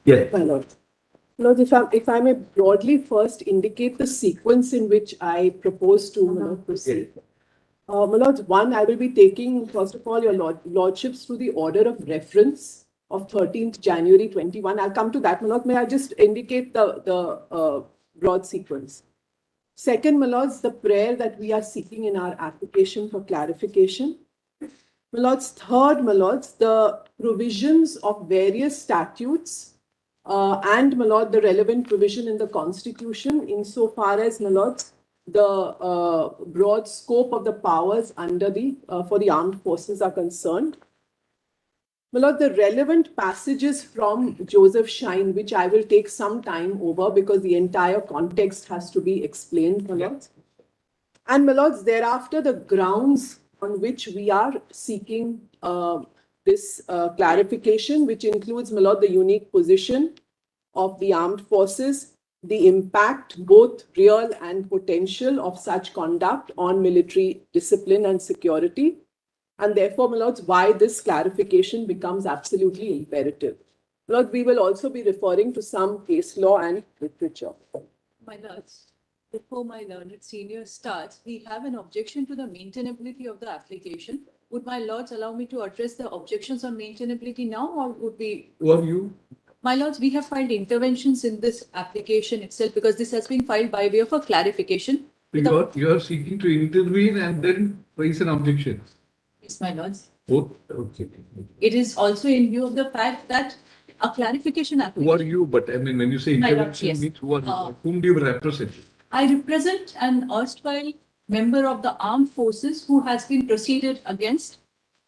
Yes. My lord. Lord, if I may broadly first indicate the sequence in which I propose to proceed. My lords, one, I will be taking, first of all, your lordships through the order of reference of 13th January 21. I'll come to that, my lord. May I just indicate the broad sequence? Second, my lords, the prayer that we are seeking in our application for clarification. My lords, third, my lords, the provisions of various statutes and, my lord, the relevant provision in the Constitution insofar as, my lords, the broad scope of the powers under the for the armed forces are concerned. My lord, the relevant passages from Joseph Shine, which I will take some time over because the entire context has to be explained, my lords. And, my lords, thereafter, the grounds on which we are seeking this clarification, which includes, my lord, the unique position of the armed forces, the impact, both real and potential, of such conduct on military discipline and security. And therefore, my lords, why this clarification becomes absolutely imperative. Lord, we will also be referring to some case law and literature. My lords, before my learned senior starts, we have an objection to the maintainability of the application. Would my lords allow me to address the objections on maintainability now, or would we? Who are you? My lords, we have filed interventions in this application itself because this has been filed by way of a clarification. You are seeking to intervene and then raise an objection. Yes, my lords. Oh, okay. It is also in view of the fact that a clarification application. Who are you? But I mean, when you say My lord, intervention, yes. means who are you? Whom do you represent? I represent an erstwhile member of the armed forces who has been proceeded against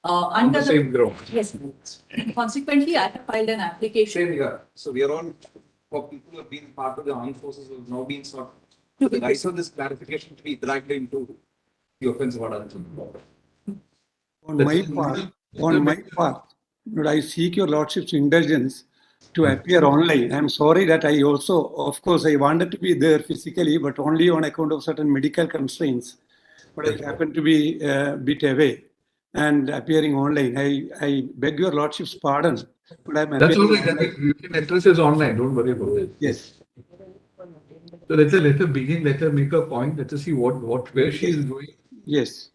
under the same ground. Yes. Consequently, I have filed an application. Same here. So we are on for people who have been part of the armed forces who have now been sought. The rights of this clarification to be dragged into the offense of adultery. On my part, would I seek your lordship's indulgence to appear online? I'm sorry that I also, of course, I wanted to be there physically, but only on account of certain medical constraints. But I happened to be a bit away and appearing online. I beg your lordship's pardon. But I'm That's all appearing right. You can address us online. Don't worry about it. Yes. So let her begin. Let her make a point. Let us see where she is going. Yes.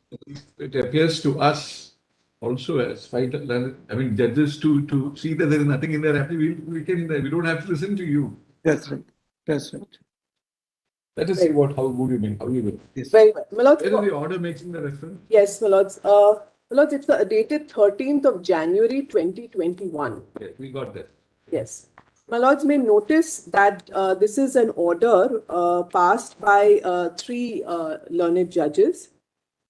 It appears to us also as judges to see that there is nothing in there. We don't have to listen to you. That's right. That's right. Let us see how good you mean. How you will. Yes. Very well. My lords, Where is the order making the reference? yes, my lords. My lords, it's dated 13th of January 2021. Yes, we got that. Yes. My lords may notice that this is an order passed by three learned judges.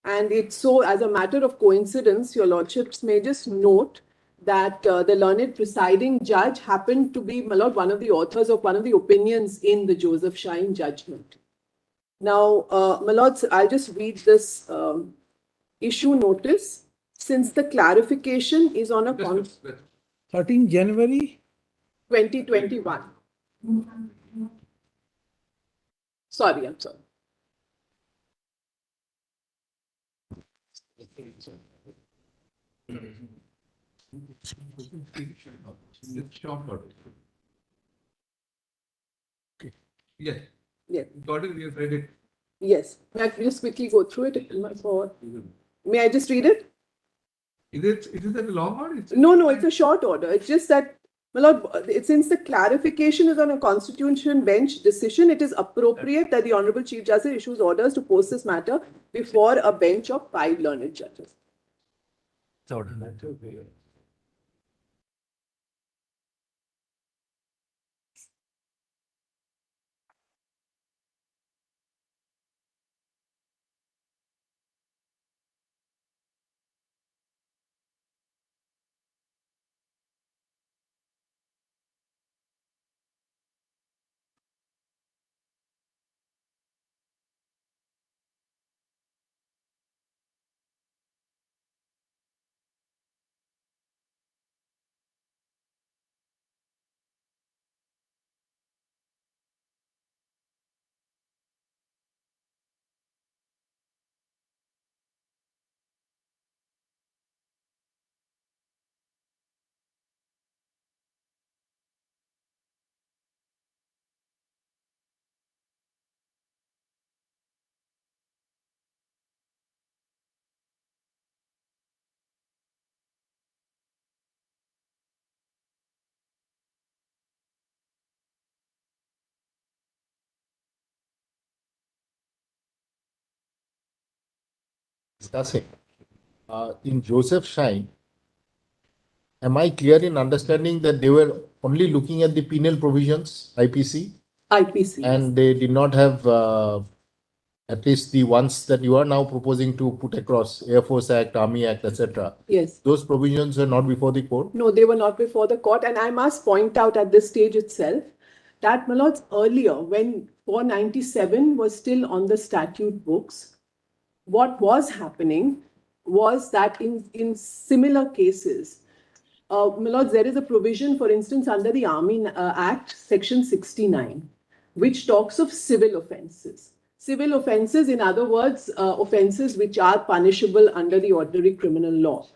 And it's so, as a matter of coincidence, your lordships may just note that the learned presiding judge happened to be, my lord, one of the authors of one of the opinions in the Joseph Shine judgment. Now, my lords, I'll just read this issue notice. Since the clarification is on a 13 January 2021. Sorry, I'm sorry. Yes. Yes. Got it. We have read it. Yes. May I just quickly go through it? May I just read it? Is it a long order? No, it's a short order. It's just that, my lord, since the clarification is on a constitution bench decision, it is appropriate that the Honorable Chief Justice issues orders to post this matter before a bench of 5 learned judges. discussing, in Joseph Shine, am I clear in understanding that they were only looking at the penal provisions, IPC, IPC. and they did not have at least the ones that you are now proposing to put across, Air Force Act, Army Act, etc. Yes. Those provisions were not before the court? No, they were not before the court. And I must point out at this stage itself that, my lords, earlier, when 497 was still on the statute books, what was happening was that in similar cases, my lords, there is a provision, for instance, under the Army Act, Section 69, which talks of civil offences. Civil offences, in other words, offences which are punishable under the ordinary criminal law.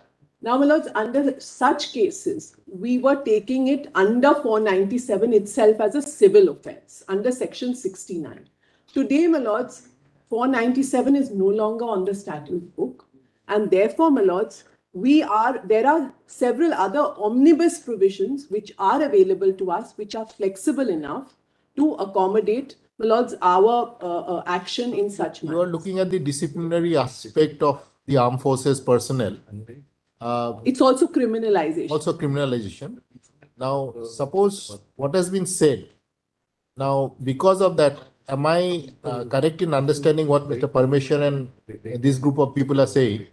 Now, my lords, under such cases, we were taking it under 497 itself as a civil offence, under Section 69. Today, my lords, 497 is no longer on the statute book, and therefore, my lords, there are several other omnibus provisions which are available to us, which are flexible enough to accommodate, my lords, our action in such manner. You are looking at the disciplinary aspect of the armed forces personnel. It's also criminalization. Also criminalization. Now, suppose what has been said. Now, because of that, am I correct in understanding what Mr. Parmeshwar and this group of people are saying?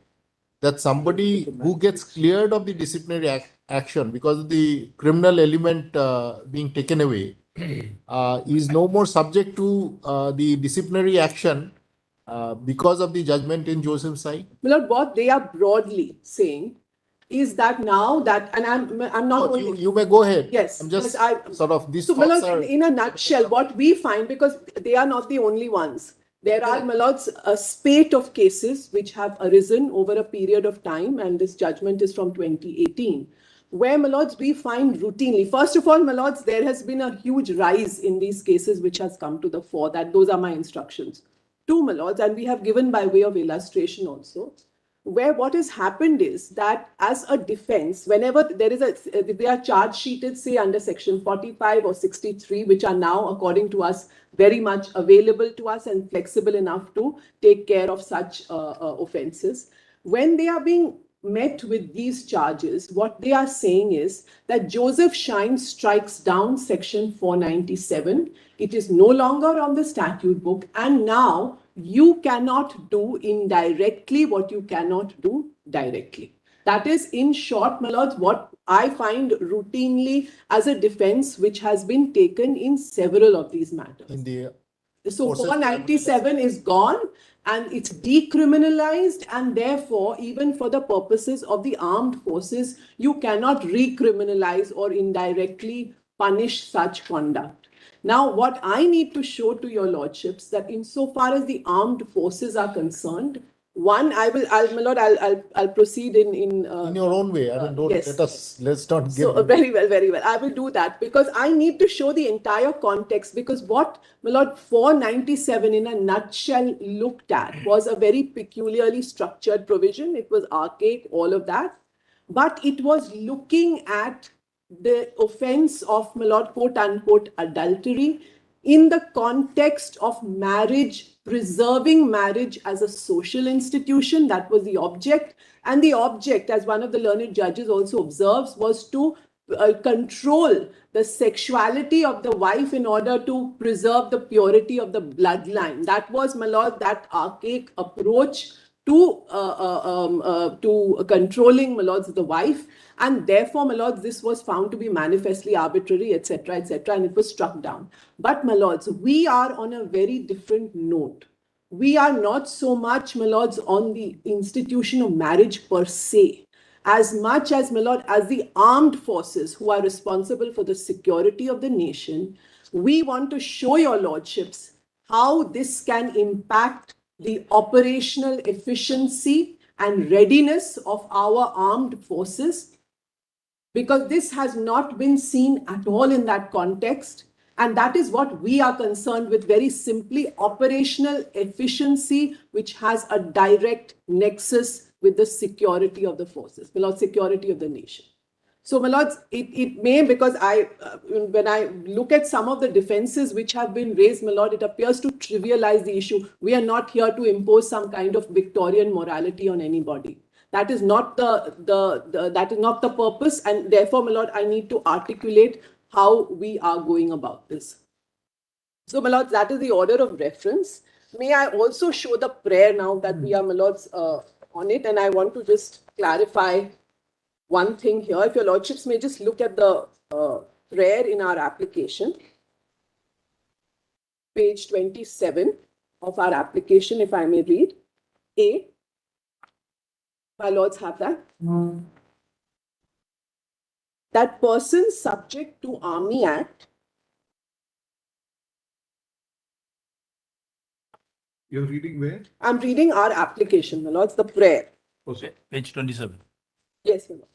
That somebody who gets cleared of the disciplinary action because of the criminal element being taken away is no more subject to the disciplinary action because of the judgment in Joseph's side? My lord, what they are broadly saying is that now that, and I'm not only... You may go ahead. Yes. I'm just sort of, these so, thoughts my lord, are... in a nutshell, what we find, because they are not the only ones, there are, my lords, a spate of cases which have arisen over a period of time, and this judgment is from 2018, where, my lords, we find routinely, first of all, my lords, there has been a huge rise in these cases which has come to the fore. That those are my instructions. Two, my lords, and we have given by way of illustration also, where what has happened is that as a defense, whenever there is they are charge sheeted, say under section 45 or 63, which are now, according to us, very much available to us and flexible enough to take care of such offenses. When they are being met with these charges, what they are saying is that Joseph Shine strikes down section 497. It is no longer on the statute book, and now you cannot do indirectly what you cannot do directly. That is, in short, my lords, what I find routinely as a defense which has been taken in several of these matters. So 497 is gone and it's decriminalized, and therefore, even for the purposes of the armed forces, you cannot recriminalize or indirectly punish such conduct. Now, what I need to show to your lordships that insofar as the armed forces are concerned, one, I'll proceed in your own way. I mean, don't yes. let's not give. So very well. I will do that because I need to show the entire context, because what, my lord, 497 in a nutshell looked at was a very peculiarly structured provision. It was archaic, all of that, but it was looking at the offense of, my lord, quote unquote, adultery in the context of marriage, preserving marriage as a social institution. That was the object. And the object, as one of the learned judges also observes, was to control the sexuality of the wife in order to preserve the purity of the bloodline. That was, my lord, that archaic approach to controlling, my lords, the wife. And therefore, my lords, this was found to be manifestly arbitrary, etc., and it was struck down. But, my lords, we are on a very different note. We are not so much, my lords, on the institution of marriage per se, as much as, my lord, as the armed forces who are responsible for the security of the nation. We want to show your lordships how this can impact the operational efficiency and readiness of our armed forces, because this has not been seen at all in that context. And that is what we are concerned with, very simply, operational efficiency, which has a direct nexus with the security of the forces, the security of the nation. So, my lords, it may, because when I look at some of the defenses which have been raised, my lord, it appears to trivialize the issue. We are not here to impose some kind of Victorian morality on anybody. That is not that is not the purpose, and therefore, my lord, I need to articulate how we are going about this. So, my lords, that is the order of reference. May I also show the prayer now that we are, my lords, on it, and I want to just clarify one thing here. If your lordships may just look at the prayer in our application, page 27 of our application, if I may read. A, my lords have that. That person subject to Army Act. You're reading where? I'm reading our application, my lords, the prayer. Also. Page 27. Yes, my lord.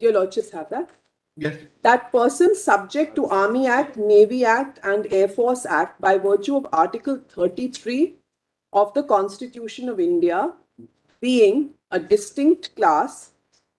Your lordships have that. Yes. That person subject to Army Act, Navy Act, and Air Force Act by virtue of Article 33 of the Constitution of India, being a distinct class,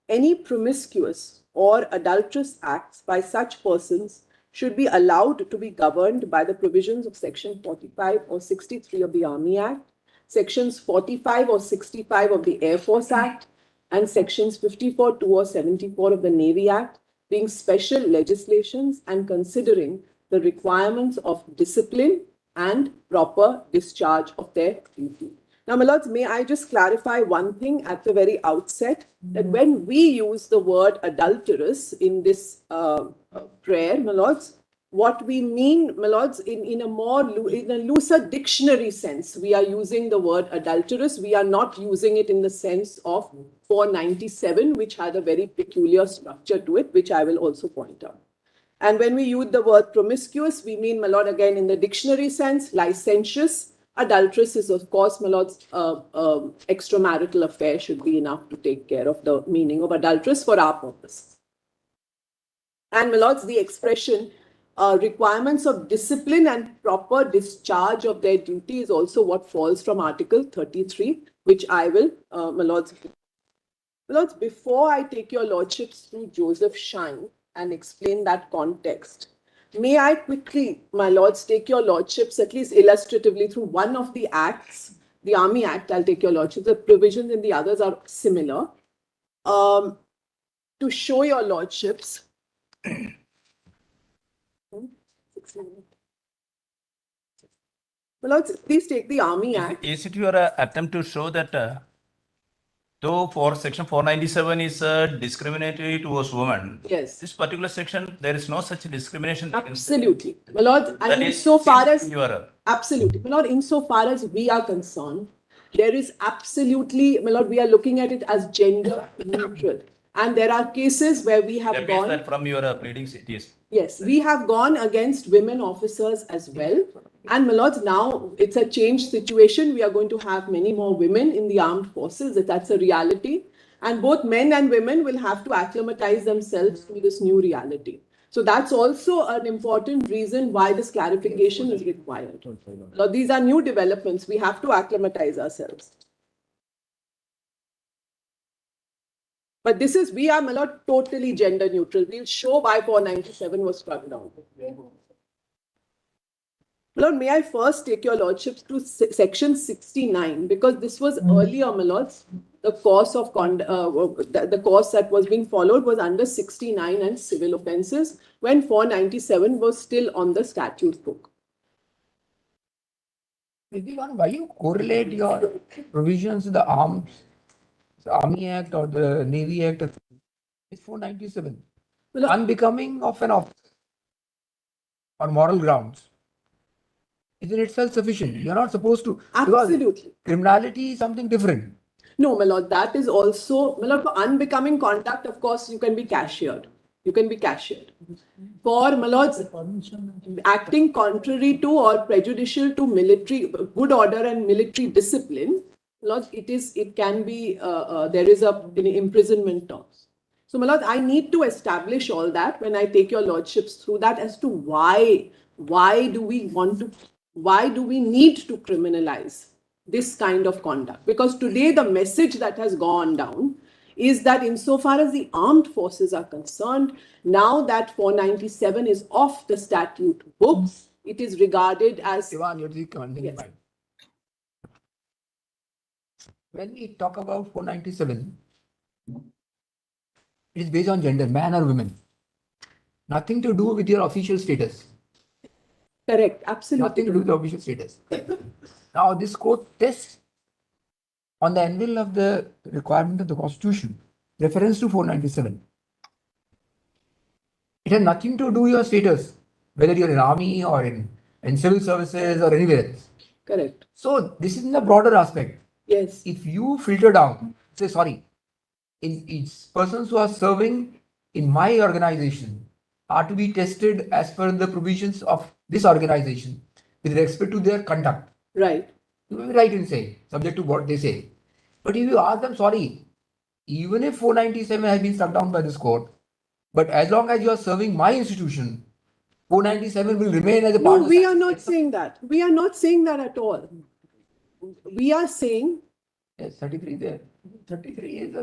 any promiscuous or adulterous acts by such persons should be allowed to be governed by the provisions of Section 45 or 63 of the Army Act, Sections 45 or 65 of the Air Force Act, and Sections 54, 2 or 74 of the Navy Act, being special legislations and considering the requirements of discipline and proper discharge of their duty. Now, my lords, may I just clarify one thing at the very outset, that when we use the word adulterous in this prayer, my lords, what we mean, my lords, in a looser dictionary sense, we are using the word adulterous. We are not using it in the sense of 497, which had a very peculiar structure to it, which I will also point out. And when we use the word promiscuous, we mean, my lord, again, in the dictionary sense, licentious. Adulterous is, of course, my lord's extramarital affair should be enough to take care of the meaning of adulterous for our purpose. And, my lords, the expression requirements of discipline and proper discharge of their duty is also what falls from Article 33, which I will, my lords, before I take your lordships through Joseph Shine and explain that context, may I quickly, my lords, take your lordships at least illustratively through one of the acts, the Army Act. I'll take your lordships. The provisions in the others are similar. To show your lordships. My lords, please take the Army Act. Is it your attempt to show that though for section 497 is discriminatory towards women, Yes. this particular section, there is no such discrimination. Absolutely. My lord, That and is insofar as your absolutely, my lord, insofar as we are concerned, there is absolutely, my lord, we are looking at it as gender neutral. And there are cases where we have appears gone. that from your pleadings it is. Yes, we have gone against women officers as well. And my lords, now it's a changed situation. We are going to have many more women in the armed forces. That's a reality. And both men and women will have to acclimatize themselves to this new reality. So that's also an important reason why this clarification is required. Now, these are new developments. We have to acclimatize ourselves. But this is, we are, my lord, totally gender neutral. We'll show why 497 was struck down. Lord, may I first take your lordships to section 69, because this was earlier, my lords, the course of the course that was being followed was under 69 and civil offences, when 497 was still on the statute book. Why you correlate your provisions to the Army Act or the Navy Act with 497? Well, Unbecoming of an officer on moral grounds is in itself sufficient. You're not supposed to. absolutely. Criminality is something different. No, my lord, that is also, my lord, for unbecoming conduct, of course, you can be cashiered. You can be cashiered. For, my lords, acting contrary to or prejudicial to military, good order and military discipline, lord, it can be, there is an imprisonment terms. So, my lord, I need to establish all that when I take your lordships through that as to why do we need to criminalize this kind of conduct? Because today the message that has gone down is that insofar as the armed forces are concerned, now that 497 is off the statute books, it is regarded as... Sivan, you're the commanding Yes. mind. When we talk about 497, it is based on gender, man or women. Nothing to do with your official status. Correct, absolutely. Nothing to do with the official status. Now, this court tests on the anvil of the requirement of the Constitution, reference to 497. It has nothing to do with your status, whether you're in army or in civil services or anywhere else. Correct. So, this is in the broader aspect. Yes. If you filter down, say, sorry, it's persons who are serving in my organization are to be tested as per the provisions of this organization with respect to their conduct. Right. You will be right in saying, subject to what they say. But if you ask them, sorry, even if 497 has been struck down by this court, but as long as you are serving my institution, 497 will remain as a part No, of we are not saying that. We are not saying that at all. We are saying... Yes, 33 there. 33 is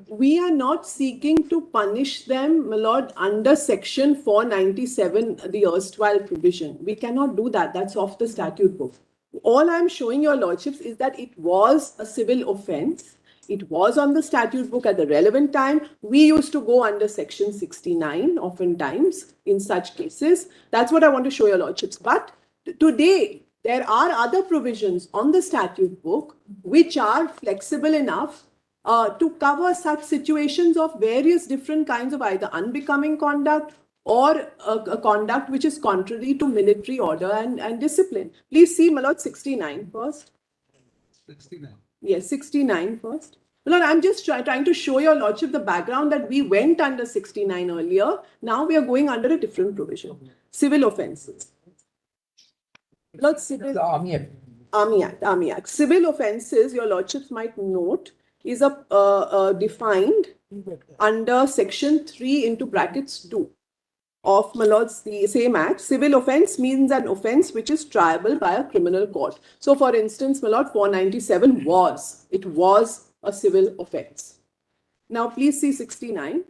we are not seeking to punish them, my lord, under section 497, the erstwhile provision. We cannot do that. That's off the statute book. All I'm showing your lordships is that it was a civil offense. It was on the statute book at the relevant time. We used to go under section 69 oftentimes in such cases. That's what I want to show your lordships. But today, there are other provisions on the statute book which are flexible enough to cover such situations of various different kinds of either unbecoming conduct or a conduct which is contrary to military order and discipline. Please see, my lord, 69 first. 69. Yes, 69 first. My lord, I'm just trying to show your lordship the background that we went under 69 earlier. Now we are going under a different provision. Civil offences. Lord, civil... the Army Act. Army Act. Civil offences, your lordships might note, is defined under section 3 into brackets 2 of, my lords, the same act. Civil offence means an offence which is triable by a criminal court. So, for instance, my lord, 497 was a civil offence. Now, please see 69.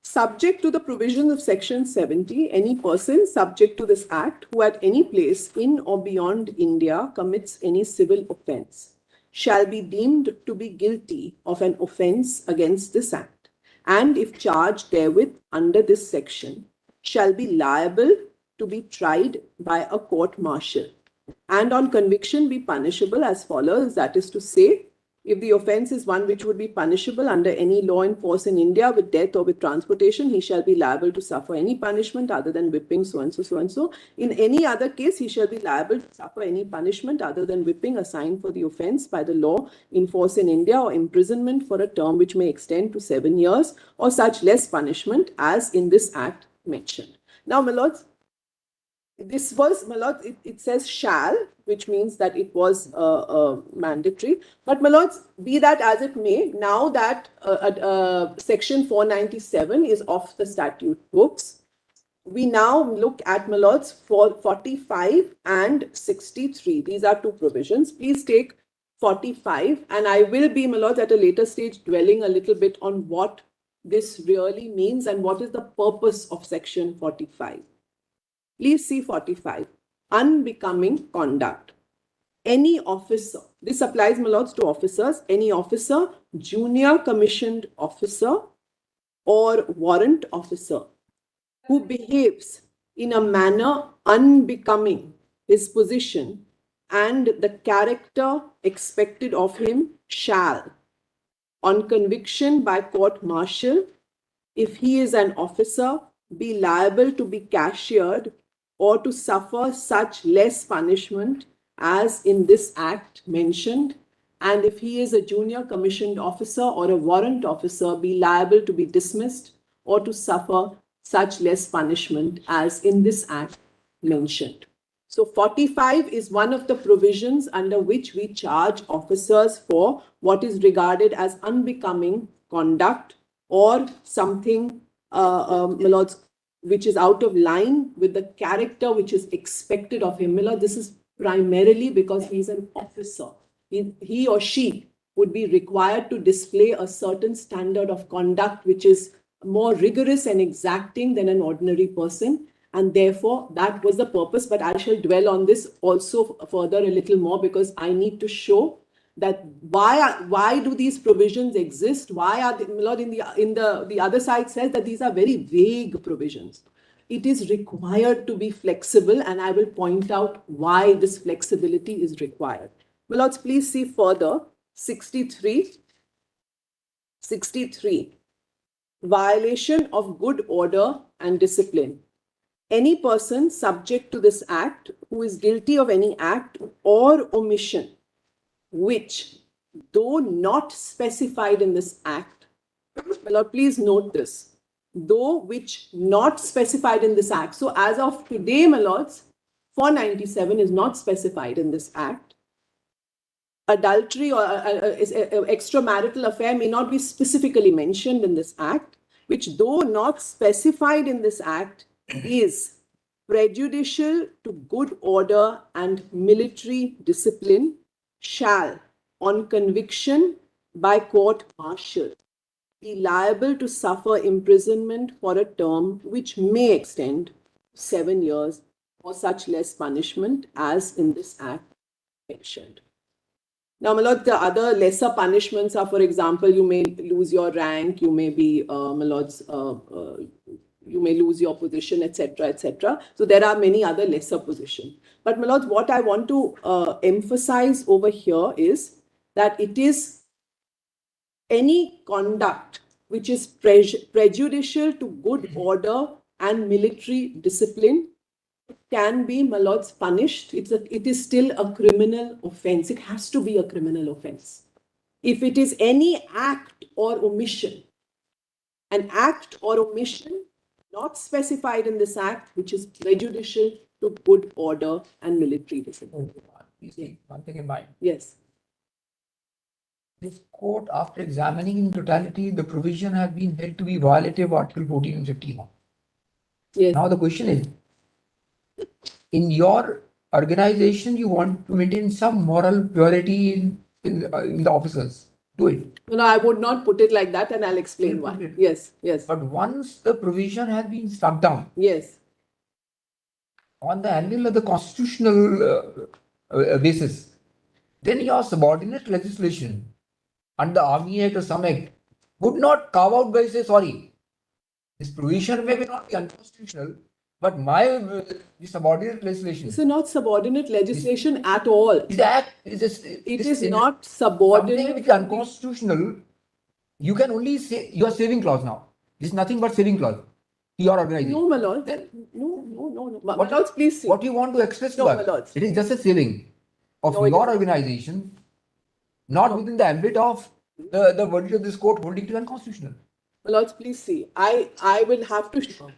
Subject to the provisions of section 70, any person subject to this act who at any place in or beyond India commits any civil offence shall be deemed to be guilty of an offence against this act, and if charged therewith under this section, shall be liable to be tried by a court-martial, and on conviction be punishable as follows, that is to say, if the offence is one which would be punishable under any law in force in India with death or with transportation, he shall be liable to suffer any punishment other than whipping, so and so, so and so. In any other case, he shall be liable to suffer any punishment other than whipping assigned for the offence by the law in force in India or imprisonment for a term which may extend to 7 years or such less punishment as in this act mentioned. Now, my lords, this was, my lord, it says shall, which means that it was mandatory. But, my lords, be that as it may, now that section 497 is off the statute books, we now look at, my lords, for 45 and 63. These are two provisions. Please take 45, and I will be, my lords, at a later stage dwelling a little bit on what this really means and what is the purpose of section 45. Please see 45. Unbecoming conduct. Any officer, this applies, my lords, to officers, any officer, junior commissioned officer or warrant officer who behaves in a manner unbecoming his position and the character expected of him shall, on conviction by court-martial, if he is an officer, be liable to be cashiered or to suffer such less punishment as in this act mentioned, and if he is a junior commissioned officer or a warrant officer, be liable to be dismissed or to suffer such less punishment as in this act mentioned. So 45 is one of the provisions under which we charge officers for what is regarded as unbecoming conduct or something, my lords, which is out of line with the character which is expected of him. My lord, this is primarily because he's an officer. He or she would be required to display a certain standard of conduct which is more rigorous and exacting than an ordinary person. And therefore, that was the purpose. But I shall dwell on this also further a little more, because I need to show that why do these provisions exist? Why are they, Lord, the other side says that these are very vague provisions. It is required to be flexible, and I will point out why this flexibility is required. My lords, please see further 63. Violation of good order and discipline. Any person subject to this act who is guilty of any act or omission which, though not specified in this act, my lord, please note this, though which not specified in this act. So as of today, my lords, 497 is not specified in this act. Adultery or extramarital affair may not be specifically mentioned in this act, which, though not specified in this act, is prejudicial to good order and military discipline, shall, on conviction by court-martial, be liable to suffer imprisonment for a term which may extend 7 years or such less punishment as in this act mentioned. Now, my lord, the other lesser punishments are, for example, you may lose your rank, you may be, my lords, you may lose your position, etc., etc. So there are many other lesser positions. But, my lords, what I want to emphasize over here is that it is any conduct which is prejudicial to good order and military discipline can be, my lords, punished. It is still a criminal offense. It has to be a criminal offense. If it is any act or omission, an act or omission not specified in this act, which is prejudicial to good order and military discipline. Please keep one thing in mind. Yes. This court, after examining in totality, the provision has been held to be violative of Article 14 and 15. Yes. Now the question is, in your organization, you want to maintain some moral purity in the officers. Do it. No, I would not put it like that, and I'll explain why. Yes, yes. But once the provision has been struck down, yes, on the angle of the constitutional basis, then your subordinate legislation under Army Act or some act would not carve out by say, sorry, this provision may not be unconstitutional, but the subordinate legislation. This is not subordinate legislation at all. This act is it is not subordinate. Something which is unconstitutional. You can only say you are saving clause now. This is nothing but saving clause to your organization. No, my lord. No. My lords, please see. What you want to express to my us? lords. It is just a saving of your organization, not within the ambit of the verdict of this court holding to unconstitutional. My lords, please see. I will have to show.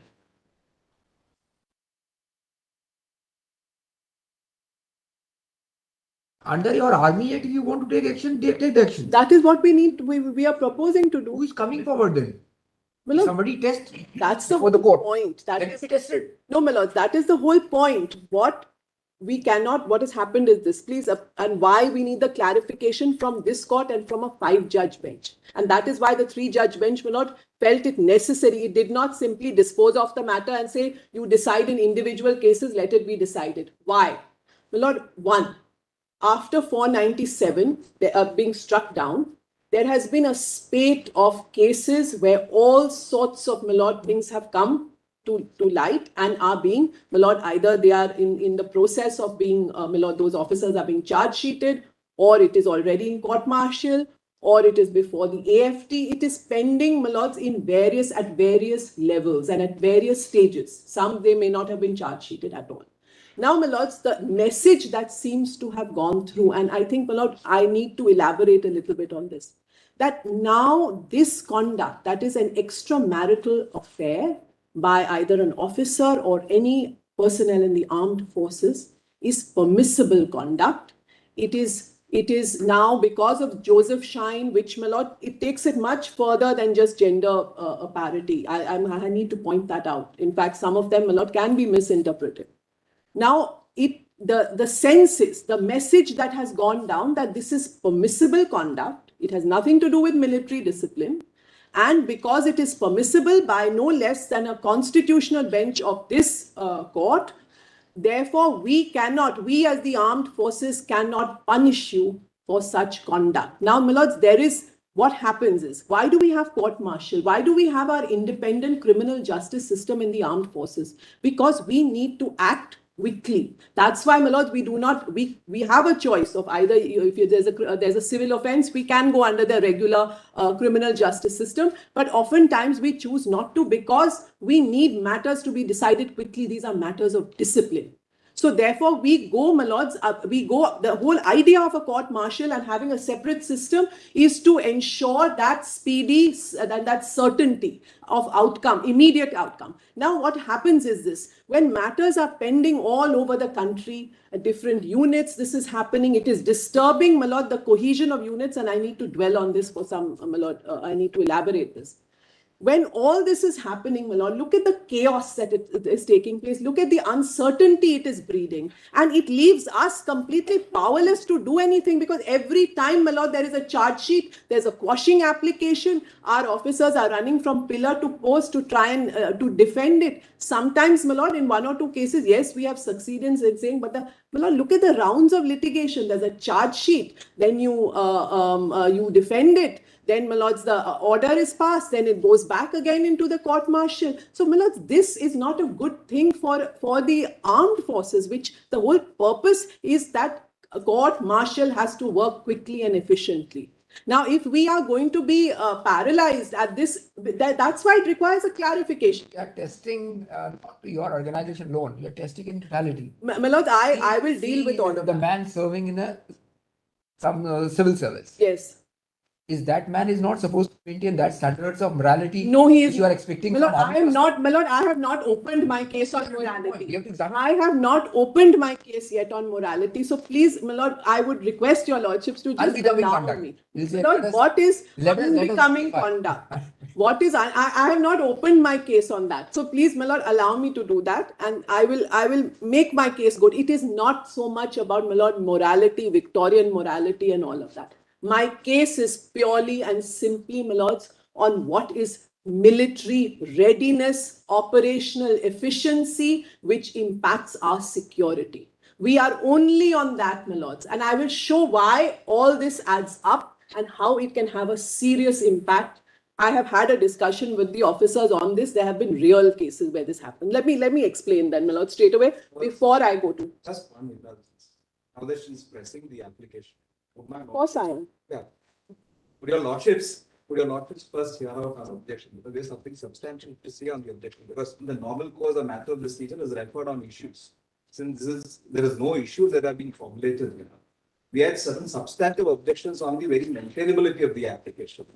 Under your Army Act, if you want to take action, take the action. That is what we need. We are proposing to do. Who is coming forward then? Well, somebody test. That's the whole point. That is tested. No, my lords, that is the whole point. What has happened is this, please, and why we need the clarification from this court and from a 5-judge bench. And that is why the 3-judge bench, my lord, felt it necessary. It did not simply dispose of the matter and say, you decide in individual cases, let it be decided. Why? My lord, one, after 497 being struck down, there has been a spate of cases where all sorts of, my lord, things have come to light and are being, my lord, either they are in the process of being, my lord, those officers are being charge sheeted, or it is already in court-martial, or it is before the AFT. It is pending, my lords, at various levels and at various stages. Some they may not have been charge sheeted at all. Now, my lords, the message that seems to have gone through, and I think, my lord, I need to elaborate a little bit on this, that now this conduct, that is an extramarital affair by either an officer or any personnel in the armed forces, is permissible conduct. It is now, because of Joseph Shine, which, my lord, it takes it much further than just gender parity. I need to point that out. In fact, some of them, my lord, can be misinterpreted. Now, the sense is, the message that has gone down, that this is permissible conduct. It has nothing to do with military discipline. And because it is permissible by no less than a constitutional bench of this court, therefore, we as the armed forces cannot punish you for such conduct. Now, my lords, what happens is, why do we have court martial? Why do we have our independent criminal justice system in the armed forces? Because we need to act quickly. That's why, my lord, we have a choice of either, if there's a civil offense, we can go under the regular criminal justice system, but oftentimes we choose not to, because we need matters to be decided quickly. These are matters of discipline. So therefore, we go, my lords, the whole idea of a court martial and having a separate system is to ensure that speedy, that certainty of outcome, immediate outcome. Now, what happens is this: when matters are pending all over the country, different units, this is happening. It is disturbing, my lord, the cohesion of units, and I need to dwell on this for some, my lord, I need to elaborate this. When all this is happening, my lord, look at the chaos that it is taking place. Look at the uncertainty it is breeding. And it leaves us completely powerless to do anything, because every time, my lord, there is a charge sheet, there's a quashing application. Our officers are running from pillar to post to try and to defend it. Sometimes, my lord, in one or two cases, yes, we have succeeded in saying, but my lord, look at the rounds of litigation. There's a charge sheet, then you defend it. Then, my lords, the order is passed, then it goes back again into the court martial. So, my lords, this is not a good thing for the armed forces, which the whole purpose is that a court martial has to work quickly and efficiently. Now, if we are going to be paralyzed at this, that's why it requires a clarification. You are testing not to your organization alone, you are testing in totality. My lords, I will deal with all of the that. man serving in some civil service. Yes. Is that man is not supposed to maintain that standards of morality? No, he is. Which you are expecting My lord, from army personnel? my lord, I have not opened my case on morality. You have to examine. I have not opened my case yet on morality. So please, my lord, I would request your lordships to just Unbecoming allow conduct. me. We'll say, My lord, what is let us unbecoming clarify. conduct? What is, I have not opened my case on that. So please, my lord, allow me to do that, and I will make my case good. It is not so much about, my lord, morality, Victorian morality and all of that. My case is purely and simply, my lords, on what is military readiness, operational efficiency, which impacts our security. We are only on that, my lords, and I will show why all this adds up and how it can have a serious impact. I have had a discussion with the officers on this. There have been real cases where this happened. Let me explain then, my lord, straight away before I go to. Just one minute. Now that she's pressing the application. Of course I am. Yeah. Would your lordships first hear out our objection? Because there's something substantial to say on the objection. Because in the normal course, a matter of decision is referred on issues. Since there is no issues that have been formulated, we had certain substantive objections on the very maintainability of the application.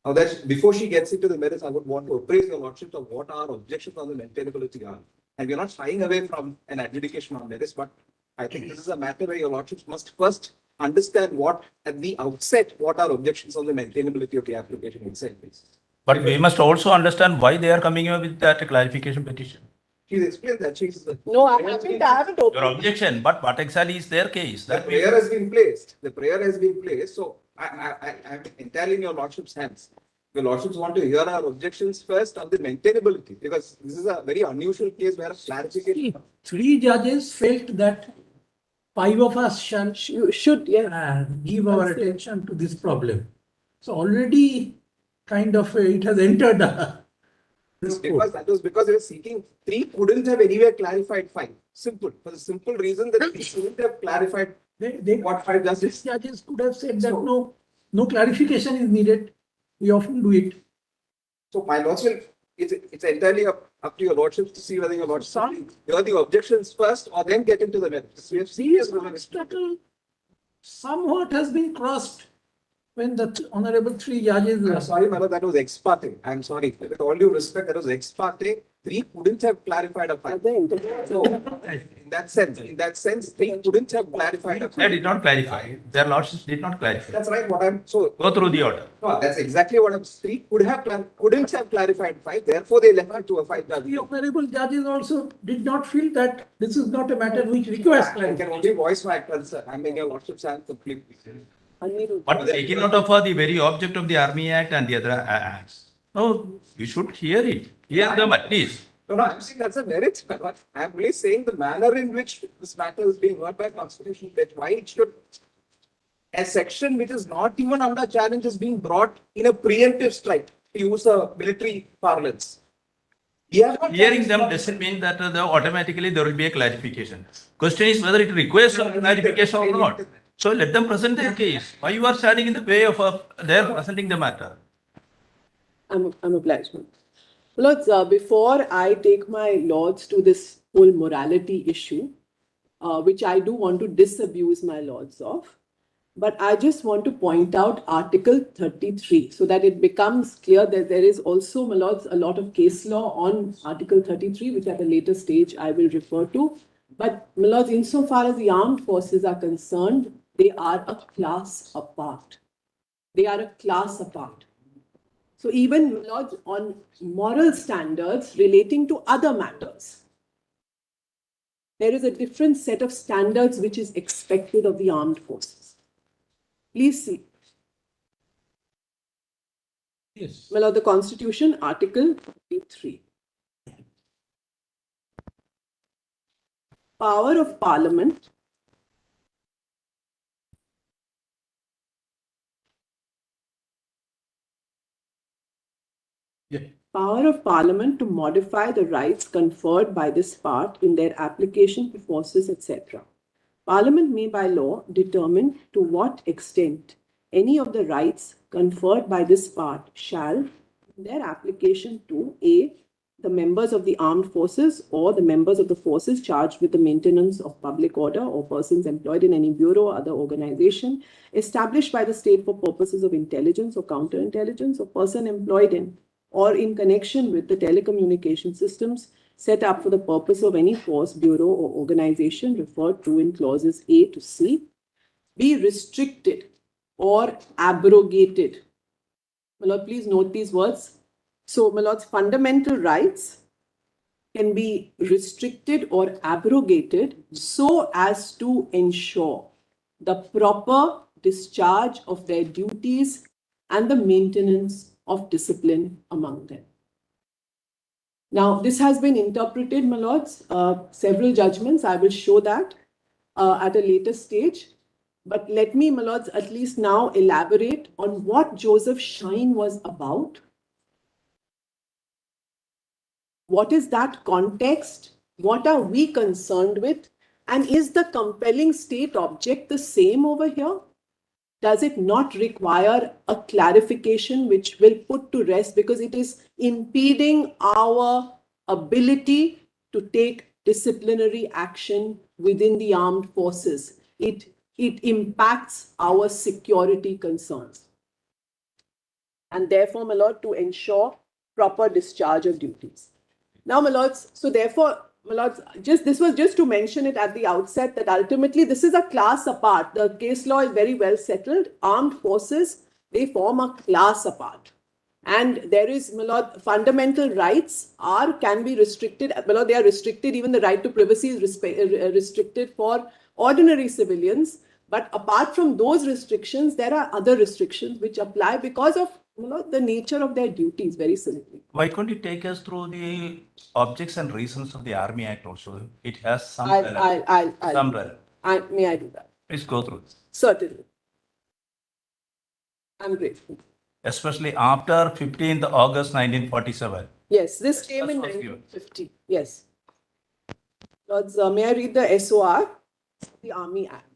Now that before she gets into the merits, I would want to appraise your lordship of what our objections on the maintainability are. And we're not shying away from an adjudication on merits, but I think this is a matter where your lordships must first understand at the outset, what our objections on the maintainability of the application itself is. But we must also understand why they are coming up with that clarification petition. She's explained that No, I haven't opened. Your objection, but what exactly is their case? The prayer has been placed. The prayer has been placed. So I'm entirely in your lordship's hands. Your lordships want to hear our objections first on the maintainability, because this is a very unusual case where a clarification. Three judges felt that five of us should give our attention to this problem. So already kind of it has entered this court. That was because they were seeking three couldn't have anywhere clarified five. Simple. For the simple reason that they shouldn't have clarified what five judges. Judges could have said that no clarification is needed. We often do it. So my lords will, it's entirely up to your lordships to see whether your lordships hear the objections first or then get into the merits. We have serious Aristotle somewhat has been crossed when the honorable three judges. I'm sorry, Mala, that was ex parte. I'm sorry. With all due respect, that was ex parte. Three couldn't have clarified a fact. So, in that sense, three couldn't have clarified a They fact. did not clarify. Their lordships did not clarify. That's right. What I'm so Go through the order. no, that's exactly what I'm. Three couldn't have clarified five. Therefore, they left it to a five. The honorable judges also did not feel that this is not a matter which requires I clarification. can only voice my concern. I'm making your lordships and completely. But taking note of the very object of the Army Act and the other acts. No, you should hear it. Hear them at least. No, I'm saying that's a merit. I'm really saying the manner in which this matter is being heard by constitutional bench. Why it should a section which is not even under challenge is being brought in a preemptive strike, to use a military parlance. Hearing them doesn't mean that automatically there will be a clarification. Question is whether it requires a clarification or not. So let them present their case. Why you are standing in the way of their presenting the matter? I'm obliged. Lords, before I take my lords to this whole morality issue, which I do want to disabuse my lords of, but I just want to point out Article 33 so that it becomes clear that there is also, my lords, a lot of case law on Article 33, which at a later stage I will refer to. But, my lords, insofar as the armed forces are concerned, they are a class apart. They are a class apart. So even, my lords, on moral standards relating to other matters, there is a different set of standards which is expected of the armed forces. Please see. Yes. My lord, the Constitution, Article 33. Power of Parliament Power of Parliament to modify the rights conferred by this part in their application to forces, etc. Parliament may by law determine to what extent any of the rights conferred by this part shall, in their application to A, the members of the armed forces or the members of the forces charged with the maintenance of public order or persons employed in any bureau or other organization established by the state for purposes of intelligence or counterintelligence or person employed in or in connection with the telecommunication systems set up for the purpose of any force, bureau, or organization referred to in clauses A to C, be restricted or abrogated. My lord, please note these words. So, my lord's fundamental rights can be restricted or abrogated so as to ensure the proper discharge of their duties and the maintenance of discipline among them. Now, this has been interpreted, my lords, several judgments. I will show that at a later stage. But let me, my lords, at least now elaborate on what Joseph Shine was about. What is that context? What are we concerned with? And is the compelling state object the same over here? Does it not require a clarification which will put to rest because it is impeding our ability to take disciplinary action within the armed forces? It impacts our security concerns. And therefore, my lord, to ensure proper discharge of duties. Now, my lords, so therefore, my lords, this was just to mention it at the outset that ultimately this is a class apart. The case law is very well settled. Armed forces, they form a class apart. And there is, my lord, fundamental rights can be restricted. My lord, they are restricted. Even the right to privacy is restricted for ordinary civilians. But apart from those restrictions, there are other restrictions which apply because of the nature of their duties, very simply. Why can't you take us through the objects and reasons of the Army Act also? It has some May I do that? Please go through this. Certainly. I'm grateful. Especially after 15th August 1947. Yes, this came in 1950. Yes. Lords, may I read the SOR, the Army Act?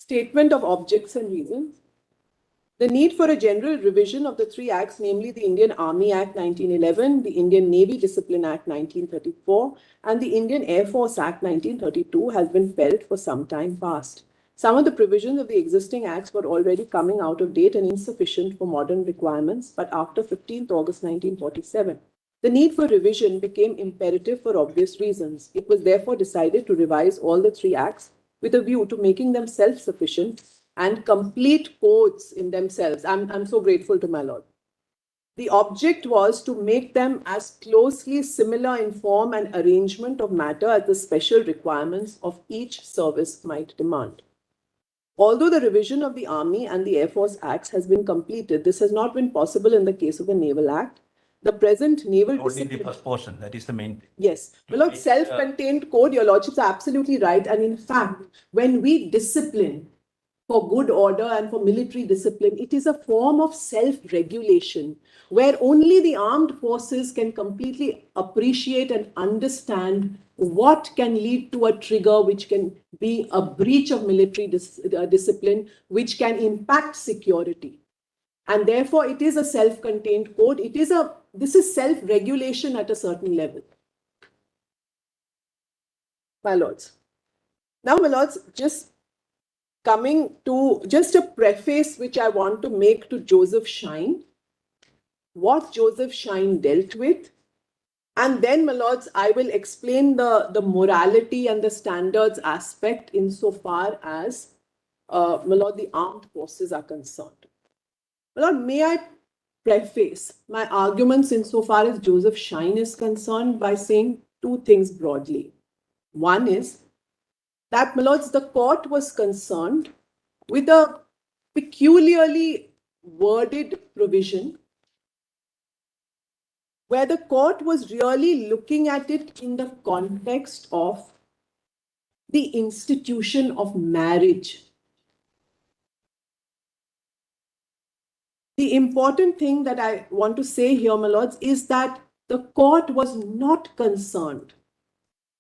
Statement of objects and reasons. The need for a general revision of the three acts, namely the Indian Army Act 1911, the Indian Navy Discipline Act 1934, and the Indian Air Force Act 1932 has been felt for some time past. Some of the provisions of the existing acts were already coming out of date and insufficient for modern requirements, but after 15th August 1947, the need for revision became imperative for obvious reasons. It was therefore decided to revise all the three acts with a view to making them self-sufficient and complete codes in themselves. I'm so grateful to my Lord. The object was to make them as closely similar in form and arrangement of matter as the special requirements of each service might demand. Although the revision of the Army and the Air Force Acts has been completed, this has not been possible in the case of the Naval Act. The present naval Only the first portion, that is the main thing. Yes. Well, look, self-contained code, your lordships are absolutely right. And in fact, when we discipline for good order and for military discipline, it is a form of self-regulation where only the armed forces can completely appreciate and understand what can lead to a trigger, which can be a breach of military discipline, which can impact security. And therefore, it is a self-contained code. This is self-regulation at a certain level. My lords. Now, my lords, just coming to just a preface which I want to make to Joseph Shine, what Joseph Shine dealt with. And then, my lords, I will explain the morality and the standards aspect insofar as, my lord, the armed forces are concerned. My lord, may I preface my arguments insofar as Joseph Shine is concerned by saying two things broadly. One is that, my lords, the court was concerned with a peculiarly worded provision where the court was really looking at it in the context of the institution of marriage. The important thing that I want to say here, my lords, is that the court was not concerned.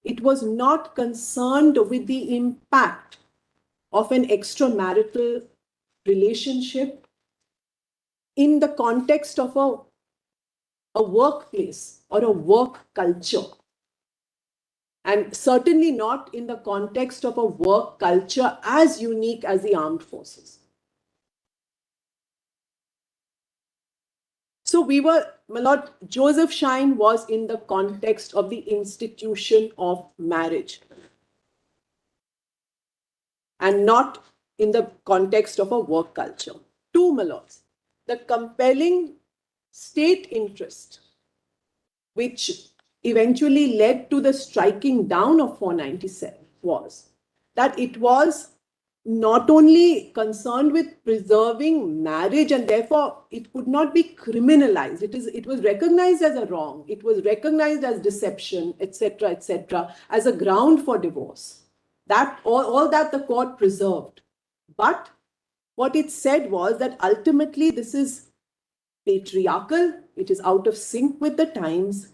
It was not concerned with the impact of an extramarital relationship in the context of a workplace or a work culture. And certainly not in the context of a work culture as unique as the armed forces. So my lord, Joseph Shine was in the context of the institution of marriage and not in the context of a work culture. Two, my lords, the compelling state interest, which eventually led to the striking down of 497, was that it was not only concerned with preserving marriage and therefore it could not be criminalized. It was recognized as a wrong. It was recognized as deception, etc., as a ground for divorce. That all that the court preserved. But what it said was that ultimately this is patriarchal, it is out of sync with the times.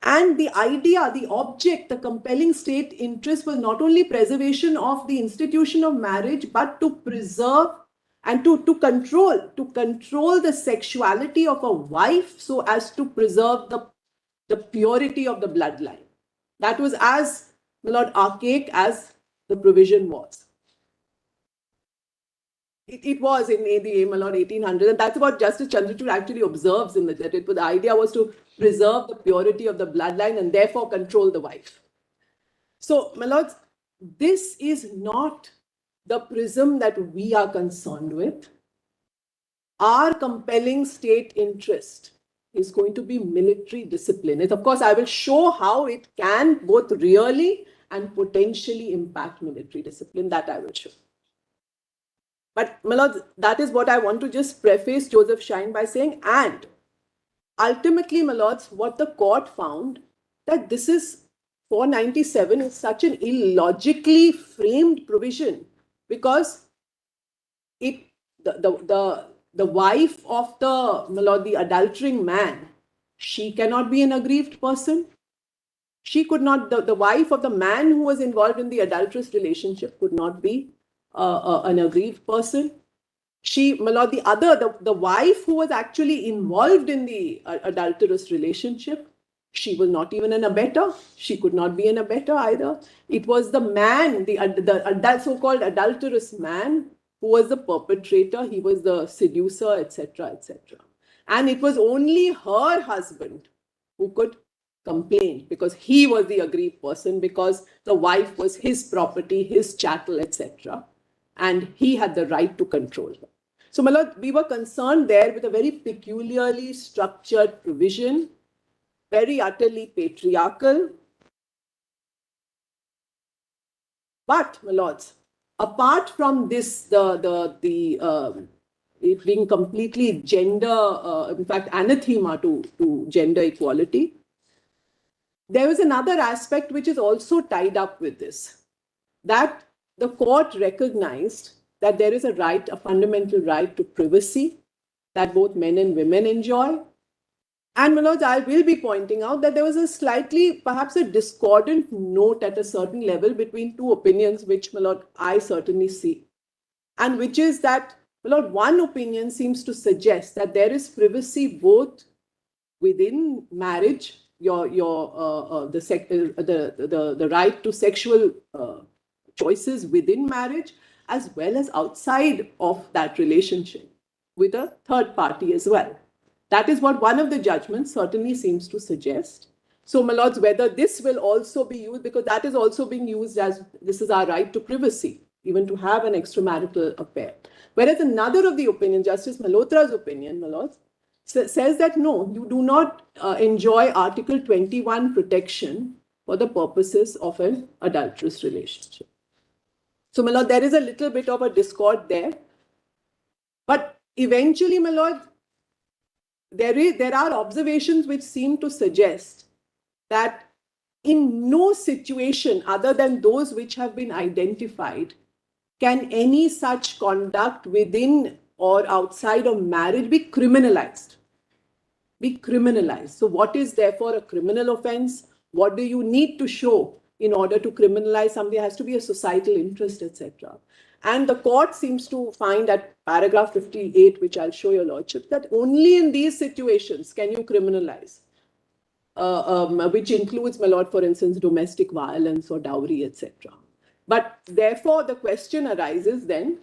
And the idea, the object, the compelling state interest was not only preservation of the institution of marriage, but to preserve and to control the sexuality of a wife so as to preserve the purity of the bloodline. That was as, my lord, archaic as the provision was. It was in the my lord, 1800, and that's what Justice Chandrachud actually observes in that the idea was to preserve the purity of the bloodline and therefore control the wife. So, my lords, this is not the prism that we are concerned with. Our compelling state interest is going to be military discipline. Of course, I will show how it can both really and potentially impact military discipline. That I will show. But, my lords, that is what I want to just preface Joseph Shine by saying. And ultimately, my lords, what the court found, that this is 497 is such an illogically framed provision because the wife of my lord, the adultering man, she cannot be an aggrieved person. She could not, the wife of the man who was involved in the adulterous relationship could not be an aggrieved person. My lord, the wife who was actually involved in the adulterous relationship, she was not even an abettor. She could not be an abettor either. It was the man, the so-called adulterous man, who was the perpetrator. He was the seducer, etc., etc. And it was only her husband who could complain because he was the aggrieved person, because the wife was his property, his chattel, etc. And he had the right to control her. So, my lord, we were concerned there with a very peculiarly structured provision, very utterly patriarchal. But, my lords, apart from this, it being completely gender, in fact, anathema to gender equality, there was another aspect which is also tied up with this, that the court recognized that there is a fundamental right to privacy that both men and women enjoy. And, my lords, I will be pointing out that there was perhaps a discordant note at a certain level between two opinions, which, my lord, I certainly see. And which is that, my lord, one opinion seems to suggest that there is privacy both within marriage, the right to sexual choices within marriage, as well as outside of that relationship with a third party as well. That is what one of the judgments certainly seems to suggest. So, my lords, whether this will also be used, because that is also being used as this is our right to privacy, even to have an extramarital affair. Whereas another of the opinion, Justice Malhotra's opinion, my lords, says that no, you do not enjoy Article 21 protection for the purposes of an adulterous relationship. So, my lord, there is a little bit of a discord there. But eventually, my lord, there are observations which seem to suggest that in no situation other than those which have been identified can any such conduct within or outside of marriage be criminalized. So what is therefore a criminal offense? What do you need to show in order to criminalize something? There has to be a societal interest, etc. And the court seems to find at paragraph 58, which I'll show your lordship, that only in these situations can you criminalize, which includes, my lord, for instance, domestic violence or dowry, etc. But therefore, the question arises then,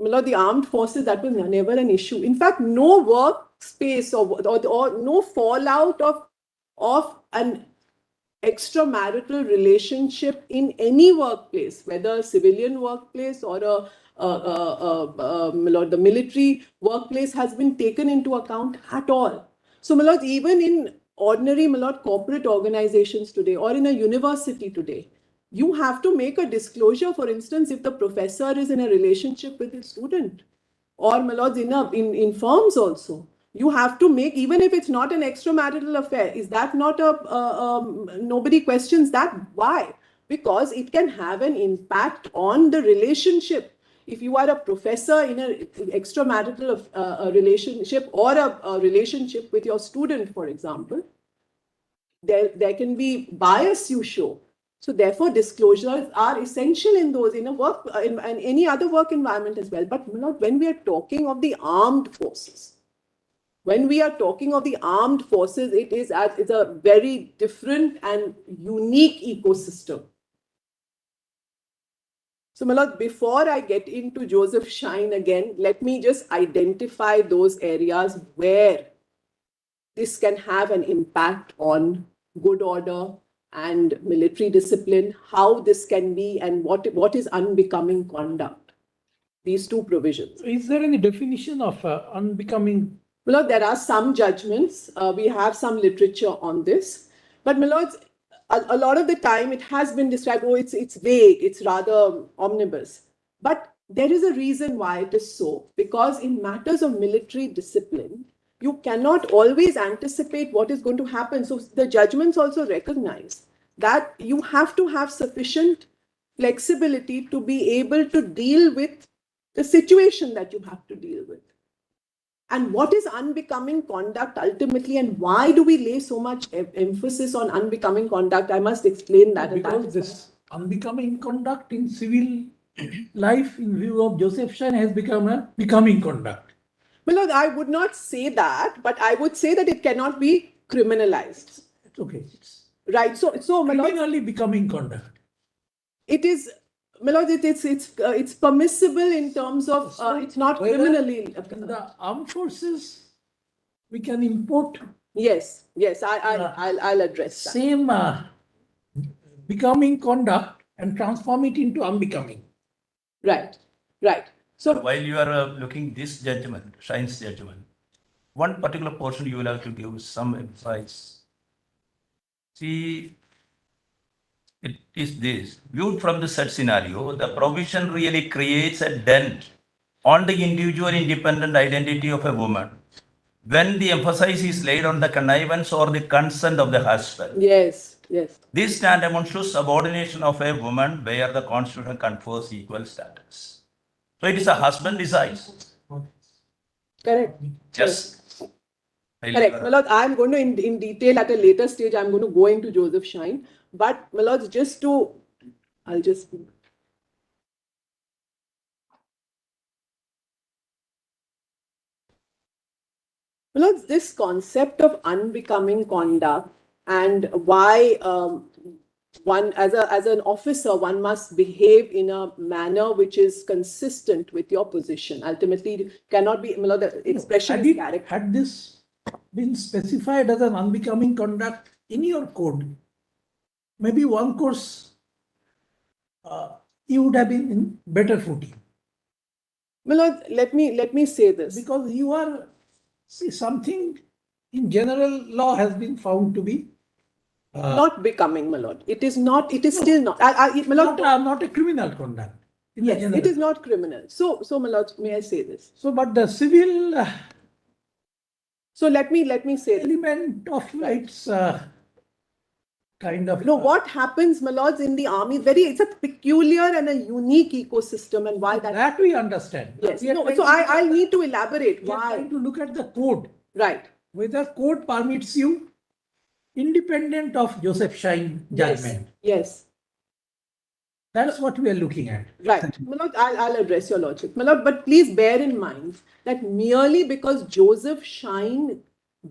my lord, the armed forces, that was never an issue. In fact, no workspace or no fallout of an extramarital relationship in any workplace, whether a civilian workplace or the military workplace, has been taken into account at all. So, my lord, even in ordinary, my lord, corporate organizations today or in a university today, you have to make a disclosure, for instance, if the professor is in a relationship with his student, or, my lords, in firms also. You have to make, even if it's not an extramarital affair, is that not nobody questions that? Why? Because it can have an impact on the relationship. If you are a professor in an extramarital relationship or a relationship with your student, for example, there can be bias you show. So therefore, disclosures are essential in those, in a work, in any other work environment as well. But when we are talking of the armed forces, it's a very different and unique ecosystem. So, my lord, before I get into Joseph Shine again, let me just identify those areas where this can have an impact on good order and military discipline, how this can be, and what is unbecoming conduct. These two provisions. Is there any definition of unbecoming? Well, there are some judgments. We have some literature on this. But, my lords, a lot of the time it has been described, it's vague, it's rather omnibus. But there is a reason why it is so. Because in matters of military discipline, you cannot always anticipate what is going to happen. So the judgments also recognize that you have to have sufficient flexibility to be able to deal with the situation that you have to deal with. And what is unbecoming conduct ultimately, and why do we lay so much emphasis on unbecoming conduct? I must explain that. Because this unbecoming conduct in civil life in view of Joseph Shine has become a becoming conduct. My lord, I would not say that, but I would say that it cannot be criminalized. It's okay. It's Right. So, my lord, criminally becoming conduct. it is, my lord, it's permissible in terms of it's not Whether criminally. in the armed forces, we can import Yes, I'll address that. same becoming conduct and transform it into unbecoming. Right, right. So, While you are looking this judgment, Shine's judgment, one particular portion you will have to give some advice. See, it is this. Viewed from the said scenario, the provision really creates a dent on the individual independent identity of a woman when the emphasis is laid on the connivance or the consent of the husband. yes. This tantamount to subordination of a woman where the Constitution confers equal status. So it is a husband decides. Correct. Just Correct. My lord, I'm going to, in detail at a later stage, I'm going to go into Joseph Shine. But, my lord, I'll just. My lord, this concept of unbecoming conduct and why one, as an officer, one must behave in a manner which is consistent with your position. Ultimately, it cannot be, my lord, the expression is character. Had this been specified as an unbecoming conduct in your code, maybe one course you would have been in better footing. My lord, let me say this. Because you are, see, something in general law has been found to be not becoming, my lord. It is not, it is still not. My lord, not a criminal conduct. Yes, it is not criminal. So, my lord, may I say this? So, but the civil so let me say this. element of its kind of. No, what happens, my lords, in the army, it's a peculiar and a unique ecosystem, and why that we understand. Yes. No, so I need to elaborate We are why. trying to look at the code. Right. Whether code permits you independent of Joseph Shine judgment. Yes. That's what we are looking at. Right. My lord, I'll address your lordship. My lord, but please bear in mind that merely because Joseph Shine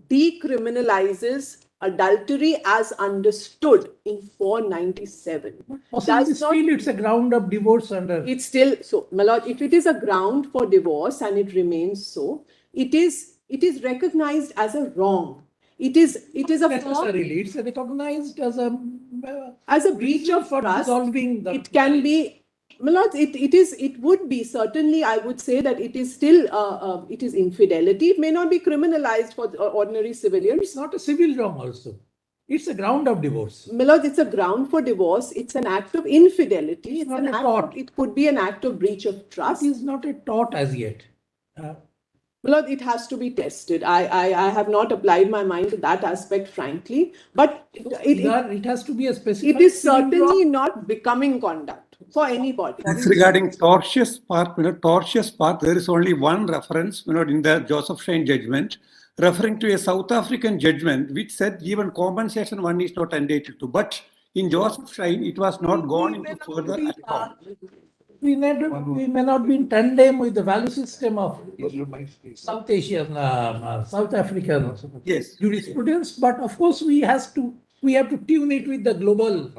decriminalizes adultery as understood in 497. Possibly still it's a ground of divorce under. It's still so, my lord, if it is a ground for divorce and it remains so, it is recognized as a wrong. It is a necessarily it's recognized as a breach of trust. Resolving the. It can be, my lord, it would be certainly, I would say that it is still it is infidelity. It may not be criminalized for ordinary civilians. It's not a civil wrong also. It's a ground of divorce. My lord, it's a ground for divorce. It's an act of infidelity. It's not a tort. It could be an act of breach of trust. It is not a tort as yet. My lord, it has to be tested. I have not applied my mind to that aspect, frankly. But it has to be a specific. It is certainly not becoming conduct for anybody. As regarding tortious part, there is only one reference, in the Joseph Shine judgment, referring to a South African judgment which said even compensation one is not entitled to. But in Joseph Shine, it was not gone into further at all. We may not be in tandem with the value system of South Asian, South African jurisprudence, but of course we have to tune it with the global.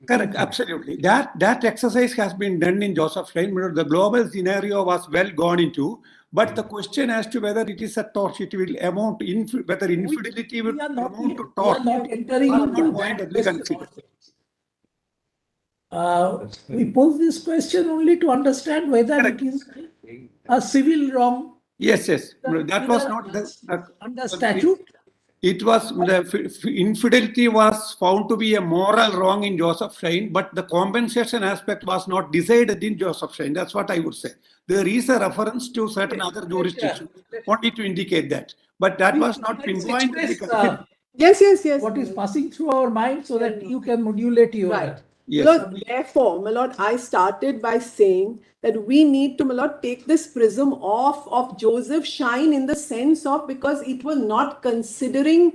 Correct, absolutely. That exercise has been done in Joseph Shine. The global scenario was well gone into, but the question as to whether it is a tort, it will amount to whether infidelity will amount to tort. We are not entering into that. We pose this question only to understand whether it is a civil wrong. Yes. That was not under statute. It was the infidelity was found to be a moral wrong in Joseph Shine, but the compensation aspect was not decided in Joseph Shine. That's what I would say. There is a reference to certain other jurisdictions, only to indicate that, but that was not pinpointed. Yes. What is passing through our mind so that you can modulate your. Right. Yes. Lord, therefore, my lord, I started by saying that we need to, my lord, take this prism off of Joseph Shine in the sense of, because it was not considering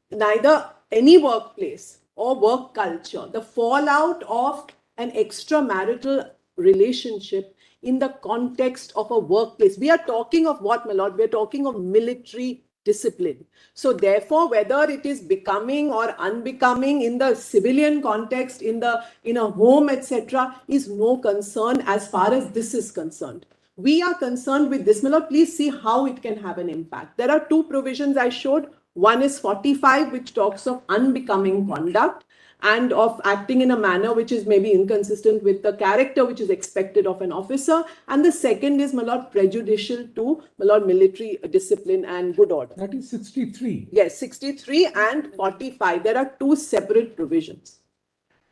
neither any workplace or work culture, the fallout of an extramarital relationship in the context of a workplace. We are talking of what, my lord? We are talking of military discipline. So therefore, whether it is becoming or unbecoming in the civilian context, in a home, etc., is no concern as far as this is concerned. We are concerned with this, my lord. Please see how it can have an impact. There are two provisions I showed. One is 45, which talks of unbecoming conduct and of acting in a manner which is maybe inconsistent with the character which is expected of an officer. And the second is, my lord, prejudicial to, my lord, military discipline and good order. That is 63. Yes, 63 and 45. There are two separate provisions.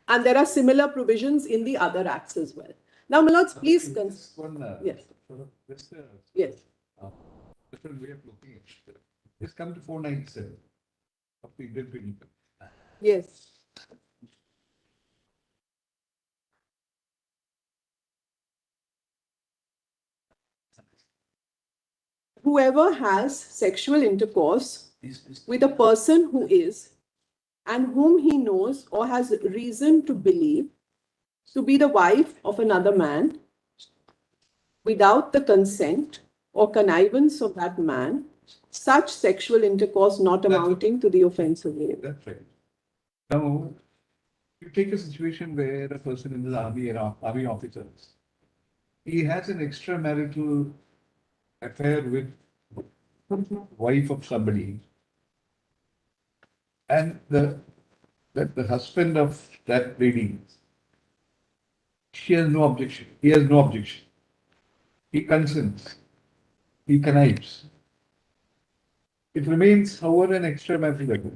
And there are similar provisions in the other acts as well. Now, my lords, please... Yes. Yes. Different way of looking at it. Let's come to 497 of the Indian Penal Code. Yes. Whoever has sexual intercourse with a person who is and whom he knows or has reason to believe to be the wife of another man without the consent or connivance of that man, such sexual intercourse not amounting to the offence of rape. That's right. Now, you take a situation where a person in the army officers, he has an extramarital affair with wife of somebody, and the husband of that lady, she has no objection. He has no objection. He consents. He connives. It remains, however, an extramarital affair.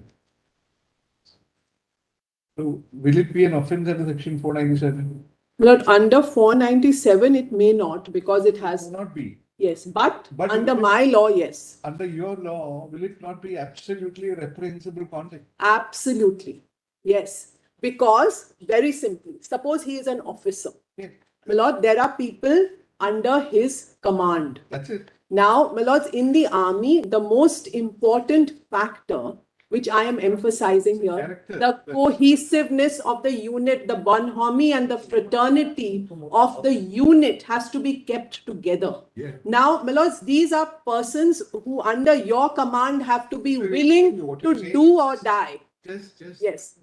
So, will it be an offence under Section 497? Lord, under 497, it may not, because it has... It will not be. Yes, but under my law, yes. Under your law, will it not be absolutely a reprehensible conduct? Absolutely. Yes. Because, very simply, suppose he is an officer. Yeah. My lord, there are people under his command. That's it. Now, my lords, in the army, the most important factor which I am emphasizing here, Character. the cohesiveness of the unit, the bonhomie and the fraternity of the unit has to be kept together. Yeah. Now, my lords, these are persons who under your command have to be willing to do or die. Just Yes.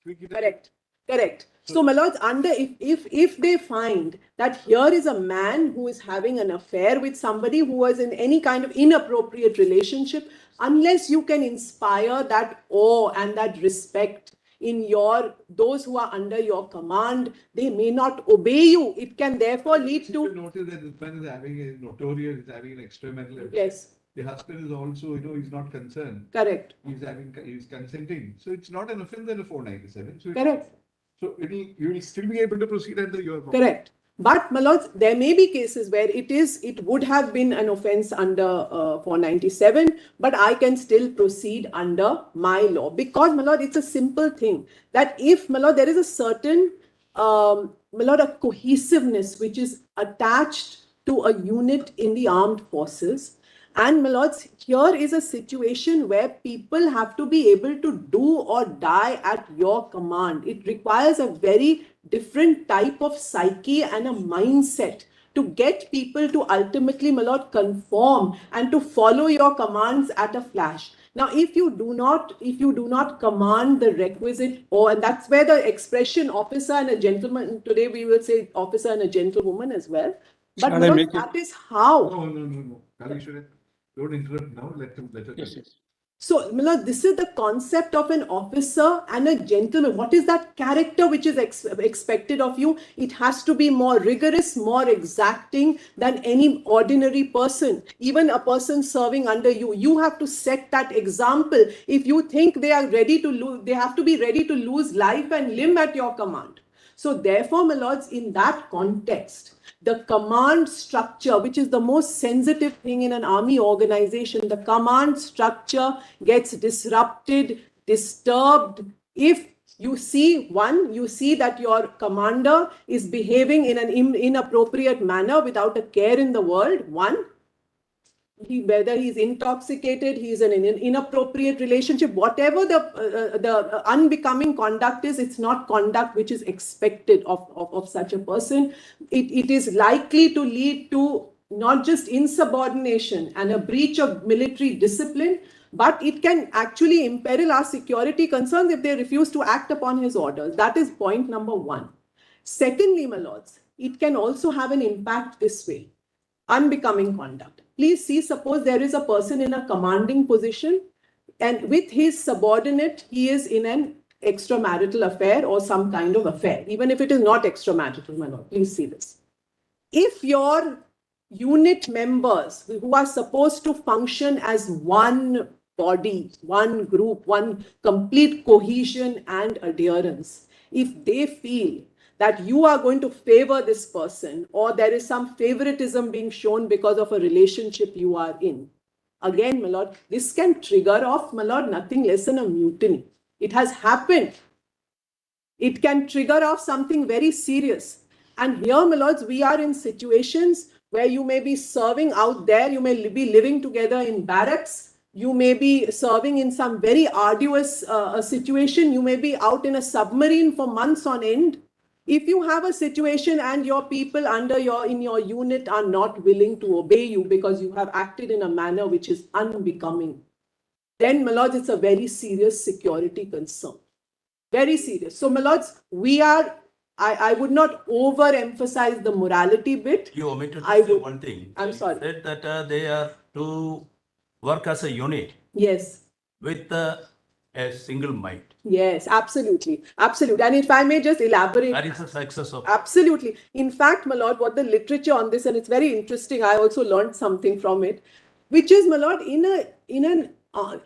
tweak it. Correct. Correct. So, my lords, under if they find that here is a man who is having an affair with somebody who was in any kind of inappropriate relationship, unless you can inspire that awe and that respect in those who are under your command, they may not obey you. It can therefore lead to... You notice that this man is having a notorious, is having an extramarital affair. Yes. The husband is also, he's not concerned. Correct. He's consenting. So it's not an offence under 497. So Correct. So you will still be able to proceed under your law. Correct. But, my lords, there may be cases where it would have been an offence under 497, but I can still proceed under my law. Because, my lord, it's a simple thing that if, my lord, there is a certain, my lord, a cohesiveness which is attached to a unit in the armed forces. And, my lords, here is a situation where people have to be able to do or die at your command. It requires a very different type of psyche and a mindset to get people to ultimately, my lord, conform and to follow your commands at a flash. Now, if you do not command the requisite, and that's where the expression officer and a gentleman, today we will say officer and a gentlewoman as well. But my lord, that is how. No. Don't interrupt now. Let her. Yes. So, my lord, this is the concept of an officer and a gentleman. What is that character which is expected of you? It has to be more rigorous, more exacting than any ordinary person. Even a person serving under you. You have to set that example. If you think they are ready to lose, they have to be ready to lose life and limb at your command. So, therefore, my lords, in that context, the command structure, which is the most sensitive thing in an army organization, the command structure gets disrupted, disturbed. If you see that your commander is behaving in an inappropriate manner without a care in the world, whether he's intoxicated, he's in an inappropriate relationship, whatever the unbecoming conduct is, it's not conduct which is expected of such a person. It is likely to lead to not just insubordination and a breach of military discipline, but it can actually imperil our security concerns if they refuse to act upon his orders. That is point number one. Secondly, my lords, it can also have an impact this way. Unbecoming conduct. Please see, suppose there is a person in a commanding position and with his subordinate, he is in an extramarital affair or some kind of affair, even if it is not extramarital, my lord. Please see this. If your unit members who are supposed to function as one body, one group, one complete cohesion and adherence, if they feel that you are going to favor this person or there is some favoritism being shown because of a relationship you are in, again, my lord, this can trigger off, my lord, nothing less than a mutiny. It has happened. It can trigger off something very serious. And here, my lords, we are in situations where you may be serving out there, you may be living together in barracks, you may be serving in some very arduous situation, you may be out in a submarine for months on end. If you have a situation and your people in your unit are not willing to obey you because you have acted in a manner which is unbecoming, then, my lords, it's a very serious security concern. Very serious. So, my lords, I would not overemphasize the morality bit. You omitted to say one thing. I'm sorry. You said that they are to work as a unit. Yes. With a single mind. Yes, absolutely. Absolutely. And if I may just elaborate. That is the success of. Absolutely. In fact, my lord, what the literature on this, and it's very interesting, I also learned something from it, which is, my lord, in a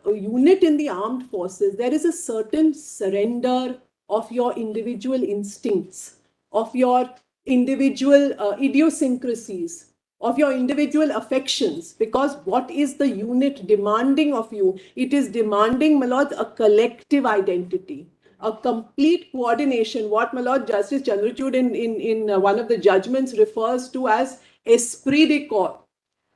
unit in the armed forces, there is a certain surrender of your individual instincts, of your individual idiosyncrasies, of your individual affections, because what is the unit demanding of you? It is demanding, my lord, a collective identity, a complete coordination, what, my lord, Justice Chandrachud in one of the judgments refers to as esprit de corps.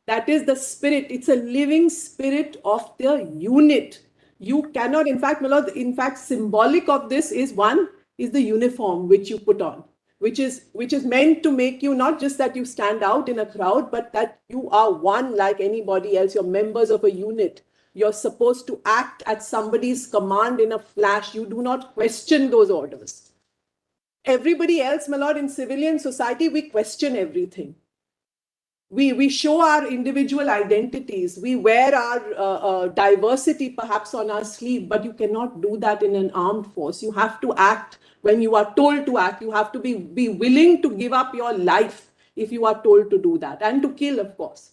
That is the spirit. It's a living spirit of the unit. You cannot, in fact, my lord, in fact, symbolic of this is the uniform which you put on, which is meant to make you not just that you stand out in a crowd, but that you are one like anybody else. You're members of a unit. You're supposed to act at somebody's command in a flash. You do not question those orders. Everybody else, my lord, in civilian society, we question everything. We show our individual identities. We wear our diversity perhaps on our sleeve, but you cannot do that in an armed force. You have to act when you are told to act. You have to be willing to give up your life if you are told to do that, and to kill, of course.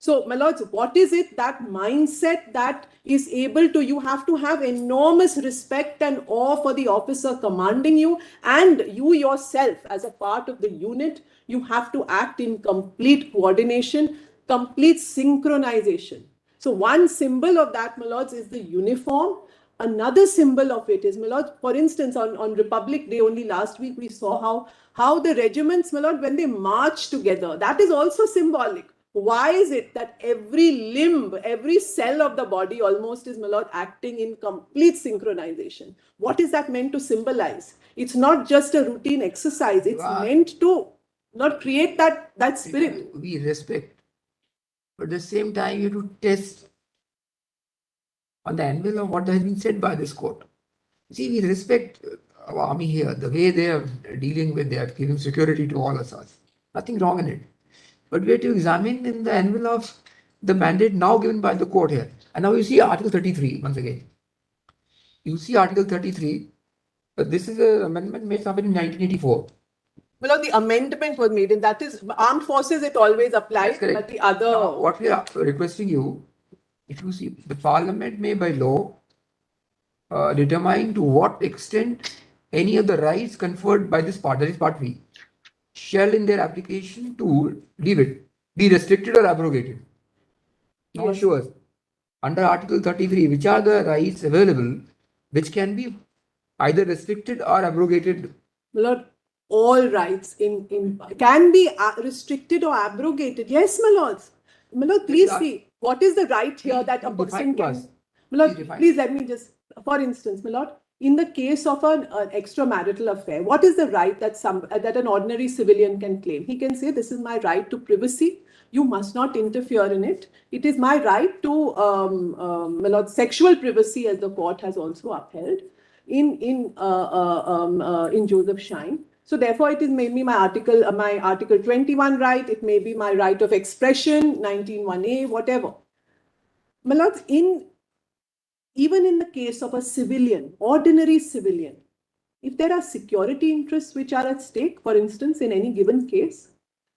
So, my lords, what is it, that mindset that is able to, you have to have enormous respect and awe for the officer commanding you, and you yourself as a part of the unit, you have to act in complete coordination, complete synchronization. So one symbol of that, my lords, is the uniform. Another symbol of it is, my lord, for instance, on Republic Day only last week, we saw how the regiments, my lord, when they march together, that is also symbolic. Why is it that every limb, every cell of the body almost is, my lord, acting in complete synchronization? What is that meant to symbolize? It's not just a routine exercise. It's meant to not create that spirit. We respect. But at the same time, you have to test on the anvil of what has been said by this court. See, we respect our army here, the way they are dealing with, they are giving security to all of us. Nothing wrong in it. But we have to examine in the anvil of the mandate now given by the court here. And now you see Article 33 once again. You see Article 33. This is an amendment made somewhere in 1984. Well, the amendment was made, and that is armed forces, it always applies, but the other. Now, what we are requesting you, if you see, the Parliament may by law determine to what extent any of the rights conferred by this part, that is Part 3, shall in their application to leave it be restricted or abrogated. Now show us under Article 33 which are the rights available which can be either restricted or abrogated. Lord, all rights can be restricted or abrogated. Yes, my lords. My lord, please see, what is the right here that a person can... My lord, please let me just, for instance, my lord, in the case of an extramarital affair, what is the right that an ordinary civilian can claim? He can say, this is my right to privacy. You must not interfere in it. It is my right to, my lord, sexual privacy, as the court has also upheld in Joseph Shine. So therefore, it is maybe my Article 21 right. It may be my right of expression, 19(1)(a), whatever. My lords, even in the case of a civilian, ordinary civilian, if there are security interests which are at stake, for instance, in any given case,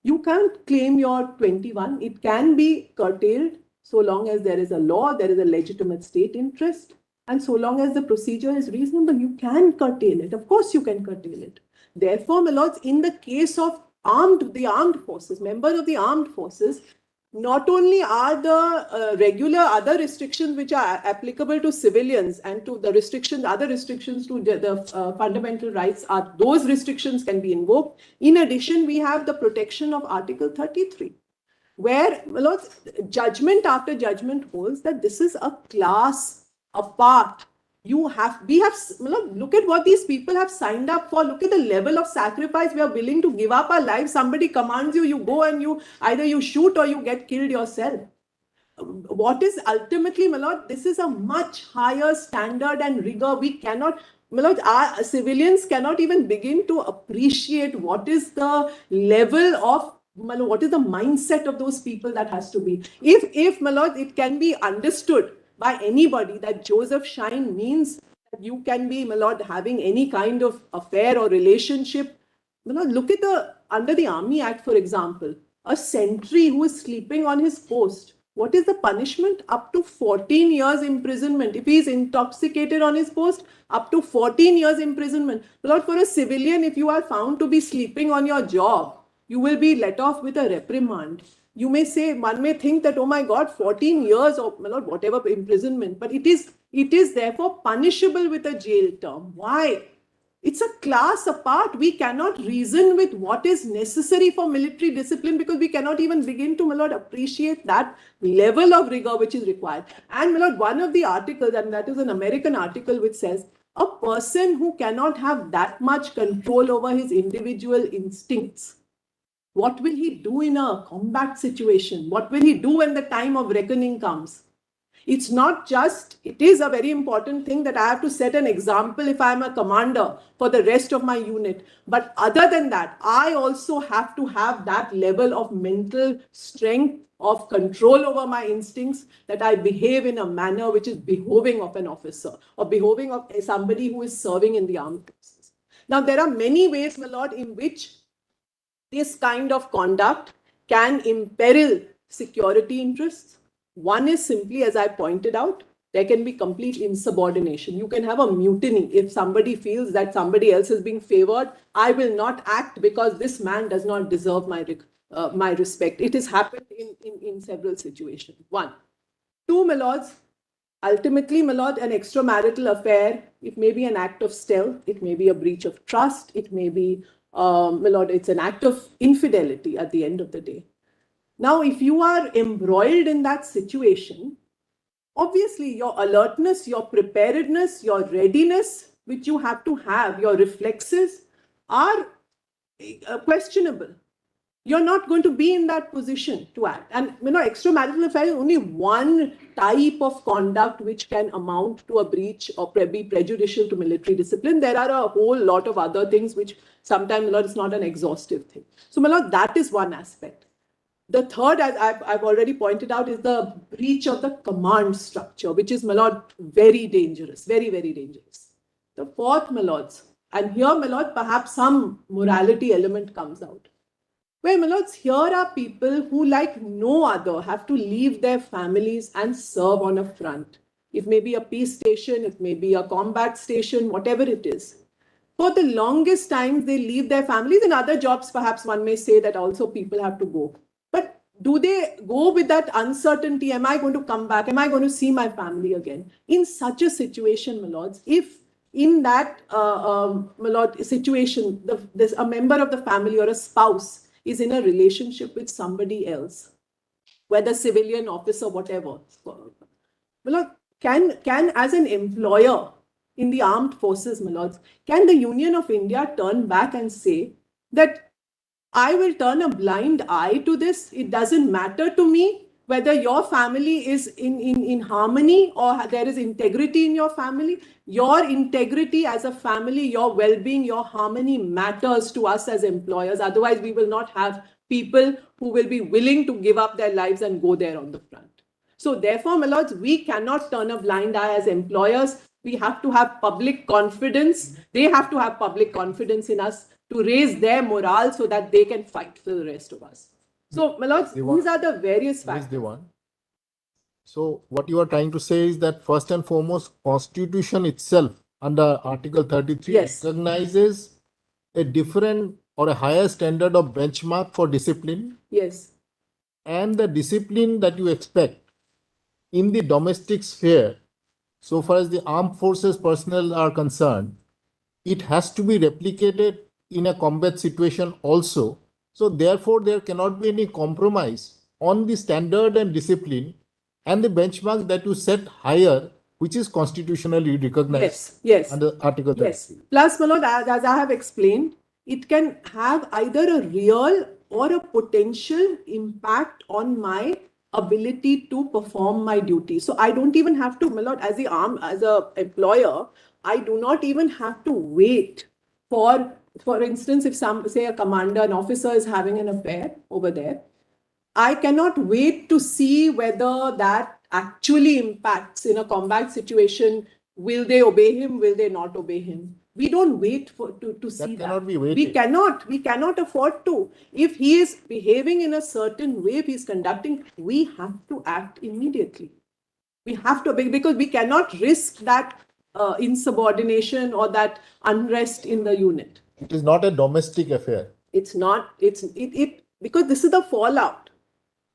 you can't claim your 21. It can be curtailed so long as there is a law, there is a legitimate state interest, and so long as the procedure is reasonable, you can curtail it. Of course, you can curtail it. Therefore, my lords, in the case of the armed forces, members of the armed forces, not only are the regular other restrictions which are applicable to civilians and to the other restrictions to the fundamental rights, those restrictions can be invoked. In addition, we have the protection of Article 33, where, my lords, judgment after judgment holds that this is a class apart. Look at what these people have signed up for. Look at the level of sacrifice we are willing to give up our lives. Somebody commands you, you go and either you shoot or you get killed yourself. What is ultimately, my lord, this is a much higher standard and rigor. We cannot, my lord, our civilians cannot even begin to appreciate what is the level of, my lord, what is the mindset of those people that has to be. If my lord, it can be understood by anybody that Joseph Shine means that you can be, my lord, having any kind of affair or relationship. My lord, look at under the Army Act, for example, a sentry who is sleeping on his post. What is the punishment? Up to 14 years imprisonment. If he is intoxicated on his post, up to 14 years imprisonment. My lord, for a civilian, if you are found to be sleeping on your job, you will be let off with a reprimand. You may say, one may think that, oh my God, 14 years or, my lord, whatever imprisonment, but it is therefore punishable with a jail term. Why? It's a class apart. We cannot reason with what is necessary for military discipline because we cannot even begin to, my lord, appreciate that level of rigor which is required. And, my lord, one of the articles, and that is an American article which says, a person who cannot have that much control over his individual instincts, what will he do in a combat situation? What will he do when the time of reckoning comes? It's not just, it is a very important thing that I have to set an example if I'm a commander for the rest of my unit. But other than that, I also have to have that level of mental strength, of control over my instincts, that I behave in a manner which is behoving of an officer or behoving of somebody who is serving in the armed forces. Now, there are many ways, my lord, in which this kind of conduct can imperil security interests. One is simply, as I pointed out, there can be complete insubordination. You can have a mutiny if somebody feels that somebody else is being favored. I will not act because this man does not deserve my respect. It has happened in several situations. One. Two, my lords, ultimately, my lord, an extramarital affair, it may be an act of stealth, it may be a breach of trust, it may be, my lord, it's an act of infidelity at the end of the day. Now, if you are embroiled in that situation, obviously your alertness, your preparedness, your readiness, which you have to have, your reflexes are questionable. You're not going to be in that position to act. And, extramarital affair is only one type of conduct which can amount to a breach or be prejudicial to military discipline. There are a whole lot of other things which sometimes, my lord, is not an exhaustive thing. So, my lord, that is one aspect. The third, as I've already pointed out, is the breach of the command structure, which is, my lord, very dangerous, very, very dangerous. The fourth, my lords, and here, my lord, perhaps some morality element comes out. Well, my lords, here are people who, like no other, have to leave their families and serve on a front. It may be a peace station, it may be a combat station, whatever it is. For the longest time, they leave their families. In other jobs, perhaps one may say that also people have to go. But do they go with that uncertainty? Am I going to come back? Am I going to see my family again? In such a situation, my lords, if in that my lord, situation, a member of the family or a spouse is in a relationship with somebody else, whether civilian officer, whatever. Milord, can as an employer in the armed forces, Milord, can the Union of India turn back and say that I will turn a blind eye to this? It doesn't matter to me whether your family is in harmony or there is integrity in your family. Your integrity as a family, your well-being, your harmony matters to us as employers. Otherwise, we will not have people who will be willing to give up their lives and go there on the front. So therefore, my lords, we cannot turn a blind eye as employers. We have to have public confidence. They have to have public confidence in us to raise their morale so that they can fight for the rest of us. So, my lords, these are the various factors. So what you are trying to say is that first and foremost, Constitution itself under Article 33 Yes. recognizes a different or a higher standard of benchmark for discipline, Yes. and the discipline that you expect in the domestic sphere, so far as the armed forces personnel are concerned, it has to be replicated in a combat situation also. So therefore, there cannot be any compromise on the standard and discipline and the benchmark that you set higher, which is constitutionally recognized. Yes. Yes. Under Article 33. Yes. Plus, my lord, as I have explained, it can have either a real or a potential impact on my ability to perform my duty. So I don't even have to, my lord, as a employer, I do not even have to wait for instance, if say a commander, an officer is having an affair over there, I cannot wait to see whether that actually impacts in a combat situation. Will they obey him? Will they not obey him? We don't wait to see that. Cannot be waited. We cannot afford to. If he is behaving in a certain way, if he's conducting, we have to act immediately. We have to, because we cannot risk that insubordination or that unrest in the unit. It is not a domestic affair. It's not, because this is the fallout.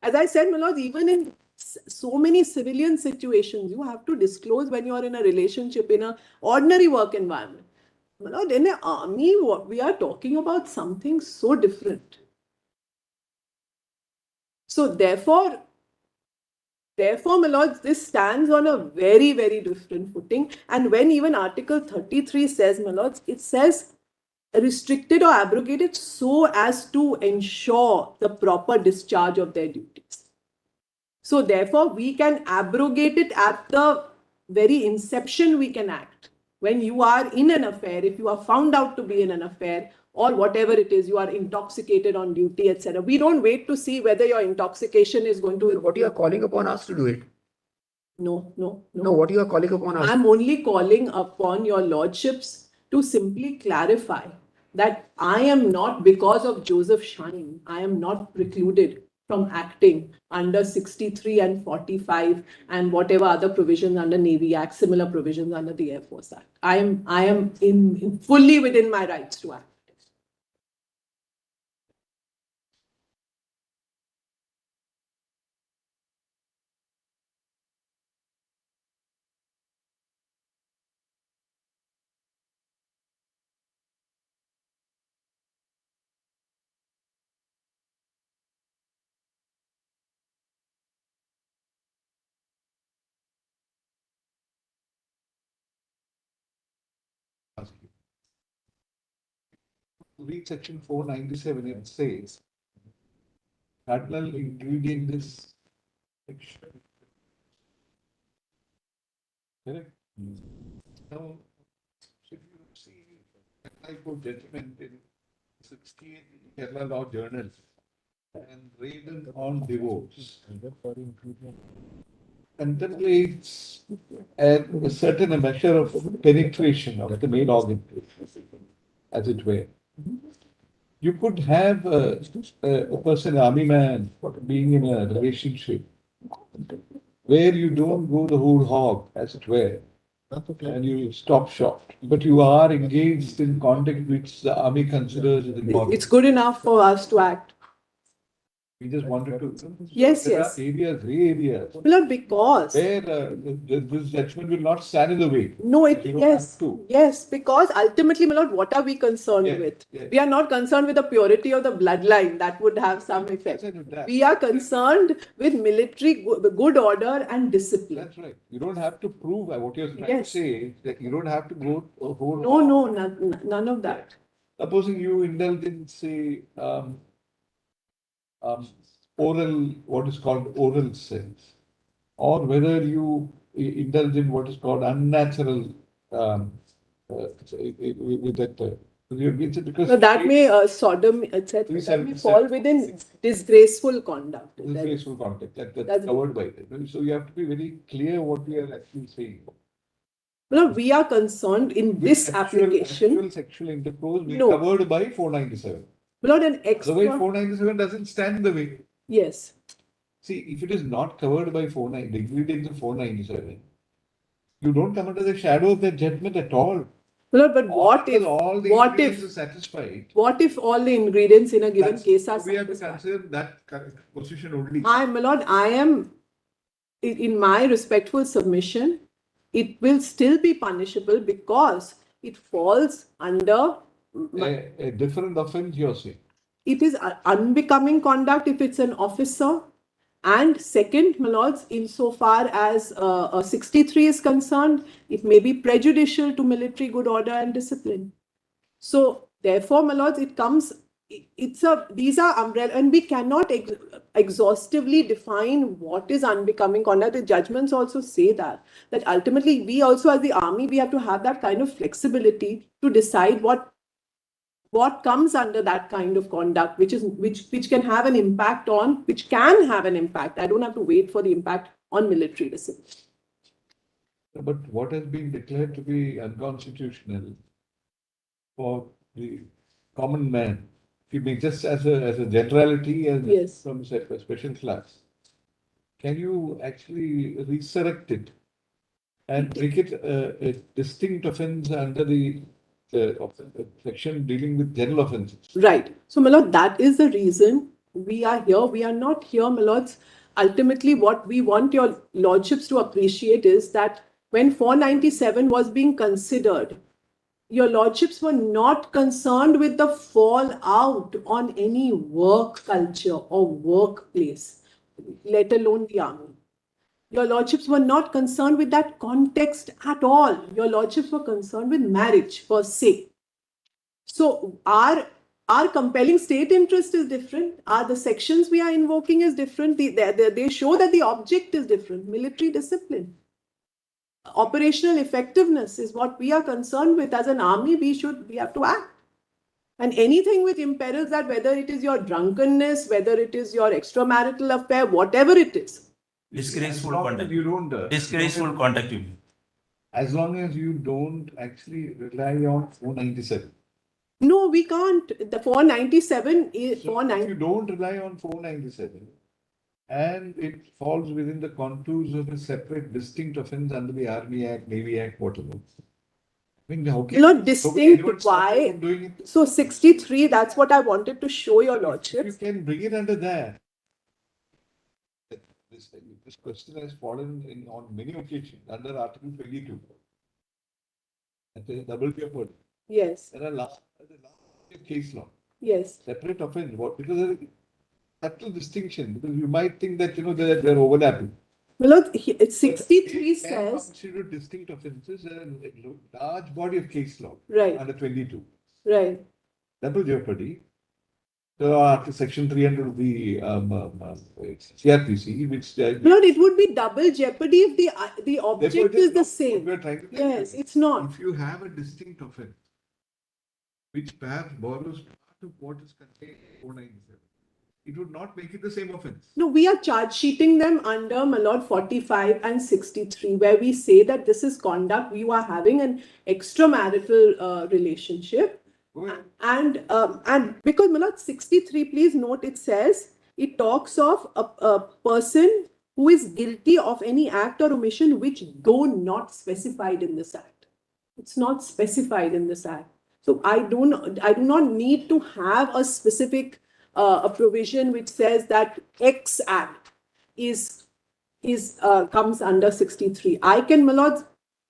As I said, my lord, even in so many civilian situations, you have to disclose when you are in a relationship, in an ordinary work environment. My lord, in an army, what we are talking about something so different. So therefore, my lords, this stands on a very, very different footing. And when even Article 33 says, my lords, it says restricted or abrogated so as to ensure the proper discharge of their duties. So therefore, we can abrogate it at the very inception. We can act. When you are in an affair, if you are found out to be in an affair, or whatever it is, you are intoxicated on duty, etc. We don't wait to see whether your intoxication is going to... What you are calling upon us to do it? No. No, what you are calling upon us? I'm only calling upon your lordships to simply clarify that I am not, because of Joseph Shine, I am not precluded from acting under 63 and 45 and whatever other provisions under Navy Act, similar provisions under the Air Force Act. I am fully within my rights to act. Read section 497, it says, cardinal ingredient is section. Correct? Now, if you see High Court judgment in 68 Kerala Law Journal and Raiden on divorce, contemplates a certain measure of penetration of the male organ, as it were. You could have a person, army man, being in a relationship where you don't go the whole hog, as it were, and you stop short, but you are engaged in conduct which the army considers as immoral. It's good enough for us to act. We just wanted to. Yes, There yes. are areas, gray areas, My lord, because. where this judgment will not stand in the way. No, You don't yes, have to. yes, because ultimately, my lord, what are we concerned Yes, with? yes. We are not concerned with the purity of the bloodline. That would have some effect. Concerned with that. We are concerned with military good order and discipline. That's right. You don't have to prove what you're trying Yes. to say is that you don't have to go whole. No, none of that. Supposing you indulge in, say, oral, what is called oral sex, or whether you indulge in what is called unnatural, with that, because No, that may sodomy, etc. That may fall within disgraceful conduct. disgraceful conduct that's That's- covered by that. So you have to be very clear what we are actually saying. No, we are concerned in this application. Actual sexual intercourse will be No. covered by 497. Not an The way extra. 497 doesn't stand in the way. Yes. See, if it is not covered by 49, the ingredients of 497, you don't come under the shadow of that judgment at all. No, but what if? All the What ingredients if? are satisfied? What if all the ingredients in a given case are We have to satisfied? consider that position only. My lord, I am, in my respectful submission, it will still be punishable because it falls under. A different offense, you're saying. It is unbecoming conduct if it's an officer. And second, my lords, insofar as 63 is concerned, it may be prejudicial to military good order and discipline. So, therefore, my lords, it comes, these are umbrella, and we cannot exhaustively define what is unbecoming conduct. The judgments also say that ultimately we also as the army, we have to have that kind of flexibility to decide what comes under that kind of conduct, which can have an impact on, which can have an impact. I don't have to wait for the impact on military discipline. But what has been declared to be unconstitutional for the common man, if you make just as a generality and Yes. from a special class, can you actually resurrect it and make it a distinct offense under the section dealing with general offenses? Right. So, my lord, that is the reason we are here. We are not here, my lords. Ultimately, what we want your lordships to appreciate is that when 497 was being considered, your lordships were not concerned with the fallout on any work culture or workplace, let alone the army. Your lordships were not concerned with that context at all. Your lordships were concerned with marriage per se. So our compelling state interest is different. The sections we are invoking is different. They show that the object is different. Military discipline. Operational effectiveness is what we are concerned with. As an army, we have to act. And anything which imperils that, whether it is your drunkenness, whether it is your extramarital affair, whatever it is. Disgraceful As long as conduct. you don't, Disgraceful conduct, you mean. as long as you don't actually rely on 497. No, we can't. The 497 is So if you don't rely on 497 and it falls within the contours of a separate distinct offense under the Army Act, Navy Act, whatever. I mean, okay. not distinct. Anyone stop you Why? from doing it? So 63, that's what I wanted to show your If you lordship. can bring it under that. This question has fallen on many occasions under Article 22. At the double jeopardy. Yes, There are last case law. yes. Separate offense. What? Because there is a subtle distinction. Because you might think that they're overlapping. Well, 63 They can says, constitute distinct offences. There is a large body of case law right, under 22. right. Double jeopardy. So section 300 of the CRPC, which Lord, it would be double jeopardy if the object is the same. We're trying to tell Yes, you. it's not. If you have a distinct offense, which perhaps borrows part of what is contained in 497, it would not make it the same offense. No, we are charge sheeting them under my lord 45 and 63, where we say that this is conduct. You are having an extramarital relationship. And because my lord 63, please note, it says, it talks of a person who is guilty of any act or omission which though not specified in this act. It's not specified in this act. So I do not need to have a specific a provision which says that X Act comes under 63. I can, my lords,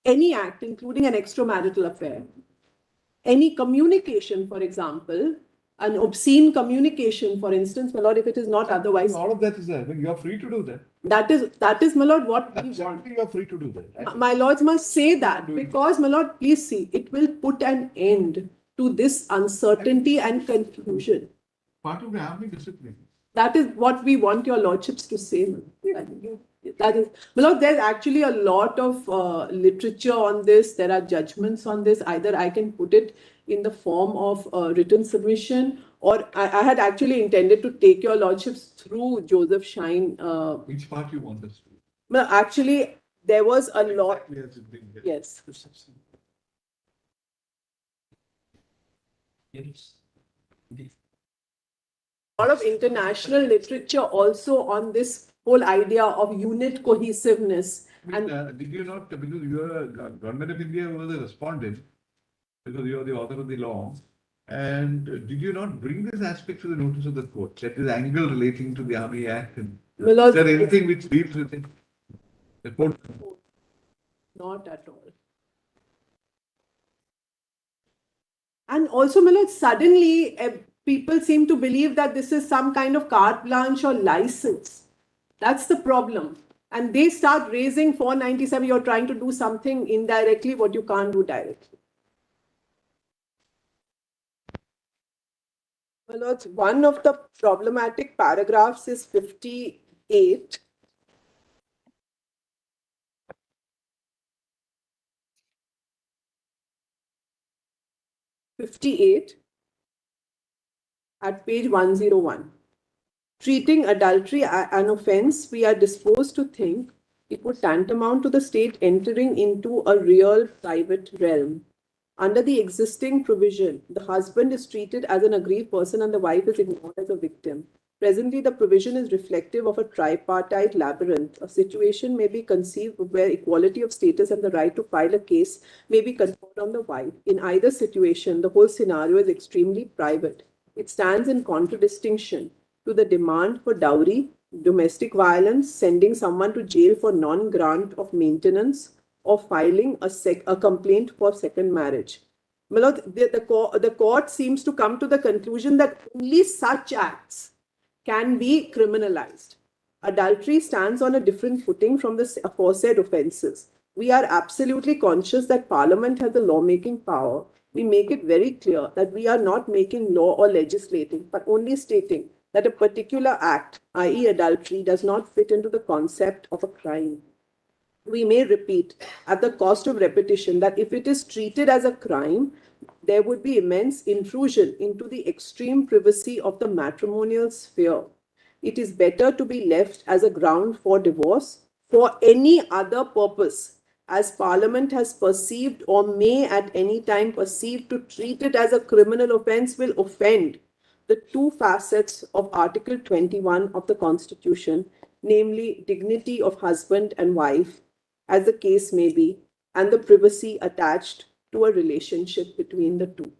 any act, including an extramarital affair, any communication, for example, an obscene communication, for instance, my lord, if it is not otherwise. All of that is there. I mean, you are free to do that. That is, my lord, what we want. Absolutely, you are free to do that. My lords must say that because, my lord, please see, it will put an end to this uncertainty and confusion. Part of the army discipline. That is what we want your lordships to say. That is, my lord, there's actually a lot of literature on this. There are judgments on this. Either I can put it in the form of written submission, or I had actually intended to take your lordships through Joseph Shine. Which part you want us to? No, actually, there was a lot. Yes. A lot of international literature also on this whole idea of unit cohesiveness. Did you not, because you are Government of India was a respondent, because you are the author of the law, and did you not bring this aspect to the notice of the court, that is angle relating to the Army Act? And is there anything which deals with it? The court? Not at all. And also, my lord, suddenly people seem to believe that this is some kind of carte blanche or license. That's the problem. And they start raising 497, you're trying to do something indirectly, what you can't do directly. My lords, one of the problematic paragraphs is 58. At page 101. Treating adultery an offense, we are disposed to think it would tantamount to the state entering into a real private realm. Under the existing provision, the husband is treated as an aggrieved person and the wife is ignored as a victim. Presently, the provision is reflective of a tripartite labyrinth. A situation may be conceived where equality of status and the right to file a case may be conferred on the wife. In either situation, the whole scenario is extremely private. It stands in contradistinction to the demand for dowry, domestic violence, sending someone to jail for non-grant of maintenance, or filing a complaint for second marriage. My lord, the court seems to come to the conclusion that only such acts can be criminalized. Adultery stands on a different footing from the aforesaid offences. We are absolutely conscious that Parliament has the lawmaking power. We make it very clear that we are not making law or legislating, but only stating that a particular act, i.e. adultery, does not fit into the concept of a crime. We may repeat at the cost of repetition that if it is treated as a crime, there would be immense intrusion into the extreme privacy of the matrimonial sphere. It is better to be left as a ground for divorce for any other purpose, as Parliament has perceived or may at any time perceive to treat it as a criminal offence will offend the two facets of Article 21 of the Constitution, namely dignity of husband and wife, as the case may be, and the privacy attached to a relationship between the two.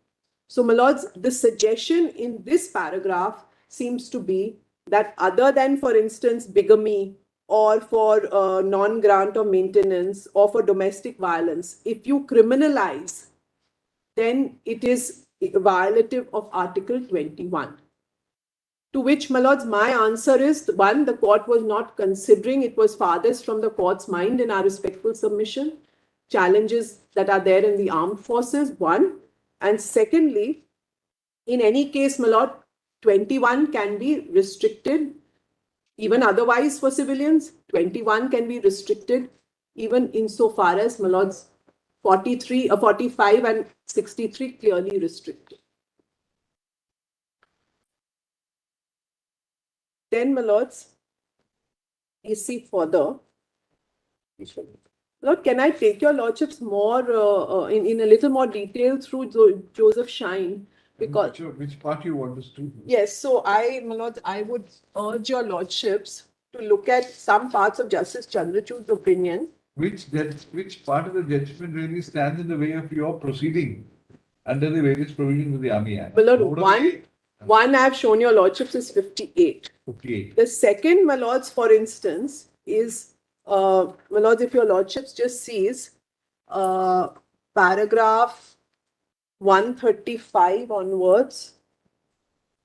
So, my lords, the suggestion in this paragraph seems to be that other than, for instance, bigamy or for non-grant of maintenance or for domestic violence, if you criminalize, then it is violative of Article 21. To which, my lords, my answer is, one, the court was not considering, it was farthest from the court's mind in our respectful submission, challenges that are there in the armed forces, one. And secondly, in any case, my lord, 21 can be restricted, even otherwise for civilians. 21 can be restricted, even insofar as, my lords, 45 and 63 clearly restricted. Then, my lords, you see further. Lord, can I take your lordships more in a little more detail through Joseph Shine? Because Which part you want us to? yes, so my lords, I would urge your lordships to look at some parts of Justice Chandrachud's opinion. Which part of the judgment really stands in the way of your proceeding under the various provisions of the Army Act? My lord, One I've shown your lordships is 58. 58. The second, my lords, for instance, is, my lords, if your lordships just sees paragraph 135 onwards,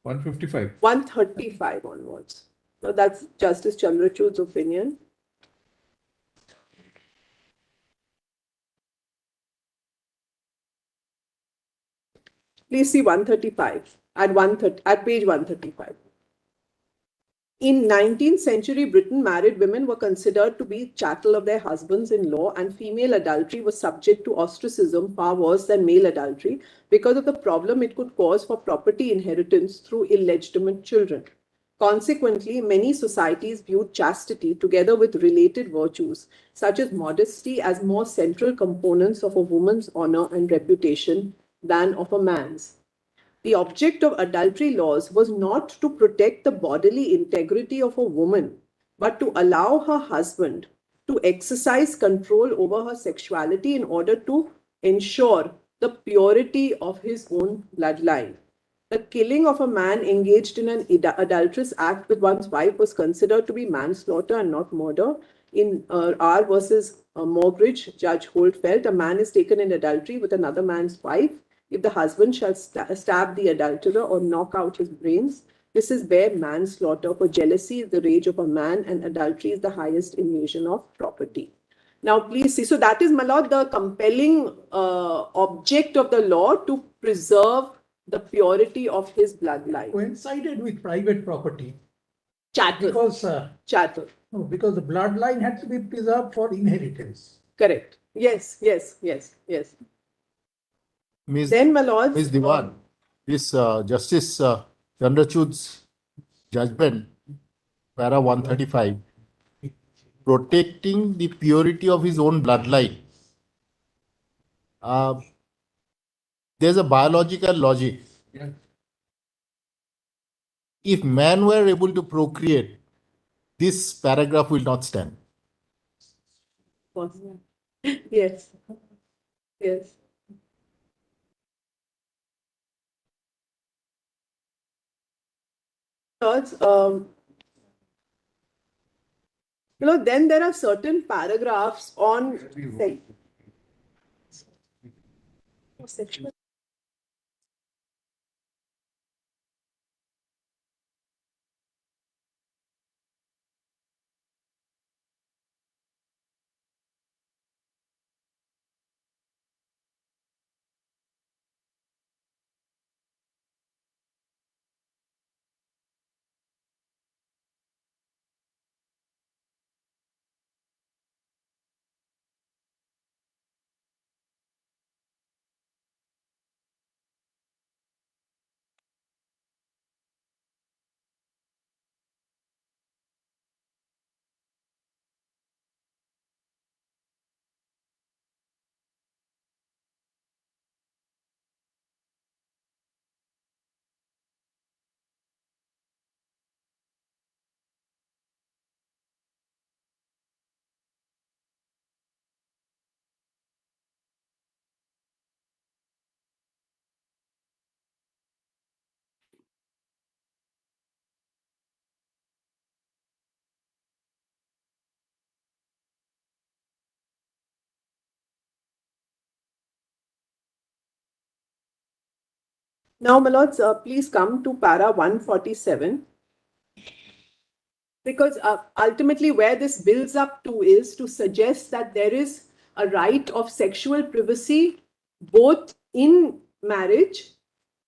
155. 135 onwards. So that's Justice Chandrachud's opinion. Please see 135 at page 135. In 19th century Britain, married women were considered to be chattel of their husbands in law, and female adultery was subject to ostracism far worse than male adultery because of the problem it could cause for property inheritance through illegitimate children. Consequently, many societies viewed chastity together with related virtues, such as modesty, as more central components of a woman's honor and reputation than of a man's. The object of adultery laws was not to protect the bodily integrity of a woman, but to allow her husband to exercise control over her sexuality in order to ensure the purity of his own bloodline. The killing of a man engaged in an adulterous act with one's wife was considered to be manslaughter and not murder. In R versus Morgridge, Judge Holt felt a man is taken in adultery with another man's wife if the husband shall stab the adulterer or knock out his brains. This is bare manslaughter, for jealousy is the rage of a man and adultery is the highest invasion of property. Now, please see. So that is, my lord, the compelling object of the law, to preserve the purity of his bloodline. Coincided with private property. Chattel. Because, Chattel. no, because the bloodline had to be preserved for inheritance. Correct. Yes, yes, yes, yes. Ms. Then, my lords. Ms. Diwan, this Justice Chandrachud's judgment, para 135, protecting the purity of his own bloodline. There's a biological logic. Yeah. If man were able to procreate, this paragraph will not stand. Yes. Yes. Lords, then there are certain paragraphs on sexual. Now, my lords, please come to para 147. Because ultimately where this builds up to is to suggest that there is a right of sexual privacy both in marriage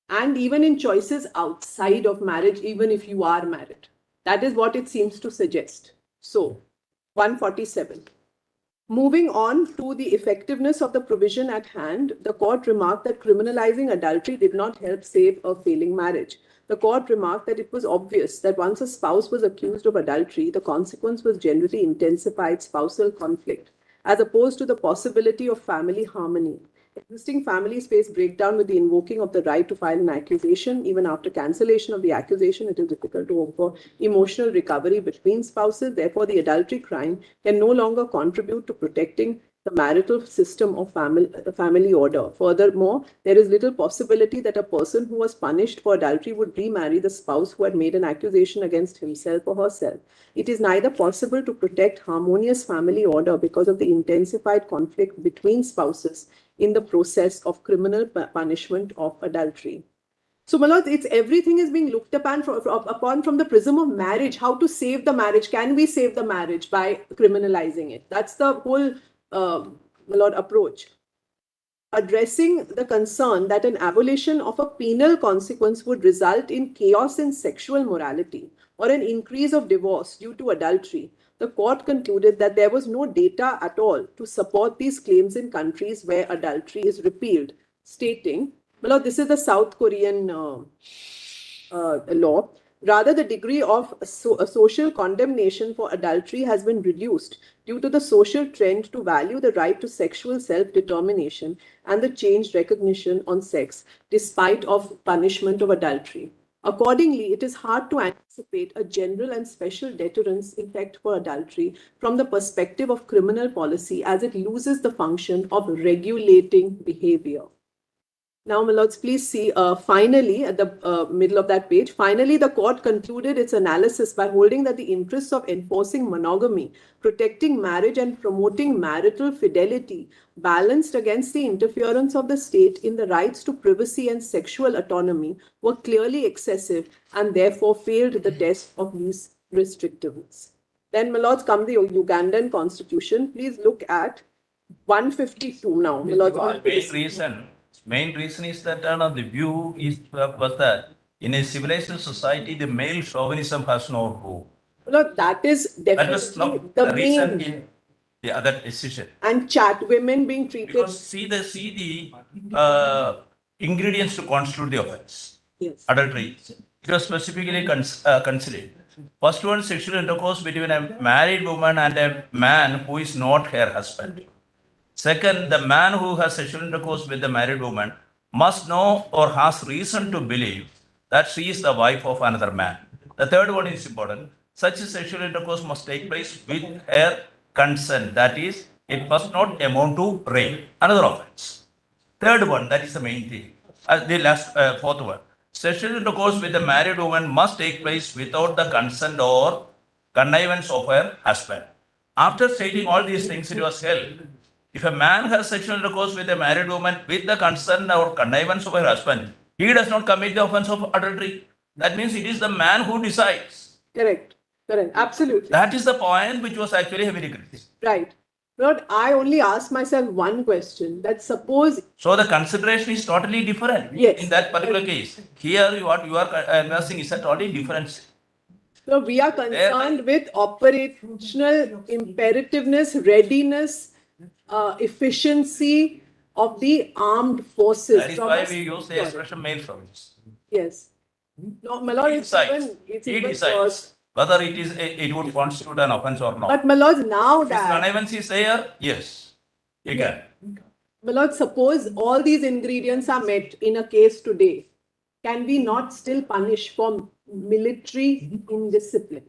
and even in choices outside of marriage, even if you are married. That is what it seems to suggest. So, 147. Moving on to the effectiveness of the provision at hand, the court remarked that criminalizing adultery did not help save a failing marriage. The court remarked that it was obvious that once a spouse was accused of adultery, the consequence was generally intensified spousal conflict, as opposed to the possibility of family harmony. Existing families face breakdown with the invoking of the right to file an accusation. Even after cancellation of the accusation, it is difficult to offer emotional recovery between spouses. Therefore, the adultery crime can no longer contribute to protecting the marital system of family order. Furthermore, there is little possibility that a person who was punished for adultery would remarry the spouse who had made an accusation against himself or herself. It is neither possible to protect harmonious family order because of the intensified conflict between spouses in the process of criminal punishment of adultery. So, my lords, it's everything is being looked upon from the prism of marriage. How to save the marriage? Can we save the marriage by criminalizing it? That's the whole, my lord, approach. Addressing the concern that an abolition of a penal consequence would result in chaos in sexual morality or an increase of divorce due to adultery, the court concluded that there was no data at all to support these claims in countries where adultery is repealed, stating, well, this is the South Korean law. Rather, the degree of social condemnation for adultery has been reduced due to the social trend to value the right to sexual self-determination and the changed recognition on sex, despite of punishment of adultery. Accordingly, it is hard to anticipate a general and special deterrence effect for adultery from the perspective of criminal policy, as it loses the function of regulating behavior. Now, my lords, please see, finally, at the middle of that page, finally, the court concluded its analysis by holding that the interests of enforcing monogamy, protecting marriage, and promoting marital fidelity balanced against the interference of the state in the rights to privacy and sexual autonomy were clearly excessive and therefore failed the test of least restrictiveness. Then, my lords, come the Ugandan constitution. Please look at 152 now. My lords, main reason is that the view is was that in a civilized society, the male chauvinism has no role. Look, that is That was definitely not the the reason main. in the other decision. And chat women being treated. Because see the ingredients to constitute the offense. Yes. Adultery. It was specifically considered. First one, sexual intercourse between a married woman and a man who is not her husband. Second, the man who has sexual intercourse with the married woman must know or has reason to believe that she is the wife of another man. The third one is important. Such sexual intercourse must take place with her consent. That is, it must not amount to rape. Another offense. Third one, that is the main thing. The last, fourth one. Sexual intercourse with a married woman must take place without the consent or connivance of her husband. After stating all these things, it was held. If a man has sexual intercourse with a married woman with the consent or connivance of her husband, he does not commit the offense of adultery. That means it is the man who decides. Correct. Correct. Absolutely. That is the point which was actually heavily criticized. Right. But I only asked myself one question, that suppose. So the consideration is totally different. Yes. In that particular case. Here, what you are addressing is a totally different. So we are concerned with operational imperativeness, readiness, efficiency of the armed forces. That is why we use the expression male chauvinist. Yes. No, my lord, He decides whether it would constitute an offense or not. But my lord, now if that connivance is there, yes, you can. My lord, suppose all these ingredients are met in a case today, can we not still punish for military indiscipline?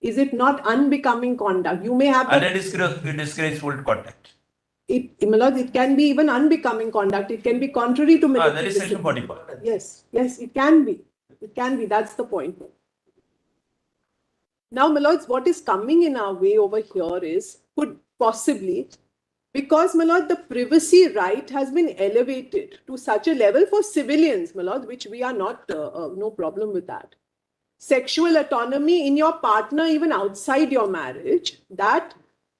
Is it not unbecoming conduct? You may have And a disgraceful conduct. My lord, it can be even unbecoming conduct. It can be contrary to military That is section 45. Yes, yes, it can be. It can be. That's the point. Now, my lords, what is coming in our way over here is, could possibly, because, my lord, the privacy right has been elevated to such a level for civilians, my lord, which we are not, no problem with that. Sexual autonomy in your partner, even outside your marriage, that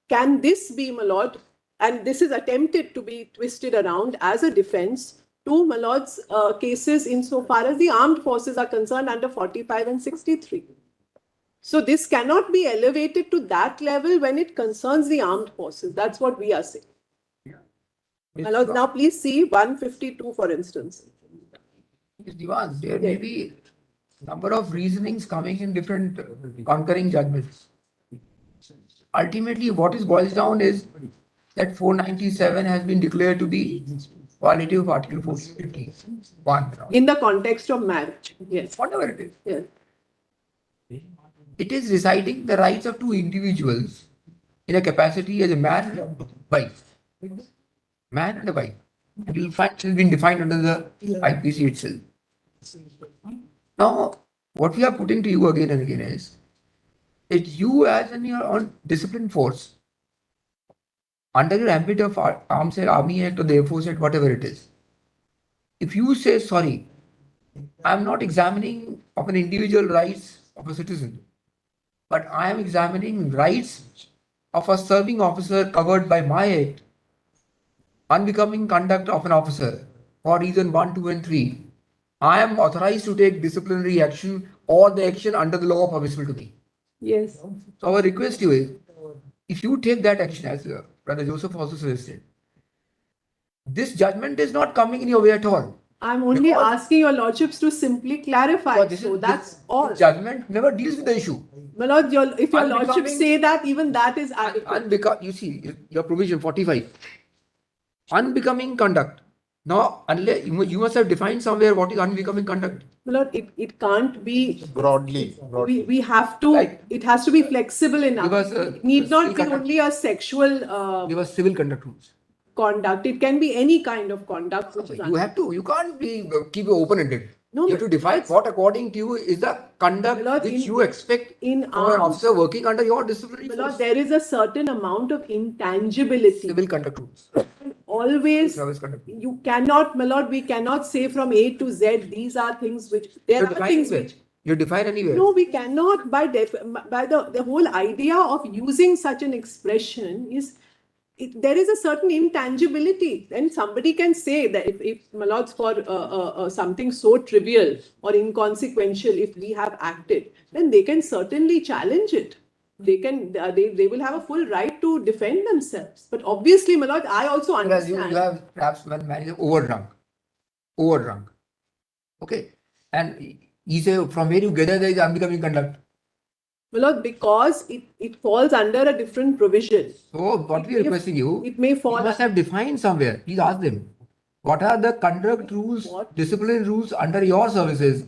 can this be, my lord, and this is attempted to be twisted around as a defense to, my lord's cases insofar as the armed forces are concerned under 45 and 63. So this cannot be elevated to that level when it concerns the armed forces. That's what we are saying. My lord, now please see 152, for instance. Diwan, there may be number of reasonings coming in different concurring judgments. Ultimately, what it boils down is that 497 has been declared to be violative of Article 451. In the context of marriage, yes. Whatever it is. Yes. It is reciting the rights of two individuals in a capacity as a man and wife. Man and a wife. It will have been defined under the IPC itself. Now, what we are putting to you again and again is that you as in your own discipline force, under your ambit of Arms and Army Act or the Air Force Act, whatever it is, if you say sorry, I'm not examining of an individual rights of a citizen, but I am examining rights of a serving officer covered by my act, unbecoming conduct of an officer for reason 1, 2, and 3. I am authorized to take disciplinary action or the action under the law permissible to me. Yes. So our request to you is, if you take that action, as Brother Joseph also suggested, this judgment is not coming in your way at all. I'm only Because- asking your lordships to simply clarify. Because So that's all. this judgment never deals with the issue. My lord, if your Unbecoming- lordships say that, even that is adequate. You see, your provision 45, unbecoming conduct. Now, unless you must have defined somewhere what is unbecoming conduct. My lord, it can't be. Broadly. We have to. Like- It has to be flexible enough. Give us It need not be conduct. only a sexual Give us civil conduct rules. conduct. It can be any kind of conduct. Which is You have to. You can't be keep it open-ended. No, You have to define what, according to you, is the conduct My lord, which in- you expect in from an arms- officer working under your disciplinary My lord, force. there is a certain amount of intangibility. Civil conduct rules. Always, Service conduct rules. you cannot, my lord, we cannot say from A to Z, these are things which, there You are define things anywhere. which. You define anywhere. No, we cannot. By the whole idea of using such an expression is, there is a certain intangibility. And somebody can say that if my lords, for something so trivial or inconsequential, if we have acted, then they can certainly challenge it. They can, they will have a full right to defend themselves. But obviously, my lord, I also Whereas you understand. have perhaps one man is overdrunk. Okay. And he say from where you gather there is unbecoming conduct. My lord, because it falls under a different provision. So what we are requesting you, It may you fall. must have defined somewhere. Please ask them. What are the conduct rules, What? discipline rules under your services,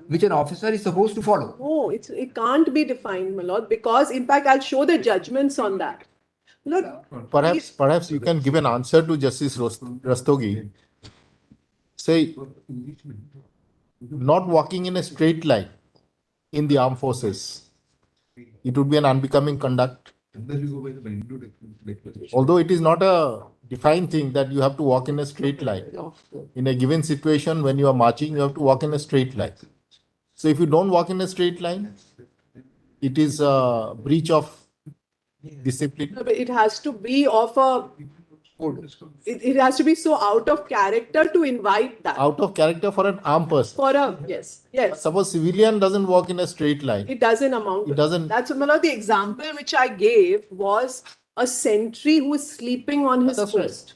which an officer is supposed to follow? No, it can't be defined, my lord, because in fact, I'll show the judgments on that. Lord, Perhaps you can give an answer to Justice Rastogi. Say, not walking in a straight line in the armed forces, it would be an unbecoming conduct. Although it is not a defined thing that you have to walk in a straight line. In a given situation, when you are marching, you have to walk in a straight line. So if you don't walk in a straight line, it is a breach of discipline. but it has to be of a, it has to be so out of character to invite that. Out of character for an armed person. For a, yes. Suppose civilian doesn't walk in a straight line. It doesn't amount. It doesn't. That's one of the example which I gave was a sentry who is sleeping on his That's right. post.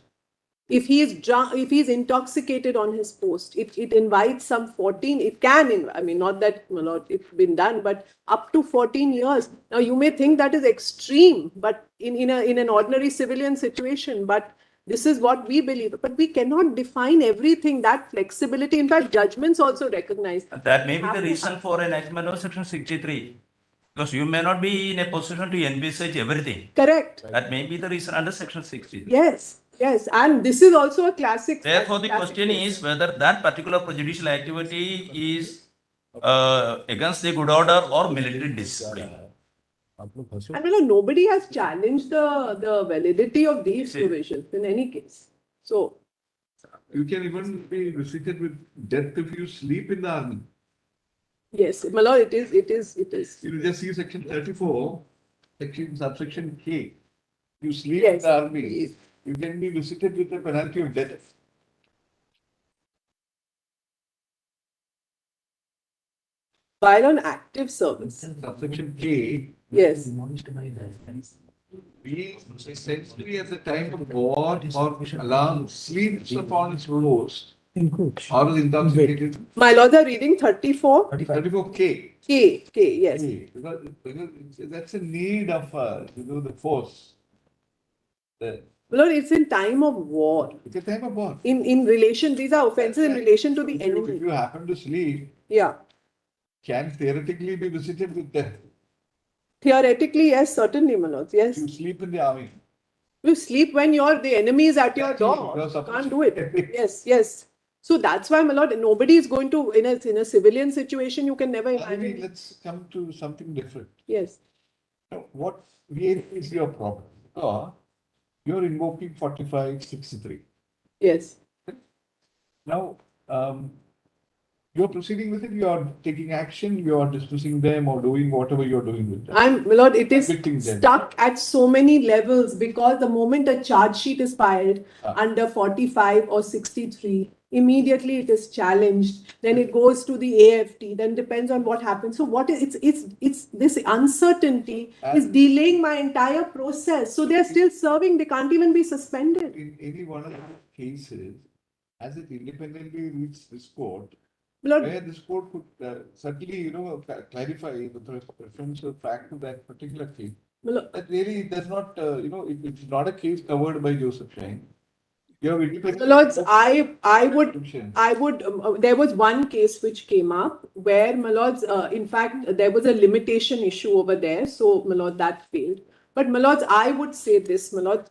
If he is drunk, if he is intoxicated on his post, it invites some 14, it can, I mean, not that, my lord, it's been done, but up to 14 years. Now, you may think that is extreme, but in an ordinary civilian situation, but this is what we believe. But we cannot define everything, that flexibility. In fact, judgments also recognize. That may be the reason for enactment of section 63. Because you may not be in a position to envisage everything. Correct. That may be the reason under section 63. Yes. And this is also a classic. Therefore, the classic question case. is whether that particular prejudicial activity is against the good order or military discipline. And nobody has challenged the validity of these provisions in any case. So, You can even be visited with death if you sleep in the army. yes, my lord, it is. You just see section 34, subsection K. You sleep Yes. in the army, you can be visited with the penalty of death. While on active service. Subsection K, Yes. we essentially at the time of war or alarm sleeps upon its post or is intoxicated. My lords are reading 34. 34 K. K, yes. Because that's a need of the force. My lord, it's in time of war. It's a time of war. In relation, these are offenses in relation to the If enemy. you happen to sleep, Yeah. can theoretically be visited with death. Theoretically, yes, certainly, my lords. Yes. You sleep in the army. You sleep when the enemy is at your Exactly. door. You're You supposed can't to- do it. Yes, yes. So that's why, my lord, nobody is going to, in a civilian situation, you can never imagine. Let's come to something different. Yes. Now, what really is your problem? Because you're invoking 4563. Yes. Now, you're proceeding with it, you're taking action, you're dismissing them or doing whatever you're doing with them. My lord, it is Convicting them. stuck at so many levels because the moment a charge sheet is filed under 45 or 63, immediately it is challenged. Then it goes to the AFT. Then depends on what happens. So it's this uncertainty is delaying my entire process. So they're still serving. They can't even be suspended. In any one of the cases, as it independently reaches this court, My lord, where this court could certainly, clarify the preferential fact of that particular case. my lord, That really does not, it's not a case covered by Joseph Shine. You have independent. my lords, I would, there was one case which came up where, my lords, in fact, there was a limitation issue over there. So, my lord, that failed. But, my lords, I would say this, my lord,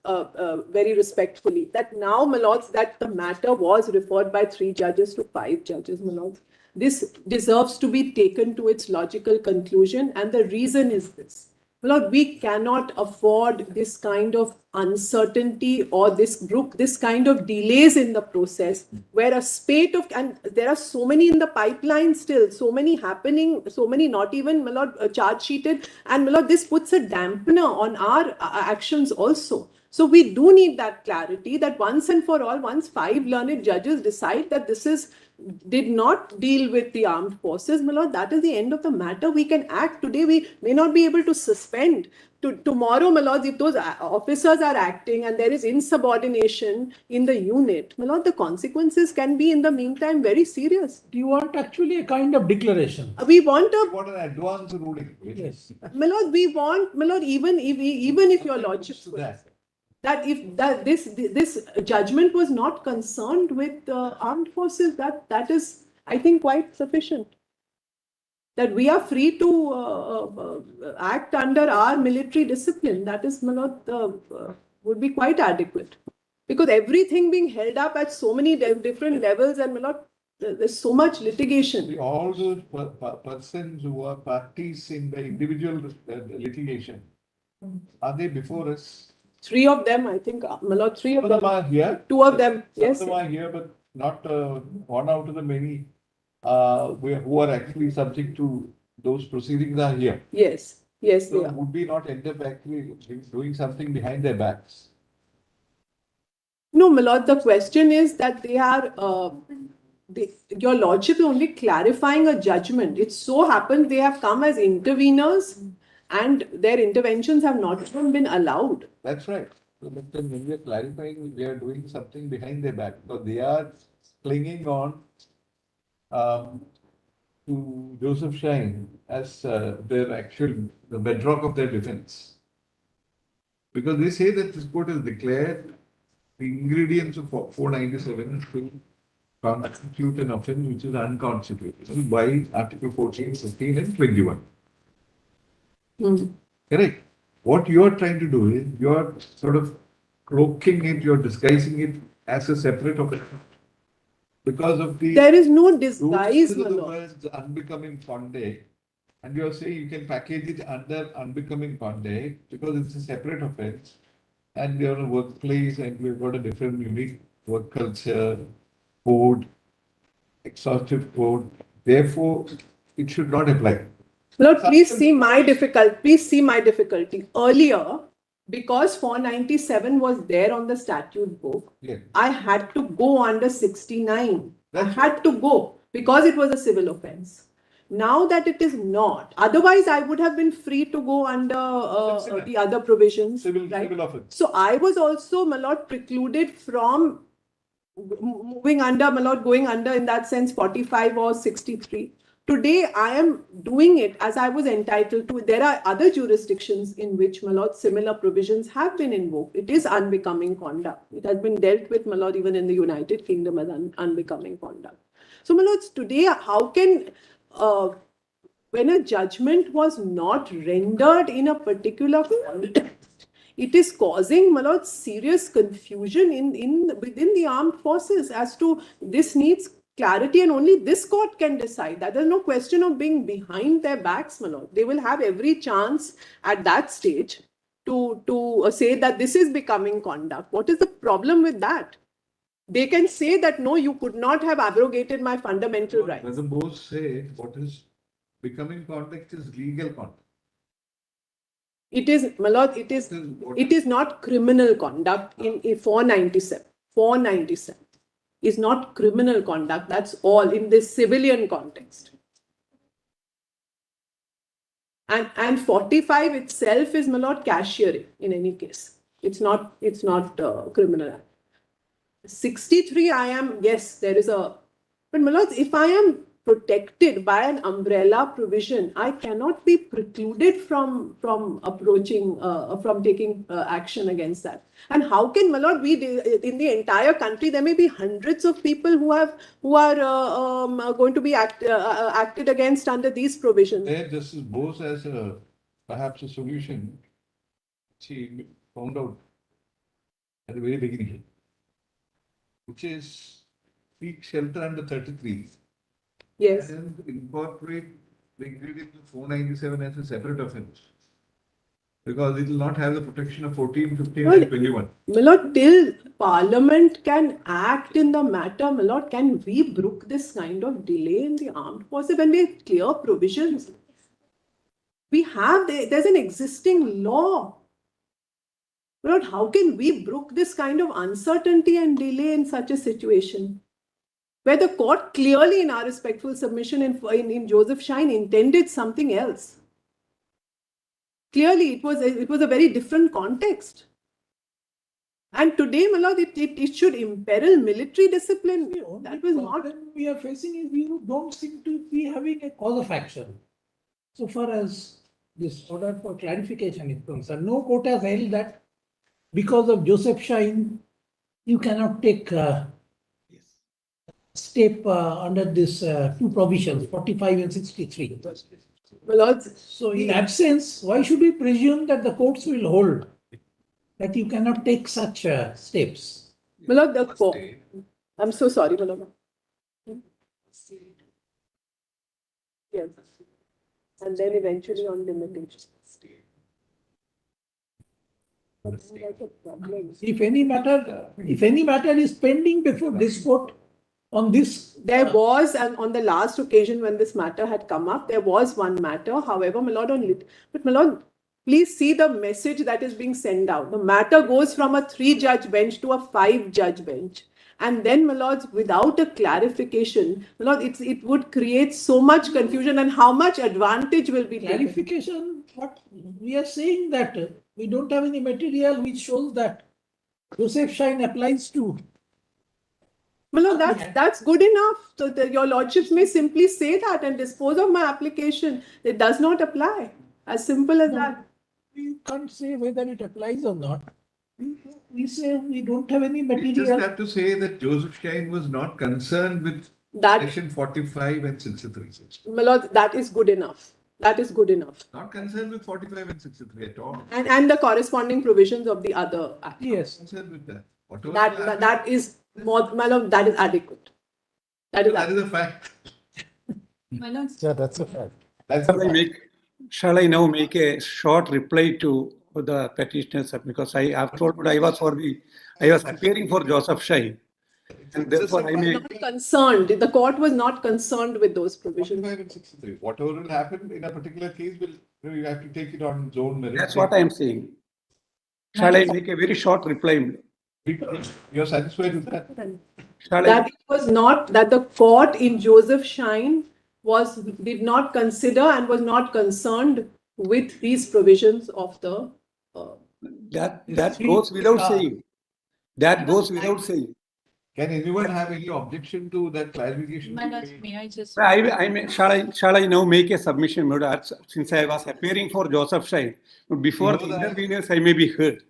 very respectfully, that now, my lords, that the matter was referred by 3 judges to 5 judges, my lords. This deserves to be taken to its logical conclusion. And the reason is this. My lord, we cannot afford this kind of uncertainty or this kind of delays in the process where a spate of, and there are so many in the pipeline still, so many happening, so many not even, my lord, charge sheeted. And my lord, this puts a dampener on our actions also. So we do need that clarity that once and for all, once 5 learned judges decide that this did not deal with the armed forces, my lord, that is the end of the matter. We can act today. We may not be able to suspend. Tomorrow, my lord, if those officers are acting and there is insubordination in the unit, my lord, the consequences can be in the meantime very serious. Do you want actually a kind of declaration? We want What an advance ruling. Yes. my lord, my lord, even if your lordship To that. that if that this judgment was not concerned with armed forces, that is, I think, quite sufficient. That we are free to act under our military discipline. That is, my lord, would be quite adequate. Because everything being held up at so many different levels, and my lord, there's so much litigation. All those persons who are parties in the individual litigation, are they before us? 3 of them, I think, my lord, 3 of Some of them them. are here. 2 of them, yes. Some of them are here, but not one out of the many who are actually subject to those proceedings are here. Yes, yes, So they are. would we not end up actually doing something behind their backs? No, my lord, the question is that they are, your lordship is only clarifying a judgment. It so happens they have come as interveners and their interventions have not even been allowed. That's right. So but then when we are clarifying, we are doing something behind their back. So they are clinging on to Joseph Shine as the bedrock of their defense. Because they say that this court has declared the ingredients of 497 to constitute an offence which is unconstitutional by Article 14, 15 and 21. Correct. What you are trying to do is you are sort of cloaking it, you're disguising it as a separate offence. Because of the There is no disguise, rules my of the lord. words unbecoming conduct, and you are saying you can package it under unbecoming conduct because it's a separate offence, and you're in a workplace and we've got a different unique work culture, code, exhaustive code. Therefore, it should not apply. Lord, please see my difficulty. Please see my difficulty. Earlier, because 497 was there on the statute book, Yeah. I had to go under 69. I That's had to go because it was a civil offense. Now that it is not, otherwise I would have been free to go under the other provisions. Civil offence. So I was also, my lord, precluded from moving under, my lord, going under in that sense 45 or 63. Today, I am doing it as I was entitled to. There are other jurisdictions in which, my lord, similar provisions have been invoked. It is unbecoming conduct. It has been dealt with, my lord, even in the United Kingdom as unbecoming conduct. So, my lords, today, how can, when a judgment was not rendered in a particular context, it is causing, my lord, serious confusion within the armed forces as to this needs clarity, and only this court can decide that. There's no question of being behind their backs, my lord. They will have every chance at that stage to say that this is becoming conduct. What is the problem with that? They can say that, no, you could not have abrogated my fundamental rights. Doesn't Bose say what is becoming conduct is legal conduct? It is, my lord, it is not criminal conduct in 497. 497 is not criminal conduct. That's all in this civilian context. And 45 itself is, my lord, cashiering in any case. It's not criminal. 63, I am, yes, there is a, but my lords, if I am protected by an umbrella provision, I cannot be precluded from approaching, from taking action against that. And how can, my lord, in the entire country, there may be hundreds of people who are going to be acted against under these provisions. There, Justice Bose as perhaps a solution she found out at the very beginning, which is seek shelter under 33. Yes. And incorporate the ingredient of 497 as a separate offense. Because it will not have the protection of 14, 15, and 21. My lord, till Parliament can act in the matter, my lord, can we brook this kind of delay in the armed forces when we have clear provisions? There's an existing law. My lord, how can we brook this kind of uncertainty and delay in such a situation? Where the court clearly, in our respectful submission in Joseph Shine, intended something else. Clearly, it was a very different context. And today, my lord, it should imperil military discipline. That was not. The problem we are facing is we don't seem to be having a cause of action. So far as this order for clarification is concerned, no court has held that because of Joseph Shine, you cannot take step under this two provisions, 45 and 63. My lord, so in that sense, why should we presume that the courts will hold that you cannot take such steps? My lord, the court. I'm so sorry, my lord. Yes. And then eventually on limitations. If any matter is pending before this court on this. There was, and on the last occasion when this matter had come up, there was one matter. However, my lord, but my lord, please see the message that is being sent out. The matter goes from a 3-judge bench to a 5-judge bench. And then, my lords, without a clarification, my lord, it would create so much confusion, and how much advantage will be taken. Clarification, what we are saying that we don't have any material which shows that Joseph Shine applies to. Well, no, that's good enough. So your lordships may simply say that and dispose of my application. It does not apply. As simple as that. We can't say whether it applies or not. We say we don't have any material. You just have to say that Joseph Shine was not concerned with section 45 and 63. My lord, that is good enough. That is good enough. Not concerned with 45 and 63 at all. And the corresponding provisions of the other act. Yes. Concerned with that. That is more, my lord, that is adequate. That is a fact. My lord. Yeah, that's a fact. Shall I now make a short reply to the petitioners? Because I have told I was appearing for Joseph Shine. And therefore I may. Not concerned. The court was not concerned with those provisions. 45 and 63. Whatever will happen in a particular case, you have to take it on its own merit. That's what I am saying. Shall I make a very short reply? You're satisfied with that? That it was not that the court in Joseph Shine did not consider and was not concerned with these provisions of the. That goes without saying. That goes without saying. Can anyone have any objection to that clarification? My lord, may I just? Shall I now make a submission? Since I was appearing for Joseph Shine, before the interveners, I may be heard.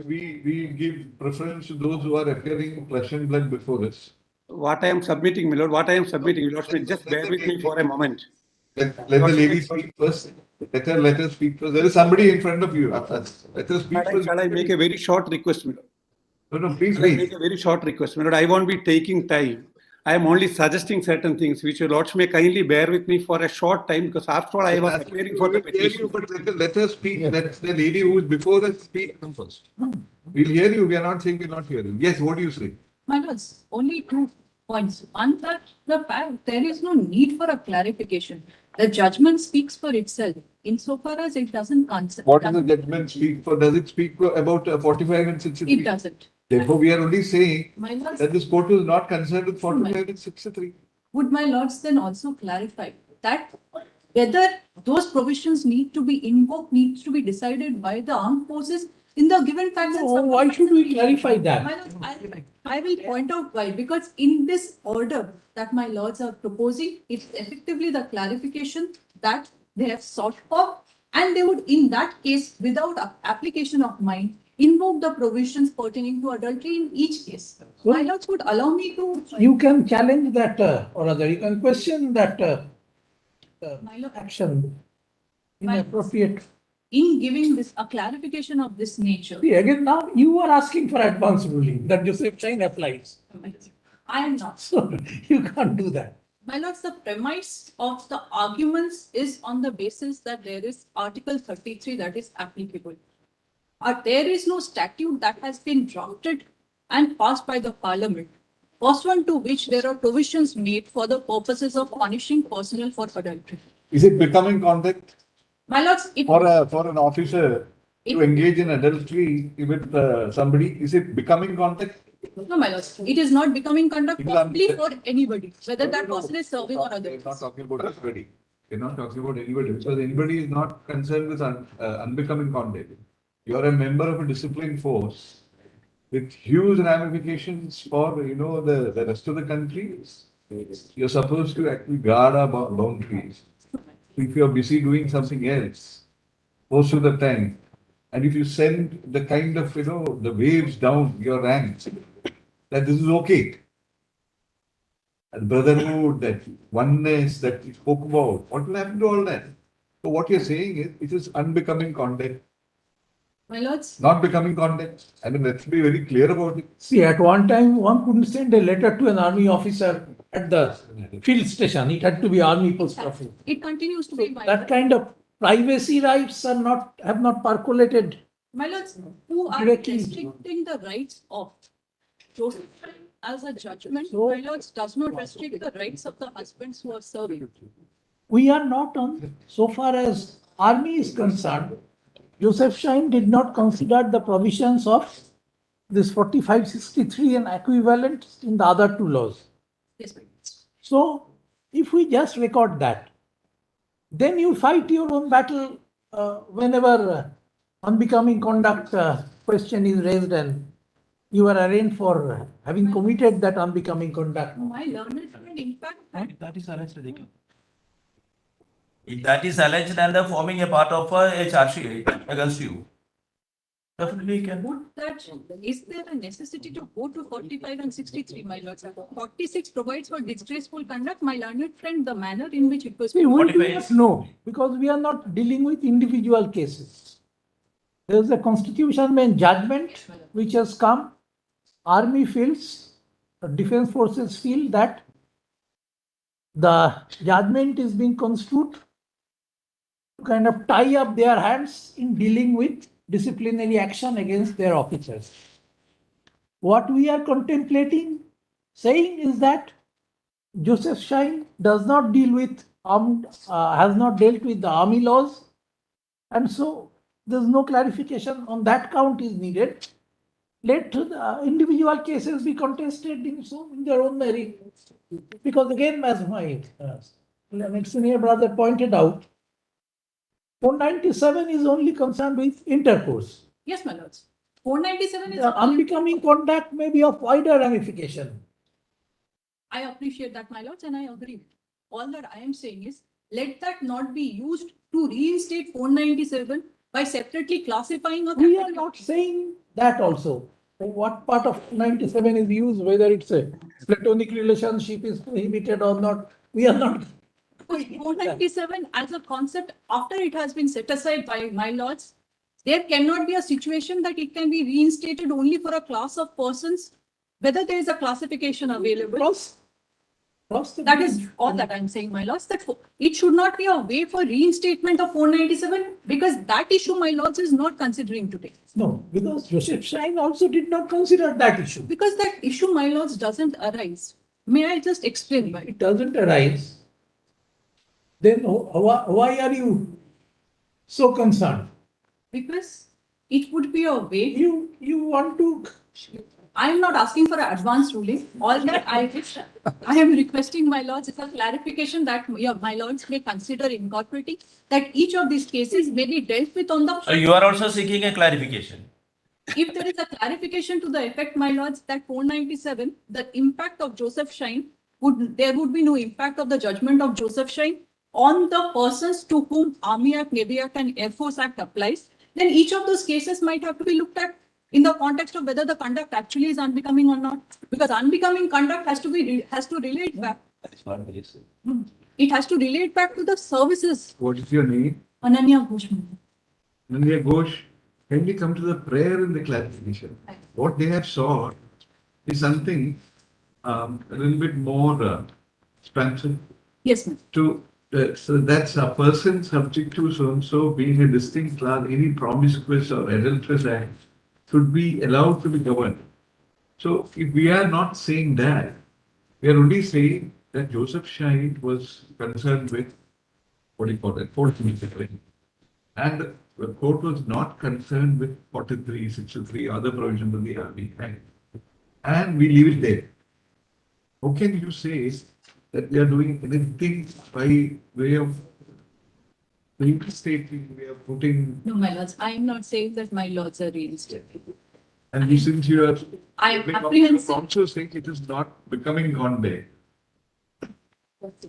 We give preference to those who are appearing flesh and blood before us. What I am submitting, my lord, just bear with me for a moment. Let the lady speak first. Let her speak first. There is somebody in front of you. Let her speak first. Shall I make a very short request, Milord? No, please Shall I wait. make a very short request, Milord? I won't be taking time. I am only suggesting certain things which your lords may kindly bear with me for a short time, because after all I was appearing for the We'll hear you, petition. but let her speak. Let the lady who is before us speak first. We'll hear you. We are not saying we're not hearing. Yes, what do you say? My lords, only 2 points. One, that the fact there is no need for a clarification. The judgment speaks for itself insofar as it doesn't consider. What does the judgment speak for? Does it speak about 45 and 63? It doesn't. Therefore, we are only saying My lords, that this court was not concerned with 45 and 63. would my lords then also clarify that whether those provisions need to be invoked, needs to be decided by the armed forces in the given facts and So why should we clarify My that? lords, I will point out why, because in this order that my lords are proposing, it's effectively the clarification that they have sought for, and they would, in that case, without application of mine, invoke the provisions pertaining to adultery in each case. My lords would allow me to. You can challenge that, or rather, you can question that My lord, action inappropriate. in giving this a clarification of this nature, See, again, now you are asking for advance ruling that Joseph Chain applies. I am not. So you can't do that. My lords, the premise of the arguments is on the basis that there is Article 33 that is applicable. There is no statute that has been drafted and passed by the Parliament, pursuant to which there are provisions made for the purposes of punishing personnel for adultery. Is it becoming conduct My lords, for an officer to engage in adultery with somebody? Is it becoming conduct? no, my lords, it is not becoming conduct People possibly are- for anybody, whether that person is serving or We're otherwise. not talking about anybody. We're not talking about anybody, because anybody is not concerned with unbecoming conduct. You're a member of a discipline force with huge ramifications for, the rest of the country. You're supposed to actually guard our boundaries. If you're busy doing something else, most of the time, and if you send the kind of, the waves down your ranks, that this is okay. And brotherhood, that oneness that we spoke about, what will happen to all that? So what you're saying is, it is unbecoming conduct, My lords, not becoming conduct. I mean, let's be very clear about it. See, at one time, one couldn't send a letter to an army officer at the field station. It had to be army post office. it continues to be my That kind of privacy rights have not percolated. My lords, who are Directly. restricting the rights of Joseph as a judgment, So- my lords, does not restrict the rights of the husbands who are serving. We are not on, so far as army is concerned, Joseph Shine did not consider the provisions of this 4563 and equivalent in the other 2 laws. Yes, my lords. So if we just record that, then you fight your own battle whenever unbecoming conduct question is raised and you are arraigned for having committed that unbecoming conduct. My learned friend, in fact, That is alleged, Adhika. If that is alleged and forming a part of a charge sheet against you, definitely you can. would that, is there a necessity to go to 45 and 63, my lords? 46 provides for disgraceful conduct, my learned friend, the manner in which it was. See, we do 45 not know because we are not dealing with individual cases. There is a constitution and judgment which has come. Army feels, the defense forces feel that the judgment is being construed to kind of tie up their hands in dealing with disciplinary action against their officers. What we are contemplating, saying is that Joseph Shine does not deal with has not dealt with the army laws, and so there's no clarification on that count is needed. Let the individual cases be contested in their own merit, because again, as my senior brother pointed out, 497 is only concerned with intercourse. Yes, my lords. 497 is. The unbecoming conduct may be of wider ramification. I appreciate that, my lords, and I agree. All that I am saying is, let that not be used to reinstate 497 by separately classifying a. We are not saying that also. What part of 97 is used, whether it's a platonic relationship is prohibited or not, we are not Because 497 as a concept, after it has been set aside by my lords, there cannot be a situation that it can be reinstated only for a class of persons, whether there is a classification available. That is all that I'm saying, my lords, that it should not be a way for reinstatement of 497 because that issue, my lords, is not considering today. No, because Joseph Shine also did not consider that issue. Because that issue, my lords, doesn't arise. May I just explain why? It doesn't arise. Then why are you so concerned? Because it would be a way. You want to. I am not asking for an advance ruling. All that I am requesting, my lords, is a clarification that my lords may consider incorporating that each of these cases may be dealt with on the. So you are also seeking a clarification. If there is a clarification to the effect, my lords, that 497, the impact of Joseph Shine there would be no impact of the judgment of Joseph Shine on the persons to whom Army Act, Navy Act, and Air Force Act applies. Then each of those cases might have to be looked at in the context of whether the conduct actually is unbecoming or not, because unbecoming conduct has to relate back. It has to relate back to the services. What is your name? Ananya Ghosh. Ananya Ghosh, can we come to the prayer in the clarification? What they have sought is something a little bit more expansive. Yes, ma'am. So that's a person subject to so and so being a distinct class, any promiscuous or adulterous act should be allowed to be governed. So if we are not saying that, we are only saying that Joseph Shine was concerned with, what do you call it, 43. And the court was not concerned with 43, 63, other provisions of the Army Act. And we leave it there. How can you say that we are doing anything by way of reinstating, we are putting. No, my lords, I am not saying that my lords are reinstated. And since you are. I am apprehensive. Also saying it is not becoming gone there.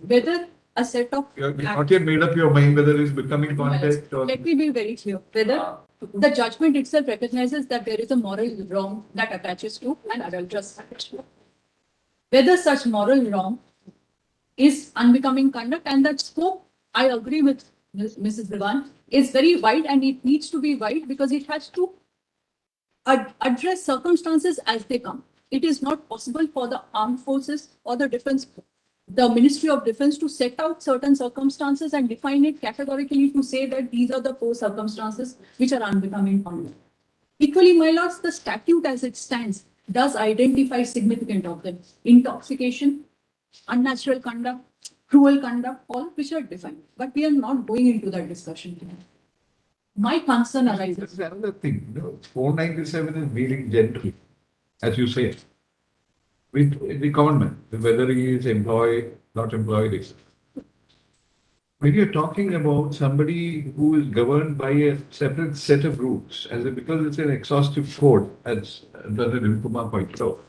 Whether a set of. You have not yet made up your mind whether it is becoming context or. Let me be very clear. Whether the judgment itself recognizes that there is a moral wrong that attaches to an adulterous act. Whether such moral wrong is unbecoming conduct, and that scope, I agree with Mrs. Devan, is very wide, and it needs to be wide because it has to address circumstances as they come. It is not possible for the armed forces or the Ministry of Defense to set out certain circumstances and define it categorically to say that these are the 4 circumstances which are unbecoming conduct. Equally, my lords, the statute as it stands does identify significant of them. Intoxication, unnatural conduct, cruel conduct, all which are defined. But we are not going into that discussion today. My concern arises. That's another thing. 497 is dealing generally, as you say, with the government, whether he is employed, not employed, etc. When you're talking about somebody who is governed by a separate set of rules, because it's an exhaustive code, as Dr. Kumar pointed out,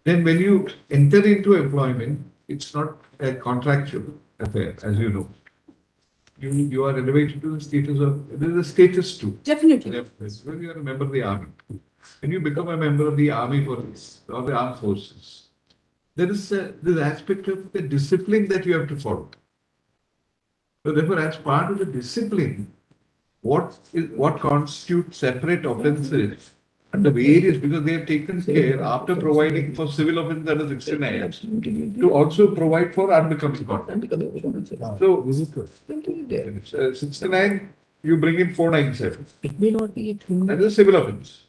then when you enter into employment, it's not a contractual affair, as you know. You are elevated to the status of, there is a status too. Definitely. When you are a member of the army, when you become a member of the army police or the armed forces, there is this aspect of the discipline that you have to follow. So therefore, as part of the discipline, what constitutes separate offences and the various, because they have taken care after providing for civil offence under 69 to also provide for unbecoming conduct. So 69, you bring in 497. It may not be. That is a civil offence.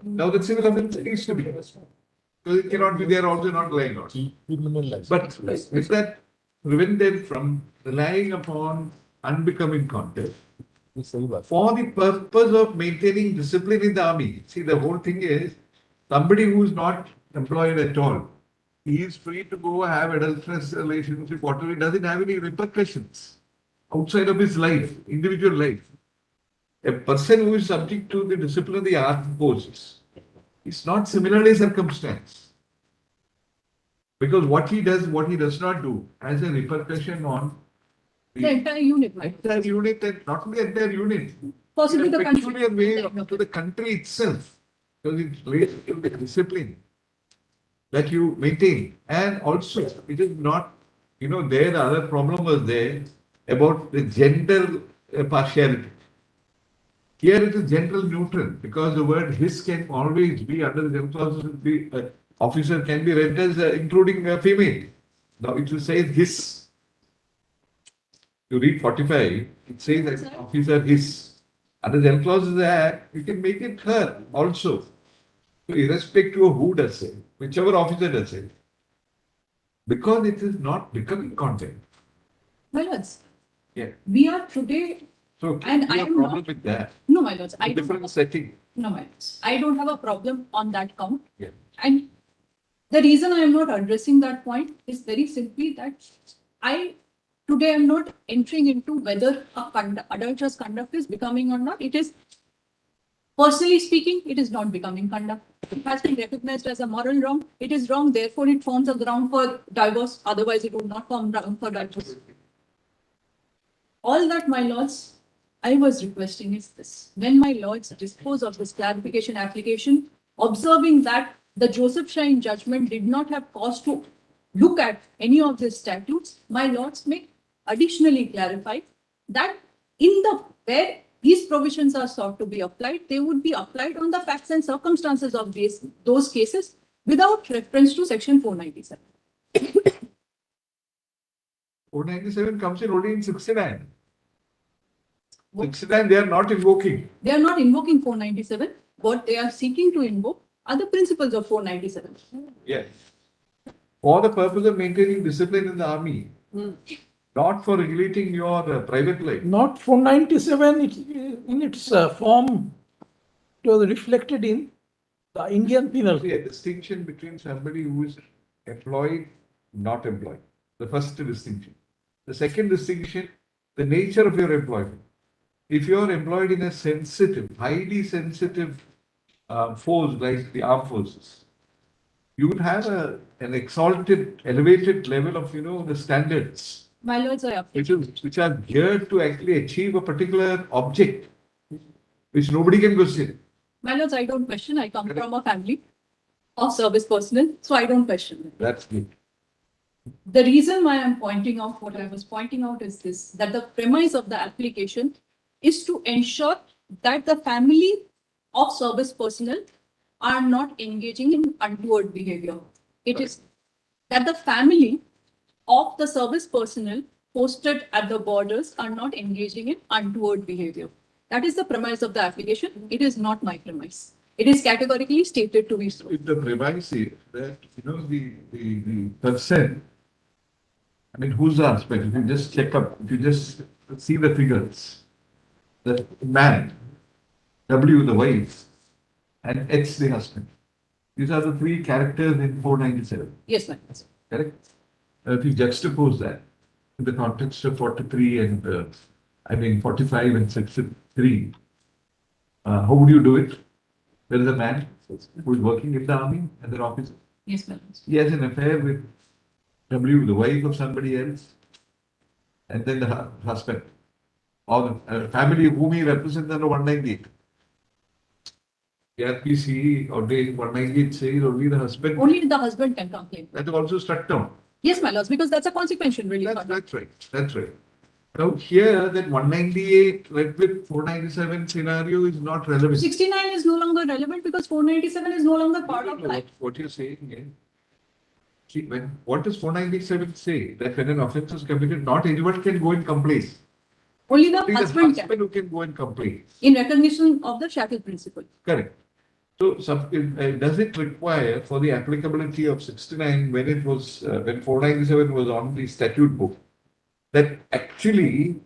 Now the civil offence needs to be. Because it cannot be there also not lying on. But with that, prevent them from relying upon unbecoming conduct for the purpose of maintaining discipline in the army. See, the whole thing is somebody who is not employed at all, he is free to go have adulterous relationship, whatever. He doesn't have any repercussions outside of his life, individual life. A person who is subject to the discipline of the armed forces is not similarly circumstanced. Because what he does not do has a repercussion on The entire unit, right? entire unit, and not only entire unit, Possibly the country. peculiar way to the country itself, because it relates to the discipline that you maintain, and also it is not You know, there the other problem was there about the gender partiality. Here it is gender neutral because the word his can always be under the clause the officer can be read as including a female. Now it will say his. You read 45, it says that officer his. Under the clause of the act, you can make it her also. So irrespective of who does it, whichever officer does it, because it is not becoming content. My lords, Yeah. we are today, So and I we have am problem not, with that. no, my lords, I A don't have different a, setting. no, my lords, I don't have a problem on that count. Yeah. And the reason I am not addressing that point is very simply that today I am not entering into whether adulterous conduct is becoming or not. It is, personally speaking, it is not becoming conduct. It has been recognized as a moral wrong. It is wrong, therefore it forms a ground for divorce. Otherwise, it would not form ground for divorce. All that, my lords, I was requesting is this. When my lords dispose of this clarification application, observing that the Joseph Shine judgment did not have cause to look at any of these statutes, my lords may additionally clarify that in the where these provisions are sought to be applied, they would be applied on the facts and circumstances of those cases without reference to section 497. 497 comes in only in 69. 69 they are not invoking. They are not invoking 497. What they are seeking to invoke are the principles of 497. Yes. For the purpose of maintaining discipline in the army, not for regulating your private life. Not 497 in its form, it was reflected in the Indian penal See, code. a distinction between somebody who is employed, not employed. The first distinction. The second distinction, the nature of your employment. If you are employed in a sensitive, highly sensitive force like the armed forces, you would have an exalted, elevated level of, the standards, My lords, I appreciate. which are geared to actually achieve a particular object, which nobody can question. My lords, I don't question. I come from a family of service personnel, so I don't question it. That's good. The reason why I'm pointing out what I was pointing out is this, that the premise of the application is to ensure that the family of service personnel are not engaging in untoward behavior. It is that the family of the service personnel posted at the borders are not engaging in untoward behavior. That is the premise of the application. It is not my premise. It is categorically stated to be so. If the premise is that, the person, I mean, who's the aspect? If you just check up, if you just see the figures, the man, W the wife, and X the husband. These are the three characters in 497. Yes, my lords. Correct? If you juxtapose that in the context of 43 and 45 and 63, how would you do it? There is a man who is working in the army and an officer. Yes, my lords. He has an affair with W, the wife of somebody else, and then the husband, or the family whom he represents under 198. The RPC or day 198 says only the husband. Only the husband can complain. That is also struck down. Yes, my lords, because that's a consequential relief. That's right. That's right. Now here that 198 read with 497 scenario is not relevant. 69 is no longer relevant because 497 is no longer part of life. What you're saying is, see, what does 497 say? That when an offence is committed, not anyone can go and complain. Only the Only the husband husband can, who can go and complain. in recognition of the shackle principle. Correct. So, does it require for the applicability of 69 when it was when 497 was on the statute book that actually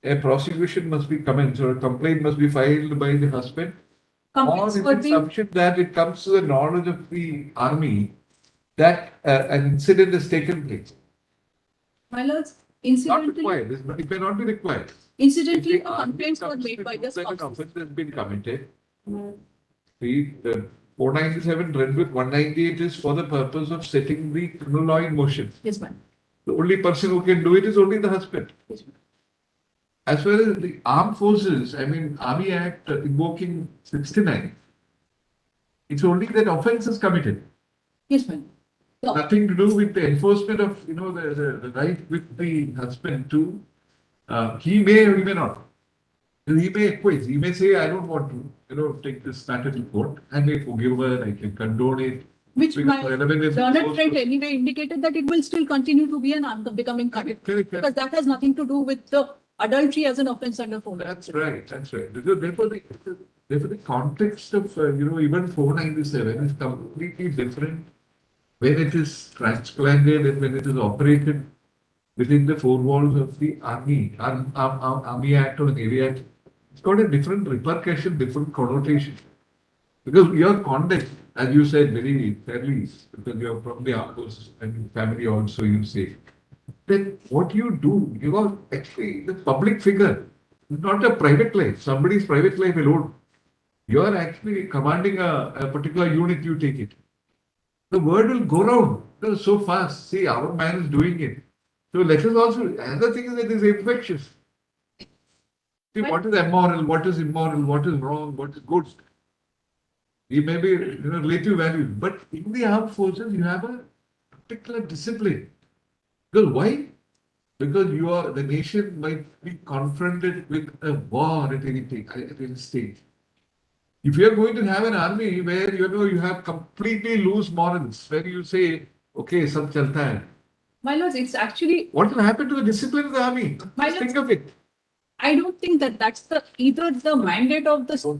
a prosecution must be commenced or a complaint must be filed by the husband? Complaints Or is could it be, sufficient that it comes to the knowledge of the army that an incident has taken place? my lords, Not incidentally, required. It may not be required. incidentally, If the a army complaints were comes made to by know the that an spouses. offence has been committed. The 497 read with 198 is for the purpose of setting the criminal law in motion. Yes, ma'am. The only person who can do it is only the husband. Yes, ma'am. As far as the armed forces, Army Act invoking 69, it's only that offence is committed. Yes, ma'am. nothing to do with the enforcement of, the right with the husband to, he may or he may not. He may acquiesce. He may say, I don't want to, take this matter to court. I may forgive her, I can condone it. Which Because my relevant is learned close friend to- anyway indicated that it will still continue to be an unbecoming conduct. Correct. Because that has nothing to do with the adultery as an offense under 4. That's right. Because therefore the context of, even 497 is completely different when it is transplanted and when it is operated within the four walls of the Army Act or Navy Act. It's got a different repercussion, different connotation. Because your conduct, as you said very fairly, because you are from the armed forces and family also, you say, that what you do, you are actually the public figure, not a private life, somebody's private life alone. You are actually commanding a particular unit, you take it. The word will go round so fast. See, our man is doing it. So let us also, another thing is that it is infectious. See, what is immoral, what is immoral, what is wrong, what is good. It may be relative values, but in the armed forces, you have a particular discipline. Because why? Because the nation might be confronted with a war at any stage. If you are going to have an army where you have completely loose morals, where you say, okay, sab chalta hai. My lords, it's actually, What will happen to the discipline of the army? My Just think of it. I don't think that that's either the mandate of the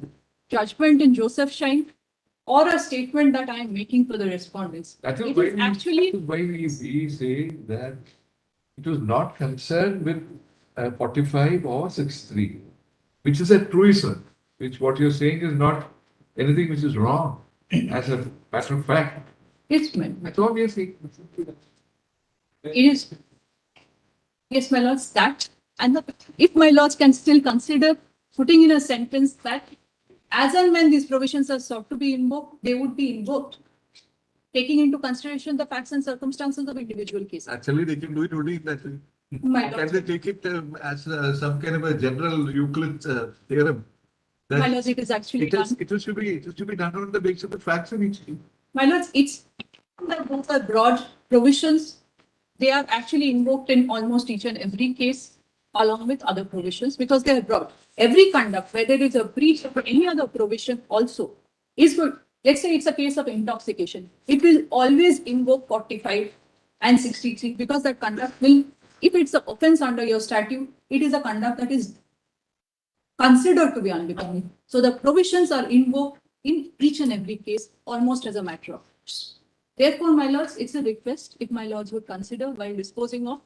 judgment in Joseph Shine or a statement that I am making to the respondents. That is It why is actually, we say that it was not concerned with 45 or 63, which is a truism, which what you're saying is not anything which is wrong as a matter of fact. it's That's all we are saying. It is, yes, my lords, that, and if my lords can still consider putting in a sentence that as and when these provisions are sought to be invoked, they would be invoked, taking into consideration the facts and circumstances of individual cases. Actually, they can do it only in that way. My Can lords, they take it as some kind of a general Euclid theorem? That my lords, it is actually done. it is to be done on the basis of the facts in each case. My lords, it's that those are broad provisions. They are actually invoked in almost each and every case, along with other provisions, because they are broad. Every conduct, whether it is a breach of any other provision also, is good. Let's say it's a case of intoxication. It will always invoke 45 and 63 because that conduct will, if it's an offense under your statute, it is a conduct that is considered to be unbecoming. So the provisions are invoked in each and every case, almost as a matter of course. Therefore, my lords, it's a request if my lords would consider while disposing of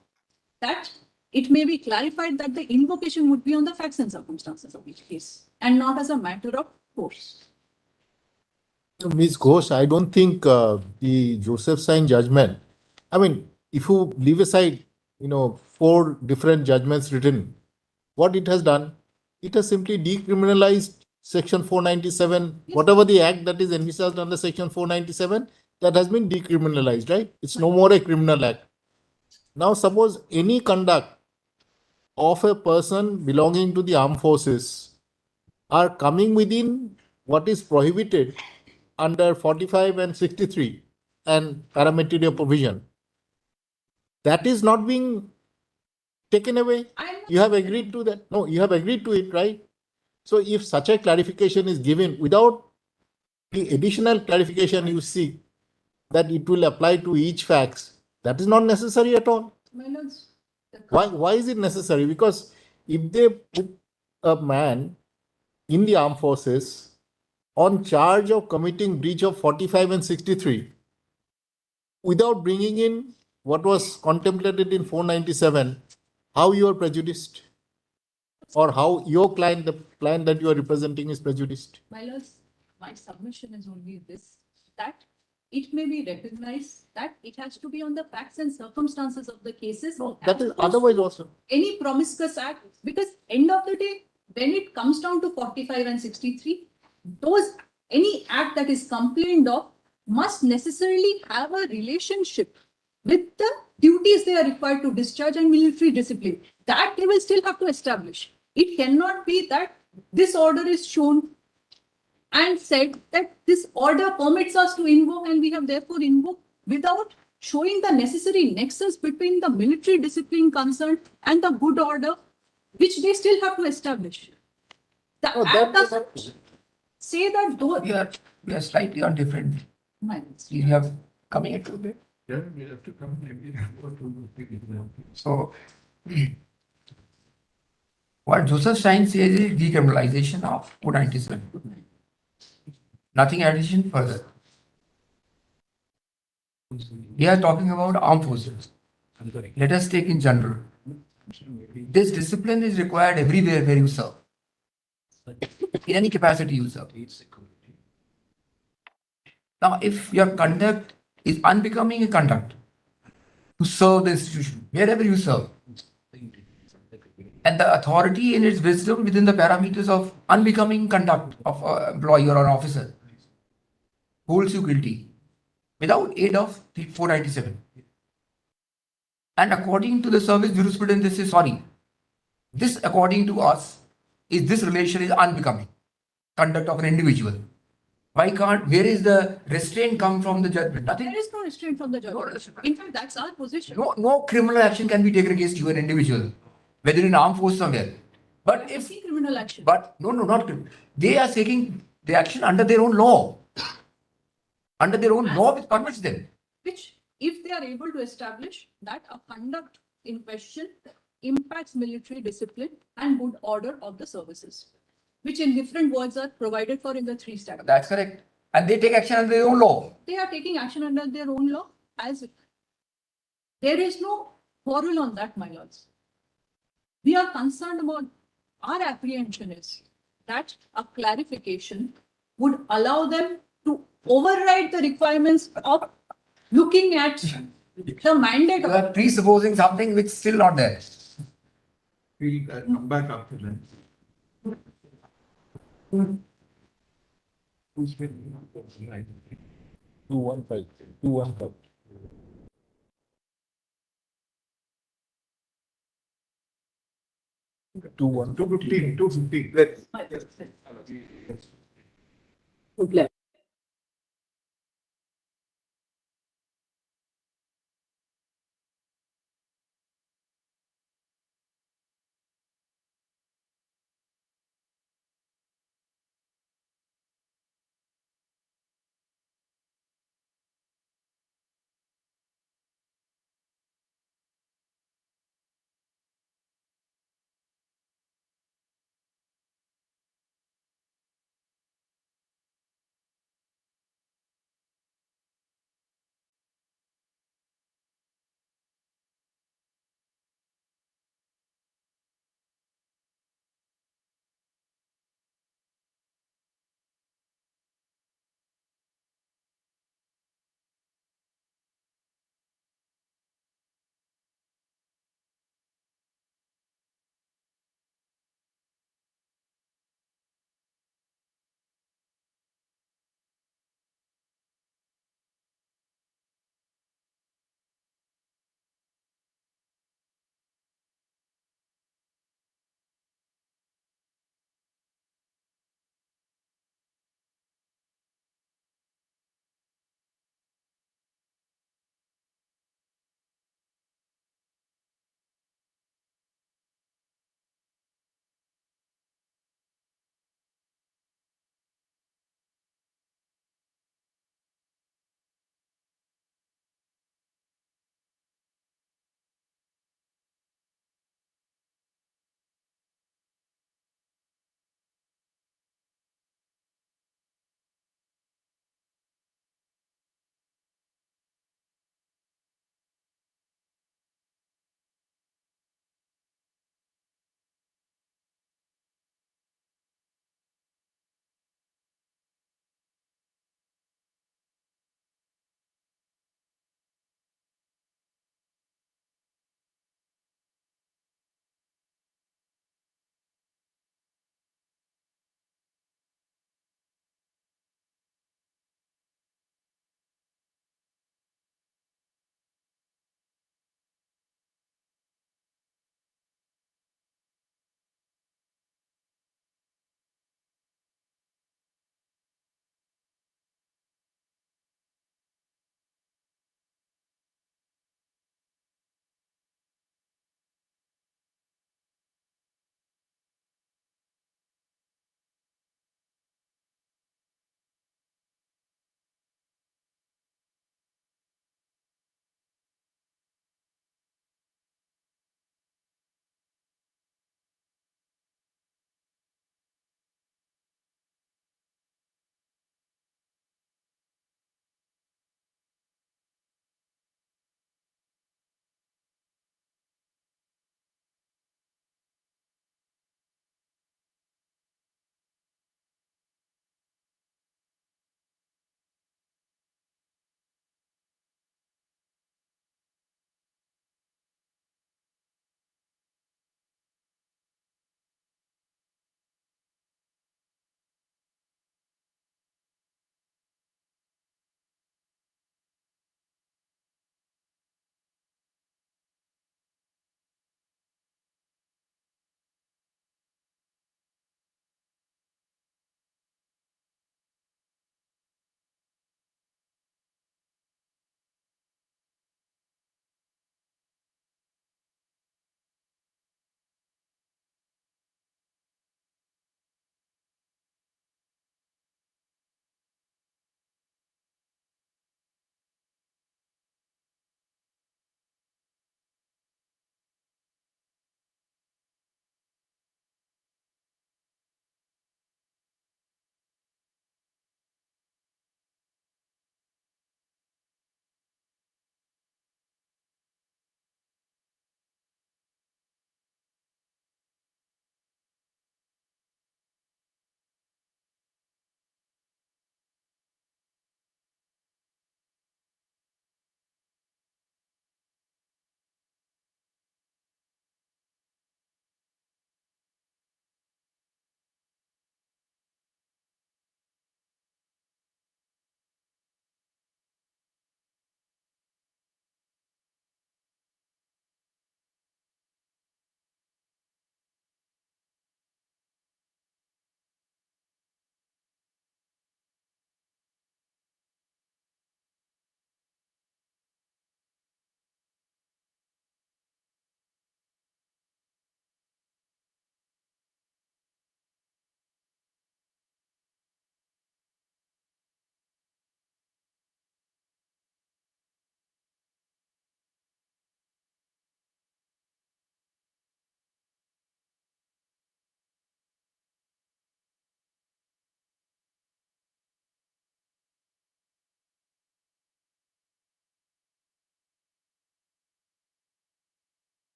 that, it may be clarified that the invocation would be on the facts and circumstances of each case and not as a matter of course. Ms. Ghosh, I don't think the Joseph Sign judgment, I mean, if you leave aside, 4 different judgments written, what it has done, it has simply decriminalized Section 497, Yes. whatever the act that is envisaged under Section 497, that has been decriminalized, right? It's no more a criminal act. Now, suppose any conduct of a person belonging to the armed forces are coming within what is prohibited under 45 and 63 and parameteria provision, that is not being taken away. You have agreed to that. No, you have agreed to it, right? So if such a clarification is given without the additional clarification you seek that it will apply to each facts, that is not necessary at all. My lords, Why is it necessary? Because if they put a man in the armed forces on charge of committing breach of 45 and 63 without bringing in what was contemplated in 497, how you are prejudiced? Or how your client, the client that you are representing, is prejudiced? my lords, my submission is only this, that it may be recognized that it has to be on the facts and circumstances of the cases. That is as opposed otherwise to also. any promiscuous act, because end of the day, when it comes down to 45 and 63, any act that is complained of must necessarily have a relationship with the duties they are required to discharge and military discipline. That they will still have to establish. It cannot be that this order is shown and said that this order permits us to invoke and we have therefore invoked without showing the necessary nexus between the military discipline concerned and the good order, which they still have to establish. The act doesn't say that though. We are slightly on different. We have coming into a bit. Yeah, we have to come maybe. So, what Joseph Stein says is decriminalization of co-97. Nothing addition further. We are talking about armed forces. Let us take in general. This discipline is required everywhere where you serve. In any capacity you serve. Now, if your conduct is unbecoming a conduct to serve the institution, wherever you serve, and the authority in its wisdom within the parameters of unbecoming conduct of an employee or an officer holds you guilty without aid of 497. And according to the service jurisprudence, this is sorry. This, according to us, is this relation is unbecoming conduct of an individual. Why can't, where is the restraint come from the judgment? Nothing. There is no restraint from the judge. In fact, that's our position. No criminal action can be taken against you, an individual, whether in armed force somewhere. But if criminal action. But no, not criminal. They are taking the action under their own law. Under their own law which permits them. Which, if they are able to establish that a conduct in question impacts military discipline and good order of the services, which in different words are provided for in the 3 statutes. That's correct. And they take action under their own law. They are taking action under their own law as if there is no quarrel on that, my lords. We are concerned about, our apprehension is that a clarification would allow them to override the requirements of looking at the mandate You of. are presupposing something which is still not there. We'll come back after that. Who's been? 215. 215. 215. 215. Good.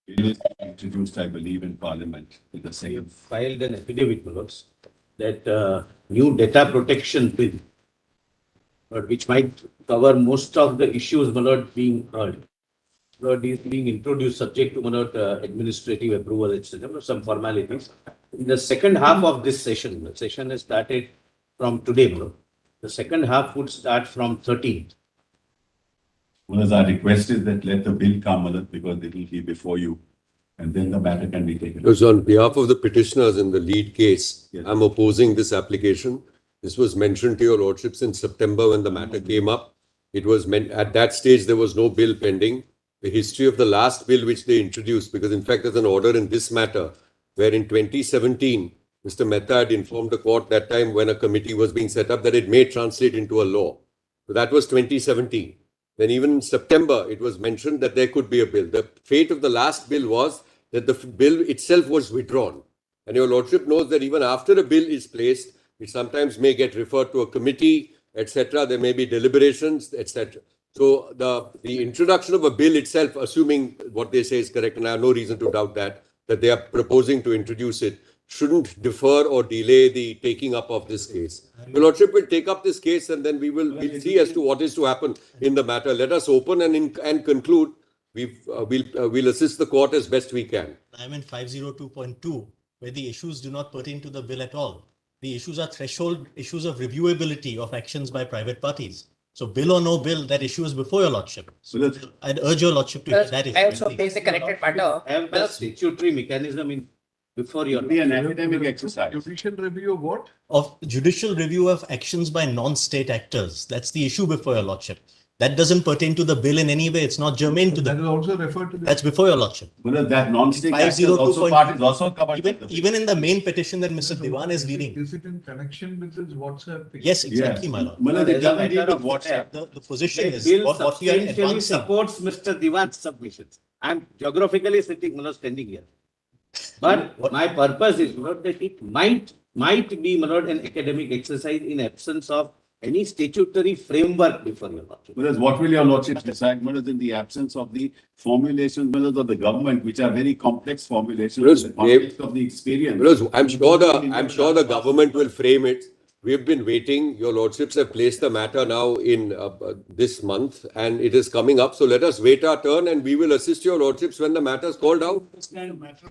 Bill is introduced, I believe, in Parliament with the same. Filed an affidavit, my lords, that new data protection bill, which might cover most of the issues, my lord, being heard. Lord, is being introduced subject to, my lord, administrative approval, etc., some formalities. In the second half of this session, the session has started from today, my lord. The second half would start from 13th. Well, as our request is that let the bill come, Malad, because it will be before you, and then the matter can be taken. Because on behalf of the petitioners in the lead case, Yes. I'm opposing this application. This was mentioned to your lordships in September when the matter came up. It was meant at that stage there was no bill pending. The history of the last bill which they introduced, because in fact there's an order in this matter where in 2017 Mr. Mehta had informed the court that time when a committee was being set up that it may translate into a law. So that was 2017. Then even in September, it was mentioned that there could be a bill. The fate of the last bill was that the bill itself was withdrawn. And your lordship knows that even after a bill is placed, it sometimes may get referred to a committee, etc. There may be deliberations, etc. So the introduction of a bill itself, assuming what they say is correct, and I have no reason to doubt that they are proposing to introduce it, shouldn't defer or delay the taking up of this case. The lordship will take up this case and then we'll see as to what is to happen in the matter. Let us open and conclude. We'll assist the court as best we can. I'm in 502.2, where the issues do not pertain to the bill at all. The issues are threshold issues of reviewability of actions by private parties. So bill or no bill, that issue is before your lordship. So I'd urge your lordship to hear that issue. I also place a connected matter. Have the statutory mechanism in before your. It'll be an academic exercise. Judicial review of what? Of judicial review of actions by non-state actors. That's the issue before your lordship. That doesn't pertain to the bill in any way. It's not germane to the That is also referred to. That's before your lordship. Well, that non-state actors 502 also part is also covered. Even in the main petition that Mr. Diwan is leading. Is it in connection with this WhatsApp thing? Yes, exactly, my lord. Well, There's it a doesn't deal matter with of WhatsApp. The position The is bill what we are substantially advancing. supports Mr. Diwan's submissions. I'm geographically sitting, standing here. But my purpose is not that it might be, an academic exercise in absence of any statutory framework before your lordship. Whereas what will your lordships decide? Whereas in the absence of the formulations, whereas of the government, which are very complex formulations, Whereas in the context of the experience. Because I'm sure the government will frame it. We have been waiting. Your lordships have placed the matter now in this month and it is coming up. So let us wait our turn and we will assist your lordships when the matter is called out. This kind of matter,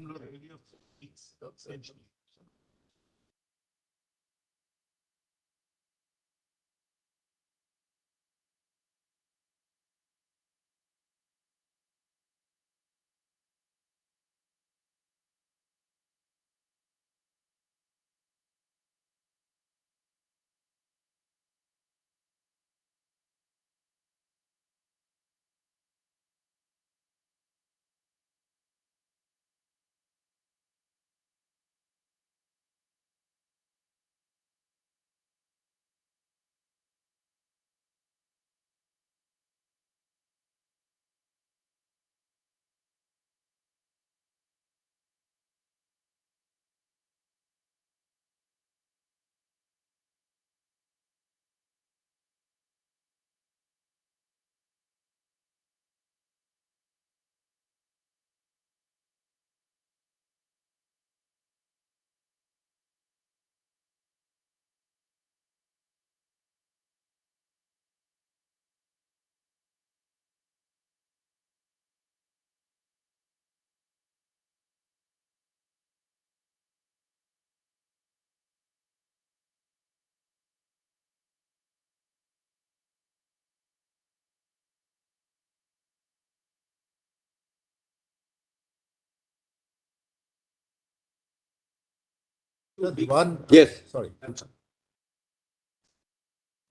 One, Yes. sorry.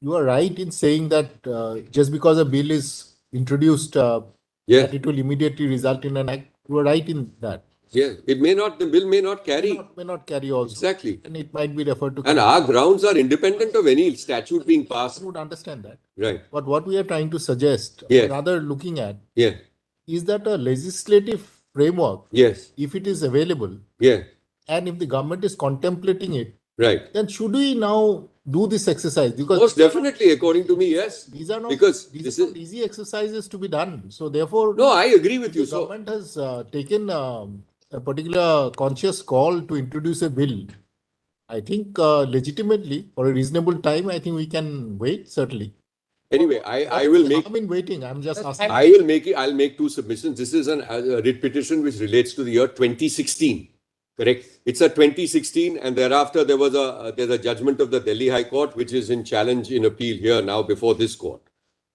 You are right in saying that just because a bill is introduced, Yes. that it will immediately result in an act. You are right in that. Yes. The bill may not carry. May not carry also. Exactly. And it might be referred to. And our grounds are independent of any statute being passed. I would understand that. Right. But what we are trying to suggest, Yes. rather looking at, Yeah. is that a legislative framework, Yes. if it is available, Yeah. and if the government is contemplating it, Right. then should we now do this exercise? Because Most definitely, according to me, yes. these are not, Because these this are is, not easy exercises to be done. So therefore, no, I agree with you. the So, government has taken a particular conscious call to introduce a bill. I think legitimately for a reasonable time, I think we can wait, certainly. anyway, I will make, I'm in waiting. I'm just asking. I'll make two submissions. This is a writ petition which relates to the year 2016. Correct. It's a 2016, and thereafter there's a judgment of the Delhi High Court which is in challenge in appeal here now before this court,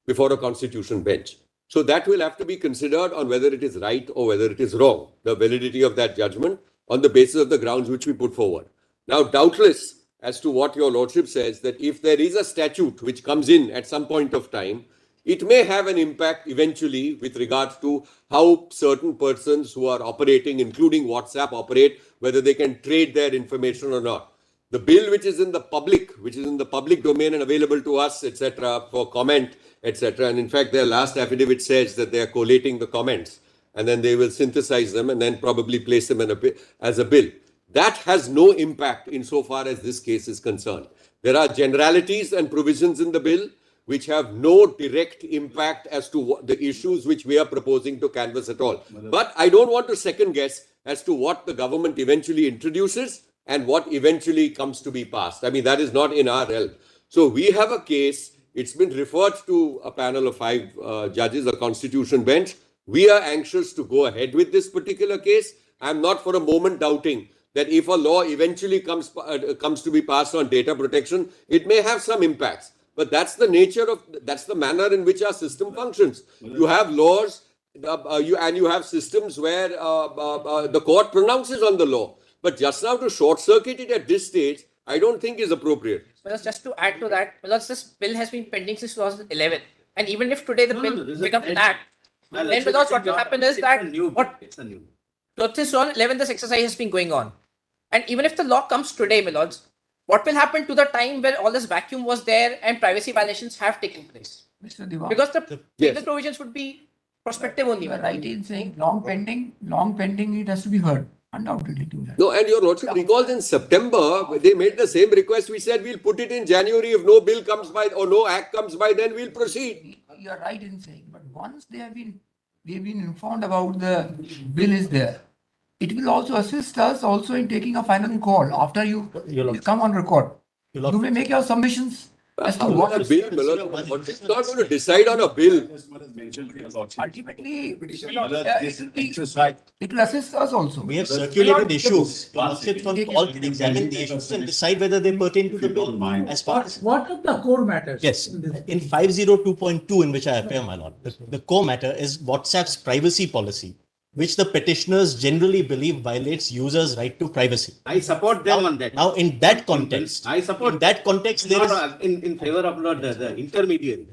before a constitution bench. So that will have to be considered on whether it is right or whether it is wrong, the validity of that judgment on the basis of the grounds which we put forward. Now, doubtless, as to what your lordship says, that if there is a statute which comes in at some point of time, it may have an impact eventually with regard to how certain persons who are operating, including WhatsApp, operate, whether they can trade their information or not. The bill which is in the public domain and available to us, etc., for comment, etc. And in fact, their last affidavit says that they are collating the comments and then they will synthesize them and then probably place them as a bill. That has no impact insofar as this case is concerned. There are generalities and provisions in the bill which have no direct impact as to what the issues which we are proposing to canvass at all. But I don't want to second guess as to what the government eventually introduces and what eventually comes to be passed. I mean, that is not in our realm. So we have a case. It's been referred to a panel of 5 judges, a constitution bench. We are anxious to go ahead with this particular case. I'm not for a moment doubting that if a law eventually comes to be passed on data protection, it may have some impacts. But that's the manner in which our system functions. You have laws, you have systems where the court pronounces on the law. But just now to short circuit it at this stage, I don't think is appropriate. Well, just to add to that, because this bill has been pending since 2011, and even if today the bill becomes an act, then because what will happen is that It's a new. So since 2011 this exercise has been going on, and even if the law comes today, my lords, what will happen to the time where all this vacuum was there and privacy violations have taken place? Mr. Diwan, Because the legal provisions would be prospective only. you are right in saying long pending, it has to be heard. Undoubtedly do that. No, and your lordship recalls in September, they made the same request. We said we'll put it in January. If no bill comes by or no act comes by, then we'll proceed. You are right in saying, but once they have been informed about the bill is there, it will also assist us also in taking a final call after you come on record. You may make your submissions as to what a bill, it's not going to decide on a bill. Ultimately, it will assist us also. We have circulated issues. Lordships can examine the issues and decide whether they pertain to the bill. As far as What are the core matters? yes, in 502.2, in which I appear, my lord, the core matter is WhatsApp's privacy policy, which the petitioners generally believe violates users' right to privacy. I support them on that. Now, in that context, I support in that context, there is in favor of the intermediary.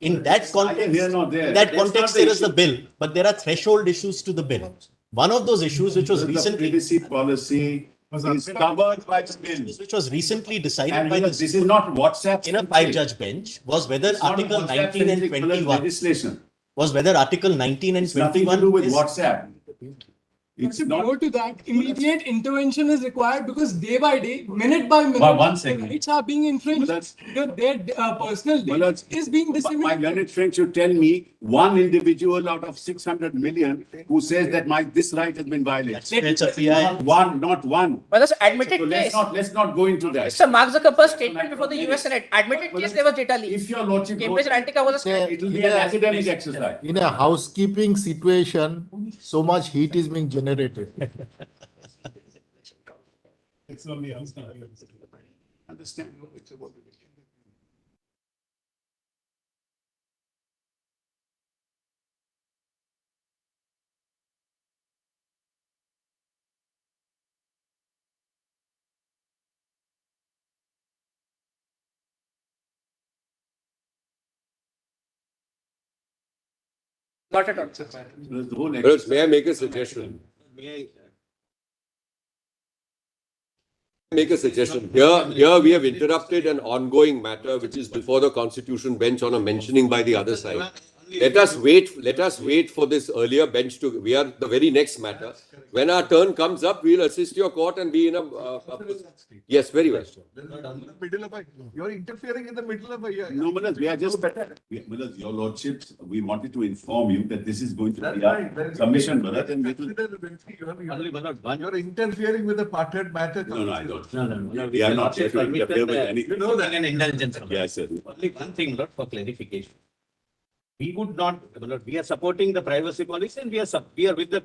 in that context, there is the bill, but there are threshold issues to the bill. One of those issues, which was recently privacy policy is covered by the bill. which was recently decided And by this is not WhatsApp. in a 5-judge bench, was whether Article 19 and 21 legislation. was whether Article 19 and It's nothing to 21 do with is WhatsApp. It's To not. go to that, immediate intervention is required because day by day, minute by minute, By 1 second. the rights are being infringed. That's- Their personal data is being My disseminated. learned friend should tell me one individual out of 600 million who says that this right has been violated. it's a PI. Not one. Well, that's admitted So case. let's not go into that. Mr. Mark Zuckerberg's statement before the US Senate. Admitted case, there was data leak. If your lordship Cambridge goes- Analytica was a scam. It will be an academic exercise. In a housekeeping situation, so much heat is being generated. It's only understand. Not at all. The whole May I make a suggestion? Make a suggestion. Here we have interrupted an ongoing matter which is before the Constitution bench on a mentioning by the other side. Let us wait for this earlier bench to, we are the very next matter. When our turn comes up, we'll assist your court and be in yes, very well. You're interfering in the middle of a year. No, Manoj, we are just better. Manoj, your lordships, we wanted to inform you that this is going to be our submission, Manoj, and we will. You're interfering with the partnered matter. No, I don't. No. We are not here to interfere with any. You know that. An indulgence. Yes, sir. Only one thing, Lord, for clarification. We would not, Lord, we are supporting the privacy policy and we are with the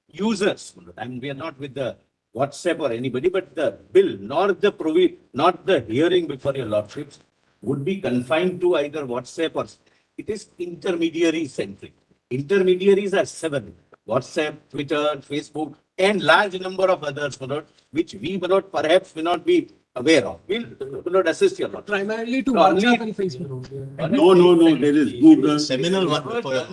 users. I mean, we are not with the WhatsApp or anybody, but the bill, not the hearing before your lordships would be confined to either WhatsApp or it is intermediary centric. Intermediaries are 7: WhatsApp, Twitter, Facebook, and large number of others, which we perhaps may not be aware of. We'll assist you. Primarily to Only- WhatsApp and Facebook. No, there is Google. Seminal one for your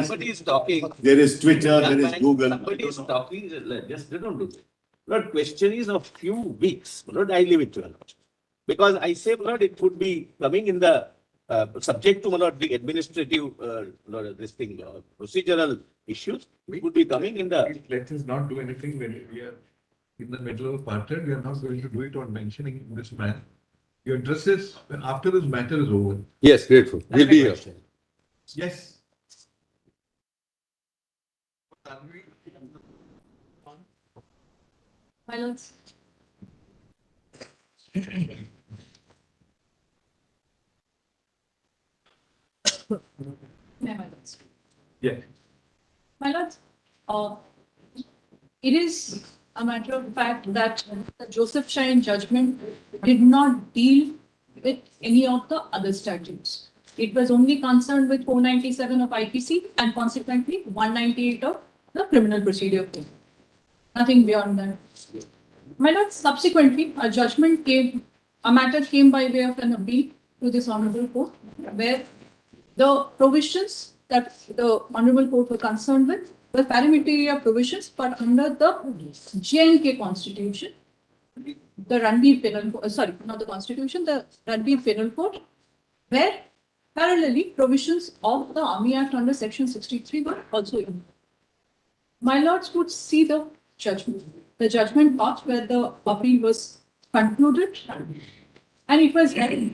Somebody is talking. There is Twitter, there is Google. Somebody is talking, just they don't do that. Lord, question is of few weeks. Lord, I leave it to you. Because I say, Lord, it would be coming in the subject to Lord, the administrative procedural issues. It would be coming in the. Let us not do anything when we are in the middle of a partner. We are not going to do it on mentioning this man. Your address is after this matter is over. Yes, grateful. We'll be here. Yes. My lords. My lords. Yeah. My lords, it is a matter of fact that the Joseph Shine judgment did not deal with any of the other statutes. It was only concerned with 497 of IPC and consequently 198 of the Criminal Procedure Code. Nothing beyond that. My lord, subsequently, a matter came by way of an appeal to this Honorable Court, where the provisions that the Honorable Court were concerned with were parameteria provisions, but under the J&K Constitution, the Ranbir Penal Code, sorry, not the Constitution, the Ranbir Penal Code, where parallelly provisions of the Army Act under Section 63 were also in. My lords would see the judgment. The judgment part where the appeal was concluded, and it was held.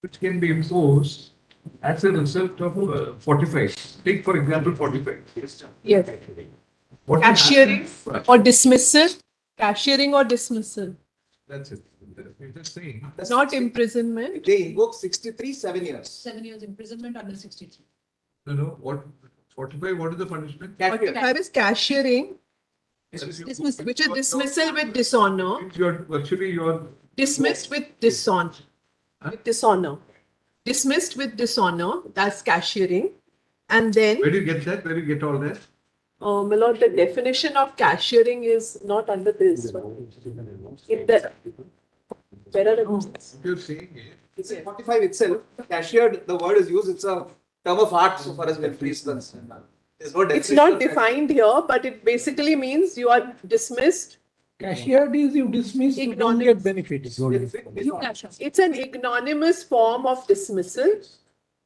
Which can be imposed as a result of 45. Take for example 45. Yes. What Cashiering happens- or dismissal. Cashiering or dismissal. That's it. We're just saying. Not imprisonment. They invoke 63, 7 years. 7 years imprisonment under 63. What 45? What is the punishment? 45 is cashiering, Dismissal. which is dismissal with dishonor. You're Dismissed with dishonor. With dishonor. Dismissed with dishonor, that's cashiering. And then, Where do you get that? Where do you get all that? my lord, the definition of cashiering is not under this one. Where are the You're saying it. It's in 45 itself. Cashiered, the word is used. It's a term of art so far as military is concerned. There's no It's definition not of that. defined here, but it basically means you are dismissed. Cashiered is you dismiss, you don't get benefits. You cash out. It's an ignominious form of dismissal,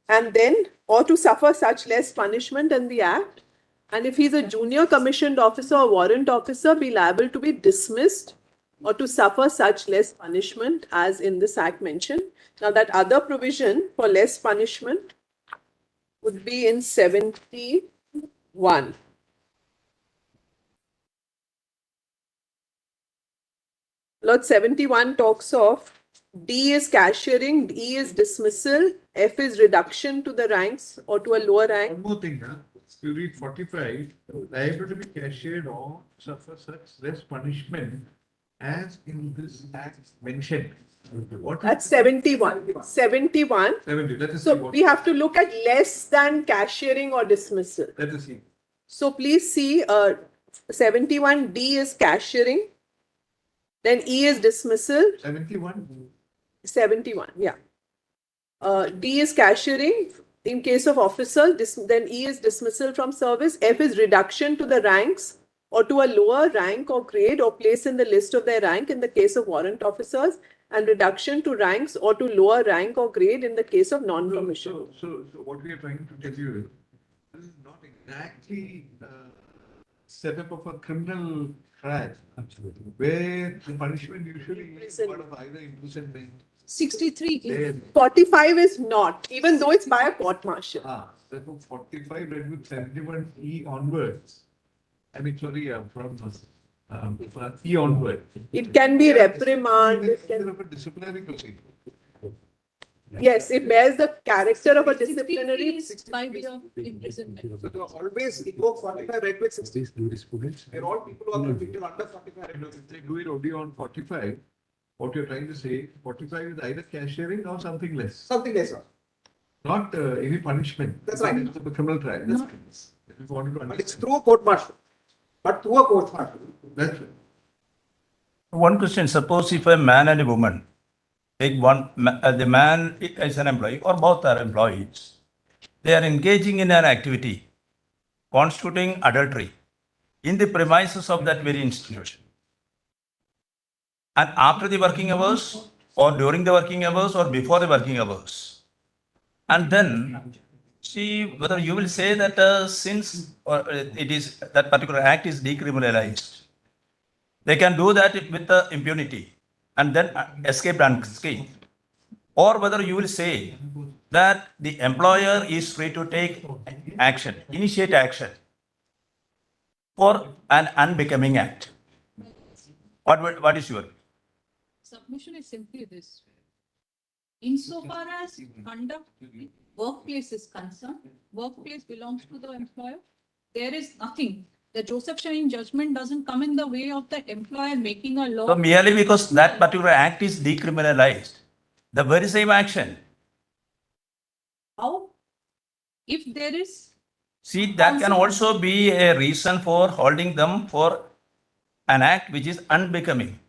and then, or to suffer such less punishment than the act. And if he's a junior commissioned officer or warrant officer, be liable to be dismissed or to suffer such less punishment as in this act mentioned. Now, that other provision for less punishment would be in 71. Lord 71 talks of D is cashiering, E is dismissal, F is reduction to the ranks or to a lower rank. One more thing, huh? You read 45, liable to be cashiered or suffer such less punishment as in this act mentioned. What That's 71. 71. 70, let us So see what. we have to look at less than cashiering or dismissal. Let us see. So please see 71D is cashiering, then E is dismissal. 71. 71, yeah. D is cashiering in case of officer, then E is dismissal from service, F is reduction to the ranks or to a lower rank or grade or place in the list of their rank in the case of warrant officers, and reduction to ranks or to lower rank or grade in the case of non-commissioned. So what we are trying to tell you is, this is not exactly setup of a criminal trial. Absolutely. Where the punishment usually is part of either imprisonment. 63 is. 45 is not, even though it's by a court martial. Therefore 45 read with 71E onwards. I mean, sorry, from E onward. It can be reprimand. It Instead can, of a disciplinary procedure. yes, it bears the character of a disciplinary. 5 years of imprisonment. So they always evoke 45 read with 60. They're all people who are convicted under 45 read with 60. If they do it only on 45, what you're trying to say, 45 is either cashiering or something less. Something less. Not any punishment. That's right. It's a criminal trial. That's right. If you wanted to But it's understand. through a court martial. But through a court martial. That's right. One question, suppose if a man and a woman, take one, the man is an employee or both are employees, they are engaging in an activity constituting adultery in the premises of that very institution. And after the working hours or during the working hours or before the working hours. And then see whether you will say that since it is that particular act is decriminalized, they can do that with the impunity and then escape unscathed. Or whether you will say that the employer is free to take action, initiate action for an unbecoming act. What is your? Submission is simply this. Insofar as conduct workplace is concerned, workplace belongs to the employer. There is nothing. The Joseph Shine judgment doesn't come in the way of the employer making a law. So merely because that particular act is decriminalized, the very same action. How? If there is. See, that can also be a reason for holding them for an act which is unbecoming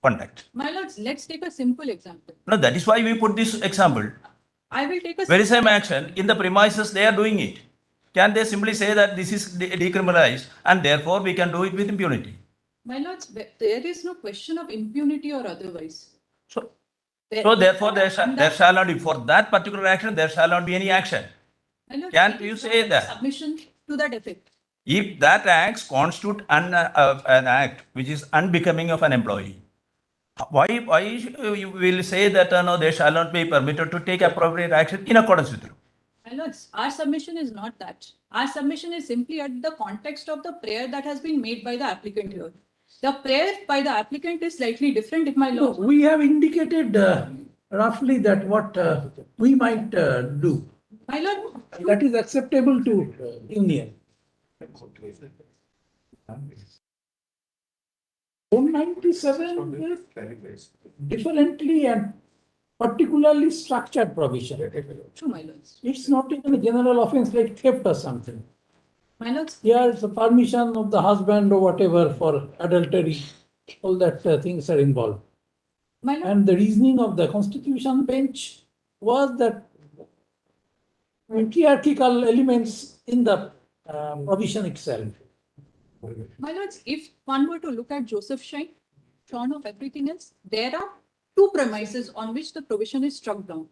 conduct. My lords, let's take a simple example. No, that is why we put this example. I will take a Very same action in the premises they are doing it. Can they simply say that this is decriminalized and therefore we can do it with impunity? My lords, there is no question of impunity or otherwise. So therefore there shall not be, for that particular action, there shall not be any action. My lords, Can't there you is say no that? Submission to that effect. If that acts constitute an act which is unbecoming of an employee, why you will say that no, they shall not be permitted to take appropriate action in accordance with the law? My lords, our submission is not that. Our submission is simply at the context of the prayer that has been made by the applicant here. The prayer by the applicant is slightly different, if my No, lord. we have indicated roughly that what we might do. My lord, That is acceptable to union. 197 is differently and particularly structured provision. true, my lords. It's not even a general offense like theft or something. My lords, Here it's the permission of the husband or whatever for adultery. All that things are involved. my lord, And the reasoning of the constitution bench was that patriarchal elements in the provision itself. my lords, if one were to look at Joseph Shine, shorn of everything else, there are two premises on which the provision is struck down.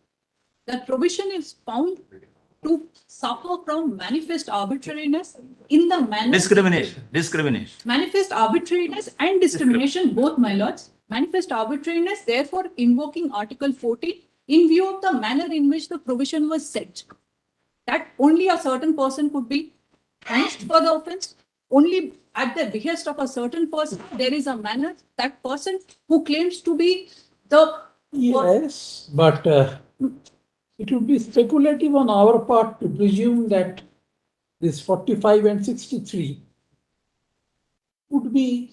That provision is found to suffer from manifest arbitrariness in the manner. Discrimination. Manifest arbitrariness and discrimination, both, my lords. Manifest arbitrariness, therefore invoking Article 14 in view of the manner in which the provision was set. That only a certain person could be punished for the offense, only at the behest of a certain person, there is a manner that person who claims to be the. Yes, but it would be speculative on our part to presume that this 45 and 63 would be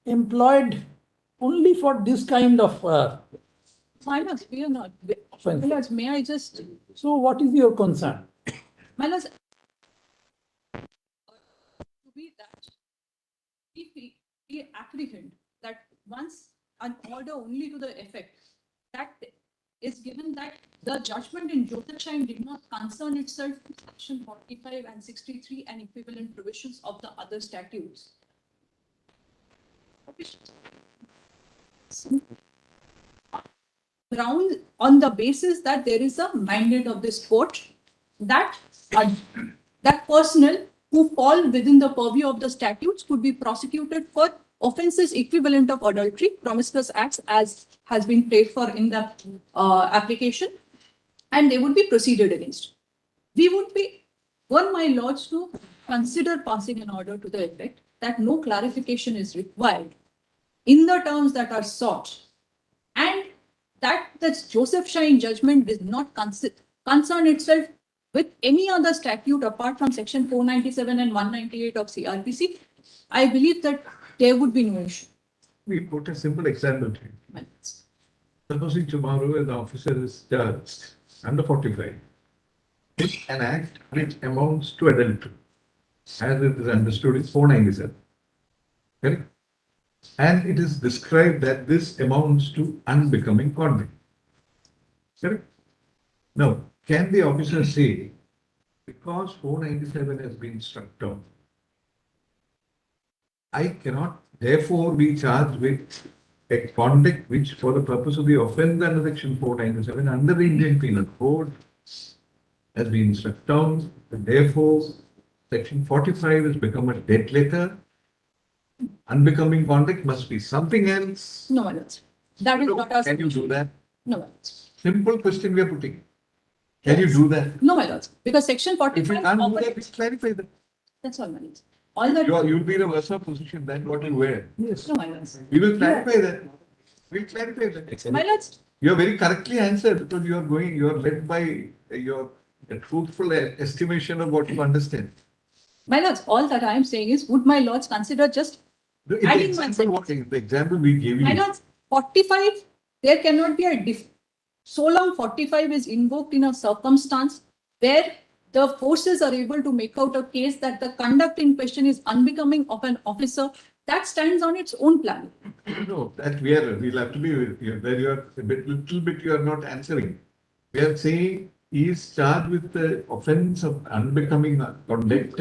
employed only for this kind of My lords, we are not. My lords, may I just. So what is your concern? My lords, to be that if we apprehend that once an order only to the effect that is given that the judgment in Josephshine did not concern itself with section 45 and 63 and equivalent provisions of the other statutes. Ground on the basis that there is a mandate of this court that that personnel who fall within the purview of the statutes could be prosecuted for offences equivalent of adultery, promiscuous acts, as has been prayed for in the application, and they would be proceeded against. We would be, were my lords to consider passing an order to the effect that no clarification is required in the terms that are sought, and that the Josephshine judgment does not concern itself with any other statute apart from section 497 and 198 of CRPC, I believe that there would be no issue. We put a simple example to you. Supposing tomorrow an officer is charged under 45 with an act which amounts to adultery, as it is understood is 497. Correct? And it is described that this amounts to unbecoming conduct. Correct? Now, can the officer say, because 497 has been struck down, I cannot therefore be charged with a conduct which, for the purpose of the offence under section 497 under the Indian Penal Code, has been struck down, and therefore section 45 has become a dead letter. Unbecoming conduct must be something else. No, my lords. That is not our. Can you do that? No, my lords. Simple question we are putting. Can you do that? No, my lords. Because section 45. If you can't do that, please clarify that. That's all, my lords. All that. You'll be in a worse position than what you were. Yes. No, my lords. We will clarify that. We'll clarify that. My lords. You are very correctly answered because you are led by your truthful estimation of what you understand. My lords, all that I am saying is, would my lords consider just adding one sentence? The example we gave you. My lords, 45, there cannot be a so long 45 is invoked in a circumstance where the forces are able to make out a case that the conduct in question is unbecoming of an officer, that stands on its own plan. No, that we'll have to be where you are little bit you are not answering. We are saying he is charged with the offence of unbecoming conduct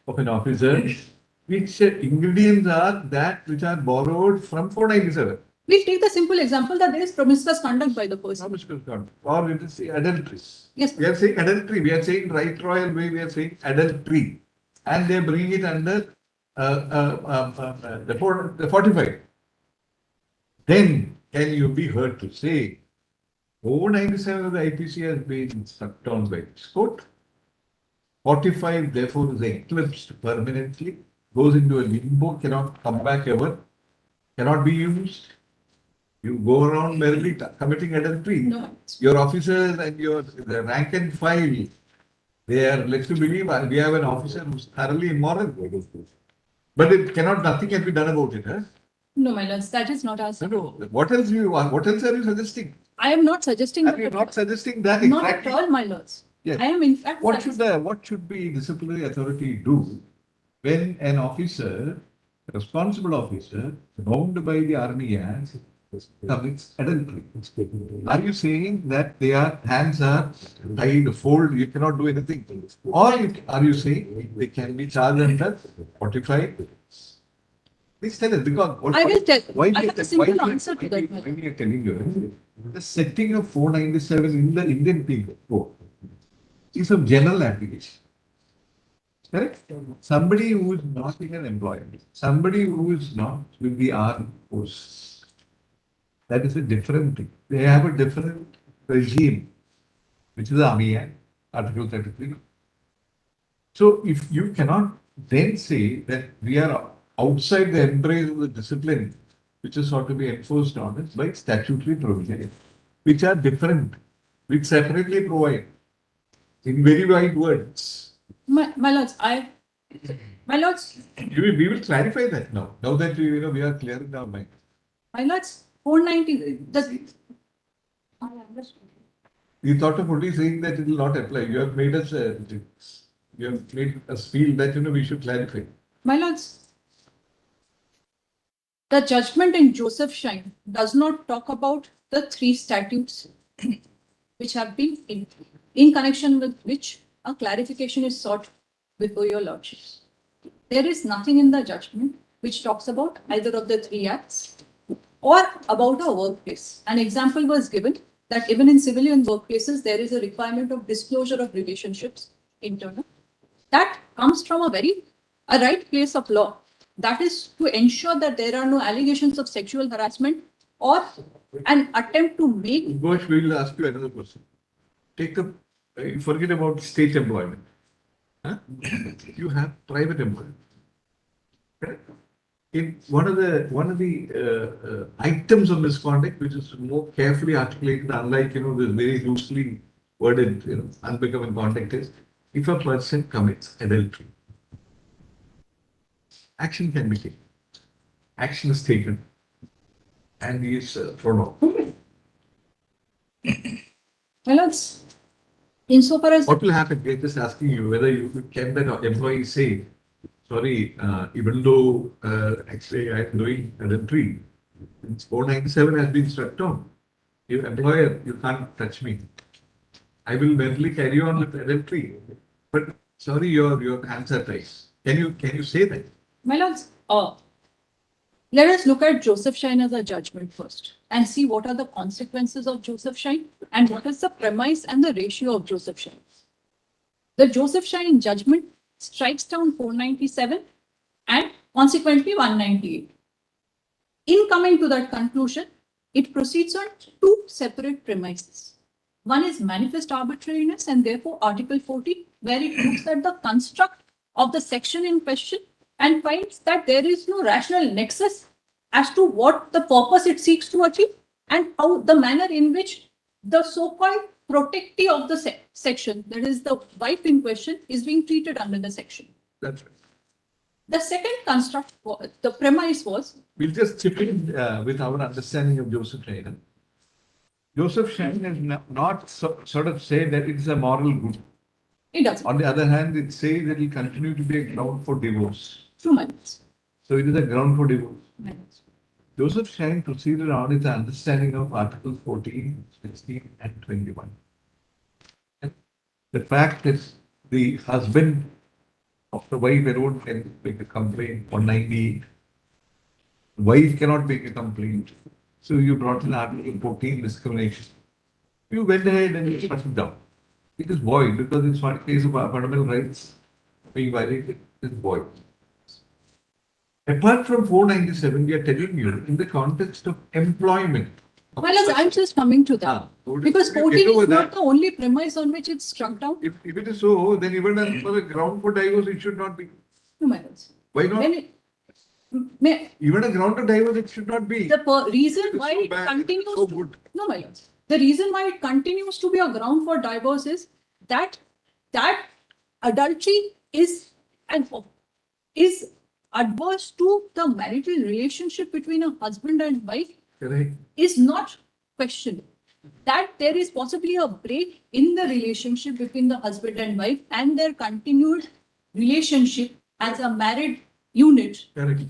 of an officer, which ingredients are that which are borrowed from 497. We'll take the simple example that there is promiscuous conduct by the person. Promiscuous conduct, or it is adultery. Yes. We are saying adultery. We are saying right royal way. We are saying adultery, and they bring it under the 45. Then can you be heard to say 497 of the IPC has been struck down by this court? 45 therefore is eclipsed permanently, goes into a limbo, cannot come back ever, cannot be used. You go around merely committing adultery. No. Your officers and the rank and file, they are led to believe we have an officer who's thoroughly immoral. But nothing can be done about it. Huh? No, my lords, that is not our. No. What else you want? What else are you suggesting? I am not suggesting that. You're not suggesting that not exactly. Not at all, my lords. Yes. I am in fact. What should the disciplinary authority do when an officer, responsible officer, bound by the Army Act, commits adultery? Are you saying that their hands are tied, fold, you cannot do anything? Or are you saying they can be charged under 45? Please tell us, because I will tell. Why I have a simple answer to that. When we are telling you, the setting of 497 in the Indian Penal Code is of general application. Correct? Somebody who is not in an employment, somebody who is not with the armed force, that is a different thing. They have a different regime, which is the Army Act, Article 33. So if you cannot then say that we are outside the embrace of the discipline which is sought to be enforced on us by statutory provisions, which are different, which separately provide in very wide words. My lords, my lords, We will clarify that now. Now that we are clear in our mind. my lords, 490, I understand. You thought of only saying that it will not apply. You have made us feel that we should clarify. My lords, the judgment in Joseph Shine does not talk about the 3 statutes which have been in connection with which a clarification is sought before your lordships. There is nothing in the judgment which talks about either of the 3 acts or about a workplace. An example was given that even in civilian workplaces, there is a requirement of disclosure of relationships internal. That comes from a right place of law. That is to ensure that there are no allegations of sexual harassment or an attempt to make. Ghosh, we will ask you another question. Forget about state employment. Huh? You have private employment. Correct? In one of the items of misconduct, which is more carefully articulated, unlike this very loosely worded, unbecoming conduct, is if a person commits adultery, action can be taken. Action is taken, and he is thrown out. Well, insofar as what will happen? We're just asking you whether you can the employee say, sorry, even though actually I'm doing adultery, 497 has been struck down. You employer, you can't touch me. I will merely carry on with adultery. But sorry, your hands are tied. Can you say that? My lords, let us look at Joseph Shine as a judgment first and see what are the consequences of Joseph Shine and what is the premise and the ratio of Joseph Shine. The Joseph Shine judgment strikes down 497 and consequently 198. In coming to that conclusion, it proceeds on 2 separate premises. One is manifest arbitrariness and therefore Article 40, where it looks at the construct of the section in question and finds that there is no rational nexus as to what the purpose it seeks to achieve and how the manner in which the so-called protectee of the section, that is the wife in question, is being treated under the section. That's right. The second construct, the premise was... We'll just chip in with our understanding of Joseph Shine. Joseph Shine has not sort of say that it's a moral good. It doesn't. On the other hand, it says that it will continue to be a ground for divorce. 2 months. So it is a ground for divorce. Minutes. Joseph Shine proceeded on its understanding of Articles 14, 16, and 21. And the fact that the husband of the wife alone can make a complaint, 198. The wife cannot make a complaint. So you brought in Article 14, discrimination. You went ahead and you shut it down. It is void because it's not a case of fundamental rights being violated. It's void. Apart from 497, we are telling you in the context of employment. Well, I'm just coming to that. Because 14 is not the only premise on which it's struck down. If it is so, then even for the ground for divorce, it should not be. No matters. Why not? Even a ground for divorce, it should not be. The reason why it continues so good. No, my lords. The reason why it continues to be a ground for divorce is that adultery is adverse to the marital relationship between a husband and wife. Correct. Is not questioned. That there is possibly a break in the relationship between the husband and wife and their continued relationship as a married unit. Correct.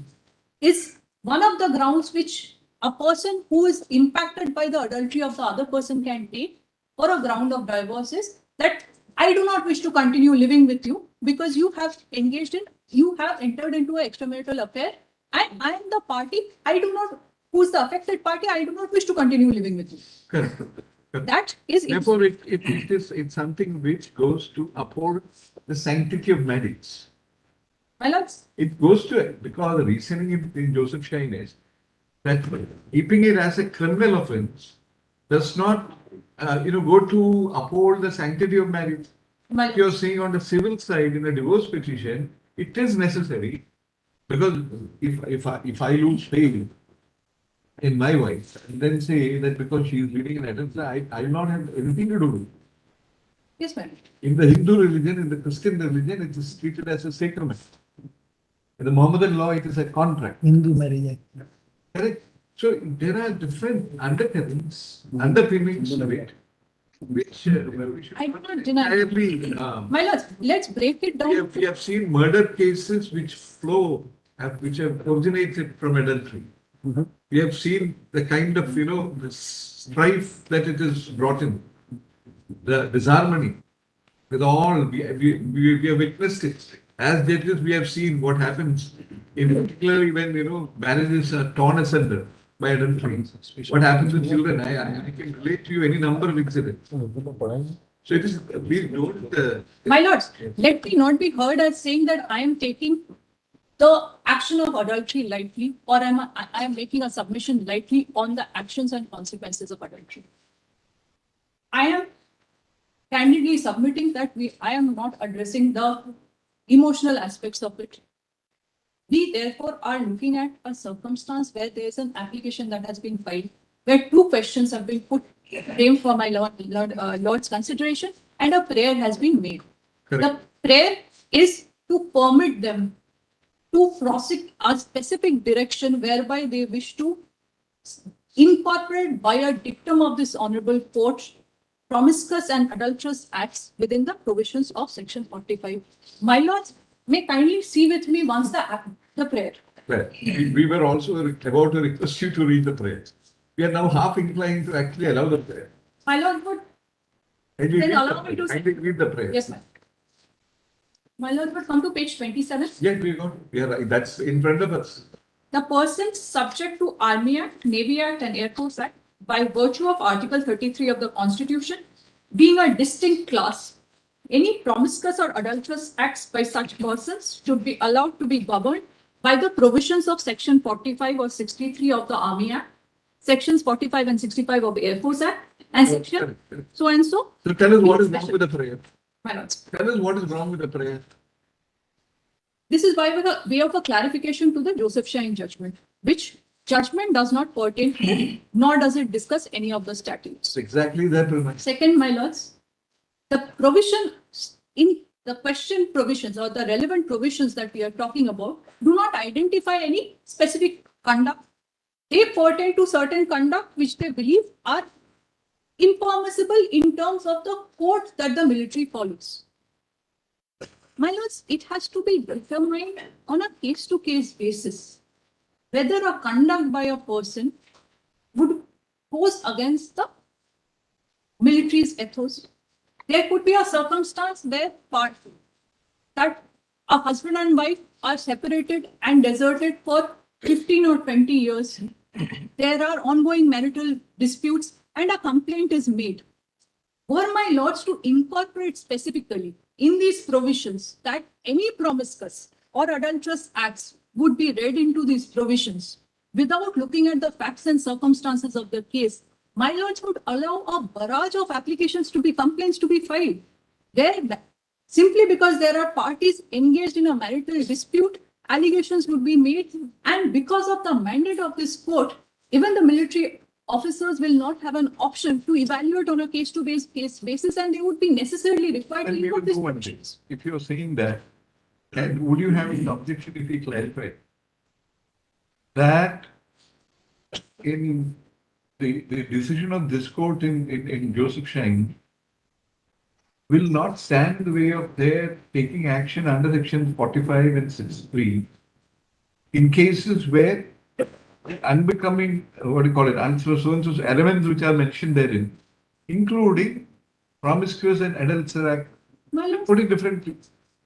Is one of the grounds which a person who is impacted by the adultery of the other person can take for a ground of divorce is that I do not wish to continue living with you because you have entered into an extramarital affair and I am the party, who's the affected party, I do not wish to continue living with you. Correct. That is... Therefore, it's something which goes to uphold the sanctity of marriage. My lords? It goes to it because the reasoning in Joseph Shine is that keeping it as a criminal offense does not, go to uphold the sanctity of marriage. You're saying on the civil side in a divorce petition, it is necessary because if I lose faith in my wife and then say that because she is leading an adultery, I will not have anything to do with it. Yes, ma'am. In the Hindu religion, in the Christian religion, it is treated as a sacrament. In the Mohammedan law, it is a contract. Hindu marriage. Correct. So there are different underpinnings of it, which we should I do not deny. entirely. My lords, let's break it down. We have seen murder cases which which have originated from adultery. We have seen the kind of, the strife that it has brought in, the disharmony with all, we have witnessed it. As judges, we have seen what happens, particularly when, marriages are torn asunder by adultery. What happens with children? I can relate to you any number of incidents. So it is, we don't. My lords, let me not be heard as saying that I am taking the action of adultery lightly, or I am making a submission lightly on the actions and consequences of adultery. I am candidly submitting that I am not addressing the emotional aspects of it. We therefore are looking at a circumstance where there is an application that has been filed, where two questions have been framed for my Lord's consideration, and a prayer has been made. Correct. The prayer is to permit them to prosecute a specific direction whereby they wish to incorporate by a dictum of this honorable court promiscuous and adulterous acts within the provisions of section 45. My lords may kindly see with me once the prayer. Well, we were also about to request you to read the prayer. We are now half inclined to actually allow the prayer. My lord would Then allow me to read the prayer. Yes, ma'am. My lord would come to page 27. Yes, we are right. That's in front of us. The persons subject to Army Act, Navy Act and Air Force Act by virtue of Article 33 of the Constitution being a distinct class, any promiscuous or adulterous acts by such persons should be allowed to be governed by the provisions of section 45 or 63 of the Army Act, sections 45 and 65 of the Air Force Act, and section so and so. So tell us what is wrong with the prayer. My lords. Tell us what is wrong with the prayer. This is by way of a clarification to the Joseph Shine judgment, which judgment does not pertain to, nor does it discuss any of the statutes. It's exactly that. Second, my lords, the provision in the question provisions or the relevant provisions that we are talking about do not identify any specific conduct. They pertain to certain conduct which they believe are impermissible in terms of the code that the military follows. My lords, it has to be determined on a case-to-case basis whether a conduct by a person would pose against the military's ethos. There could be a circumstance where that a husband and wife are separated and deserted for 15 or 20 years. There are ongoing marital disputes and a complaint is made. Were my lords to incorporate specifically in these provisions that any promiscuous or adulterous acts would be read into these provisions without looking at the facts and circumstances of the case, my lords would allow a barrage of complaints to be filed. Simply because there are parties engaged in a marital dispute, allegations would be made, and because of the mandate of this court, even the military officers will not have an option to evaluate on a case basis, and they would be necessarily required to invoke these provisions. If you're saying that, and would you have an objection if we clarify that in the decision of this court in Joseph Shine will not stand in the way of their taking action under section 45 and 63 in cases where unbecoming, so elements which are mentioned therein, including promiscuous and adulterous act, put it differently.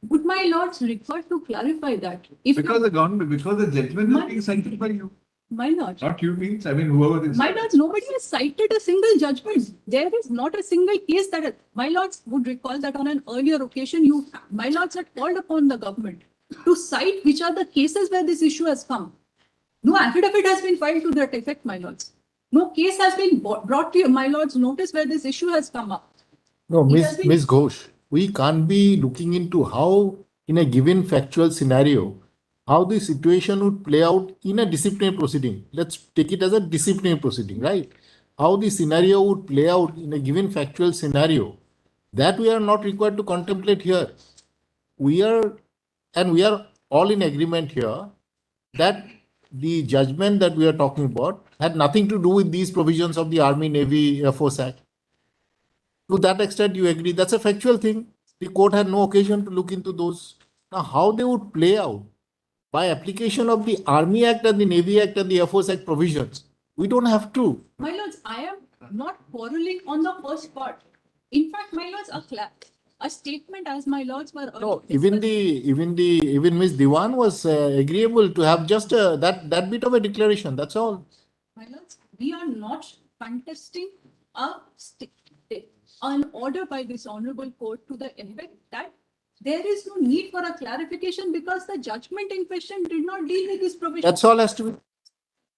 Would my lords require to clarify that? Because the judgment is being cited by you. My lords. Not you means, whoever is. My lords, nobody has cited a single judgment. There is not a single case that my lords would recall that on an earlier occasion, my lords had called upon the government to cite which are the cases where this issue has come. No affidavit has been filed to that effect, my lords. No case has been brought to my lords' notice where this issue has come up. No, Ms. Ghosh, we can't be looking into how in a given factual scenario, how the situation would play out in a disciplinary proceeding. Let's take it as a disciplinary proceeding, right? How the scenario would play out in a given factual scenario, that we are not required to contemplate here. We are all in agreement here that the judgment that we are talking about had nothing to do with these provisions of the Army, Navy, Air Force Act. To that extent, you agree. That's a factual thing. The court had no occasion to look into those. Now, how they would play out by application of the Army Act and the Navy Act and the Air Force Act provisions, we don't have to. My lords, I am not quarreling on the first part. In fact, my lords, a statement as my lords were. No, even Miss Diwan was agreeable to have just that bit of a declaration. That's all. My lords, we are not contesting an order by this honorable court to the effect that there is no need for a clarification because the judgment in question did not deal with this provision. That's all has to be.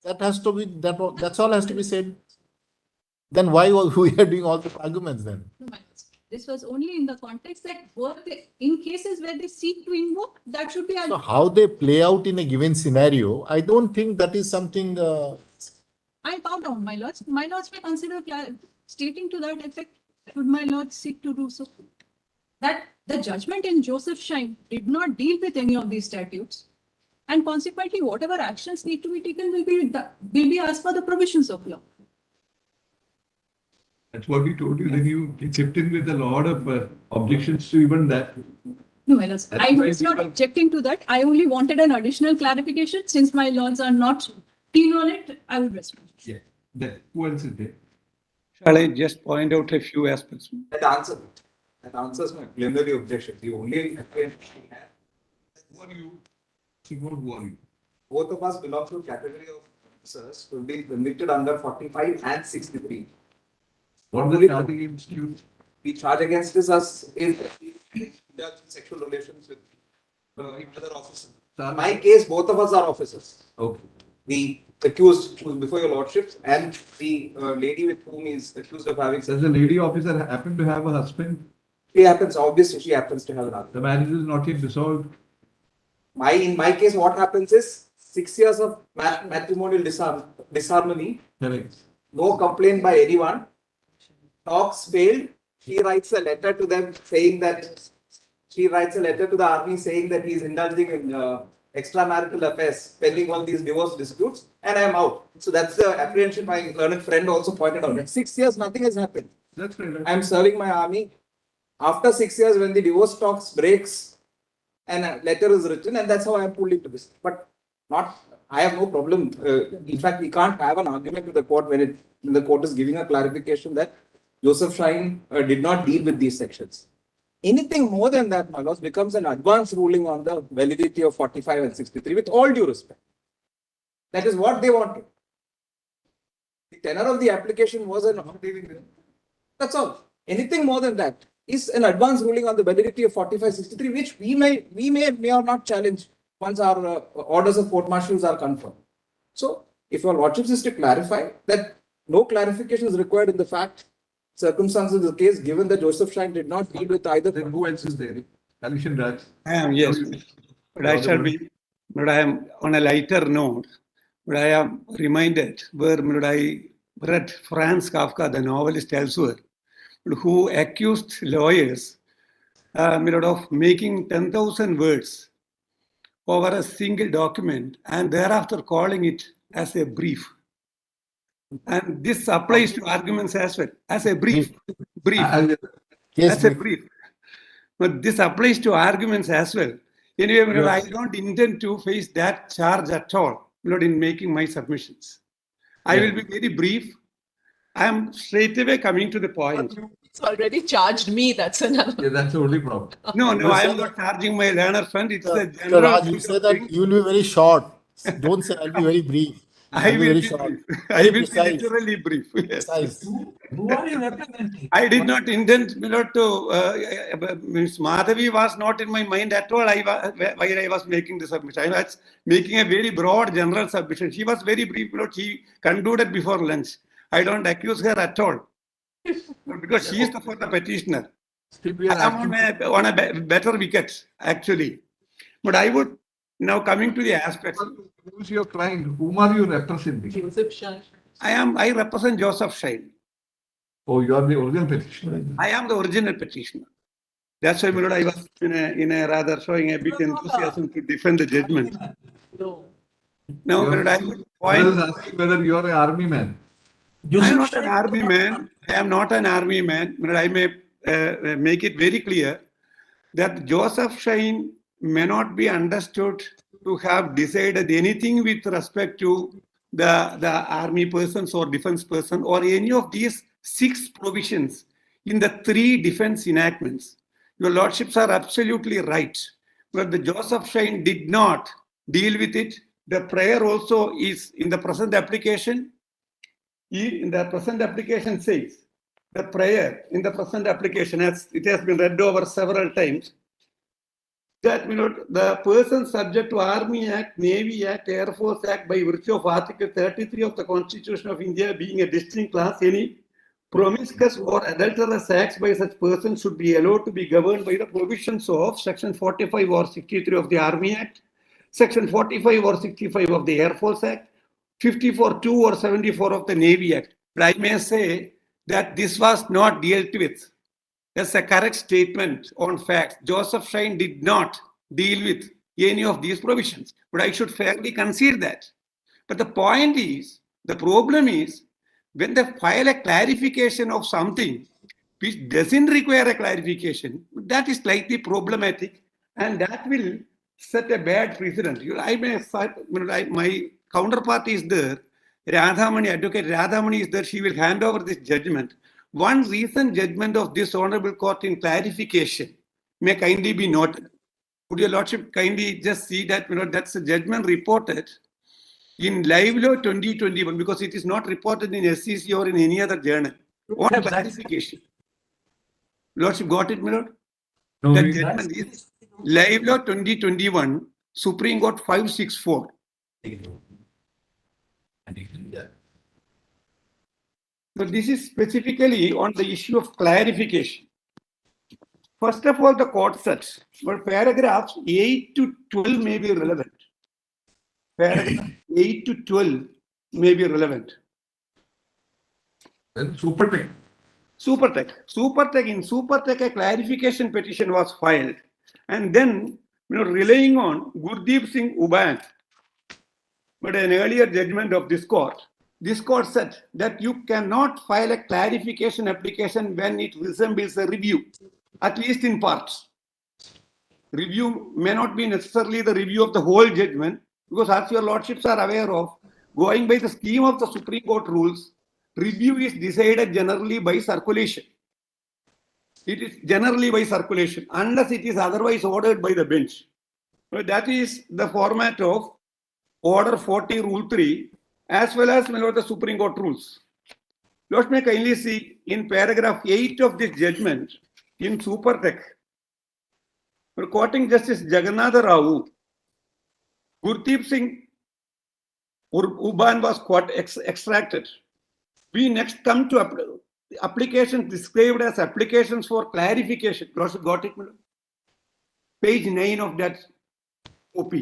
That's all has to be said. Then why we are doing all the arguments then? No, my lords, this was only in the context that in cases where they seek to invoke, that should be. So how they play out in a given scenario, I don't think that is something. I bow down, my lords. My lords may consider stating to that effect. Should my lords seek to do so? That the judgment in Joseph Shine did not deal with any of these statutes, and consequently, whatever actions need to be taken will be as per the provisions of law. That's what we told you. Then you chipped in with a lot of objections to even that. No, my lords, I was not objecting to that. I only wanted an additional clarification. Since my lords are not keen on it, I would respond. Yeah. Who else is there? Shall I just point out a few aspects? That answers my plenary objection. The only apprehension we have. Who are you? Who are you? Both of us belong to a category of officers who have been convicted under 45 and 63. What is the charge against you? The charge against us is sexual relations with other officers. In my case, both of us are officers. Okay. The accused who is before your lordships and the lady with whom he is accused of having. Does the lady officer happen to have a husband? Obviously, she happens to have an husband. The marriage is not yet dissolved. In my case, what happens is 6 years of matrimonial disharmony. Correct. No complaint by anyone. Talks failed. She writes a letter to them saying that the army saying that he is indulging in extramarital affairs pending all these divorce disputes, and I am out. So that's the apprehension my learned friend also pointed out. In 6 years, nothing has happened. That's right. I am serving my army. After 6 years, when the divorce talks breaks, and a letter is written, and that's how I am pulled into this. But I have no problem. In fact, we can't have an argument with the court when the court is giving a clarification that Joseph Shine did not deal with these sections. Anything more than that, my lords, becomes an advance ruling on the validity of 45 and 63, with all due respect. That is what they wanted. The tenor of the application was that's all. Anything more than that is an advance ruling on the validity of 45-63, which we may or not challenge once our orders of court-martials are confirmed. So, if your lordships is to clarify that no clarification is required in the circumstances of the case, given that Joseph Shine did not deal with either. Then who else is there? Alishan Raj. I am, yes. But I am on a lighter note, but I am reminded where I read Franz Kafka, the novelist elsewhere, who accused lawyers of making 10,000 words over a single document and thereafter calling it as a brief. And this applies to arguments as well, as a brief. As a brief. But this applies to arguments as well. Anyway, I don't intend to face that charge at all in making my submissions. I will be very brief. I am straight away coming to the point. It's already charged me. That's another. Yeah, that's the only problem. No, I am not charging my learner friend. It's the general. Raj, you say that you will be very short. Don't say I'll be very brief. I will be literally brief. Yes. Who are you representing? I did not intend to. Ms. Madhavi was not in my mind at all. While I was making the submission, I was making a very broad general submission. She was very brief. She concluded before lunch. I don't accuse her at all, because she is for the petitioner. Still we I are am acting. on a better wicket, actually. But I would, now coming to the aspects, Who's your client? Whom are you representing? Joseph Shah. I represent Joseph Shine. Oh, you are the original petitioner. I am the original petitioner. That's why, my lord, I was in a rather showing a bit enthusiasm to defend the judgment. No. Now, my lord, I would point. Asking whether you are an army man. I am not an army man. I am not an army man. But I may make it very clear that Joseph Shine may not be understood to have decided anything with respect to the army persons or defense person or any of these 6 provisions in the 3 defense enactments. Your lordships are absolutely right. But the Joseph Shine did not deal with it. The prayer also is in the present application. In the present application says, the prayer in the present application, as it has been read over several times, that the person subject to Army Act, Navy Act, Air Force Act by virtue of Article 33 of the Constitution of India being a distinct class, any promiscuous or adulterous acts by such persons should be allowed to be governed by the provisions of Section 45 or 63 of the Army Act, Section 45 or 65 of the Air Force Act, 54(2) or 74 of the Navy Act. But I may say that this was not dealt with. That's a correct statement on facts. Joseph Shine did not deal with any of these provisions, but I should fairly concede that. But the point is, the problem is, when they file a clarification of something which doesn't require a clarification, that is slightly problematic, and that will set a bad precedent. I may, my counterpart is there, Radhamani, Advocate Radhamani is there, she will hand over this judgment. One recent judgment of this Honorable Court in clarification may kindly be noted. Would your Lordship kindly just see that, that's a judgment reported in Live Law 2021, because it is not reported in SCC or in any other journal. On clarification. Lordship got it, my lord? No, That judgment is Live Law 2021, Supreme Court 564. But this is specifically on the issue of clarification. First of all, the court says, but paragraphs 8 to 12 may be relevant. Paragraph 8 to 12 may be relevant. Then Supertech. In Supertech, a clarification petition was filed. And then, relying on Gurdeep Singh Uban, but an earlier judgment of this court said that you cannot file a clarification application when it resembles a review, at least in parts. Review may not be necessarily the review of the whole judgment, because as your lordships are aware of, going by the scheme of the Supreme Court rules, review is decided generally by circulation. It is generally by circulation, unless it is otherwise ordered by the bench. But that is the format of Order 40 Rule 3, as well as the Supreme Court rules. Lord may kindly see in paragraph 8 of this judgment in Supertech, quoting Justice Jagannatha Rao, Gurdeep Singh Uban was extracted. We next come to applications described as applications for clarification. Lordship got it? Page 9 of that OP.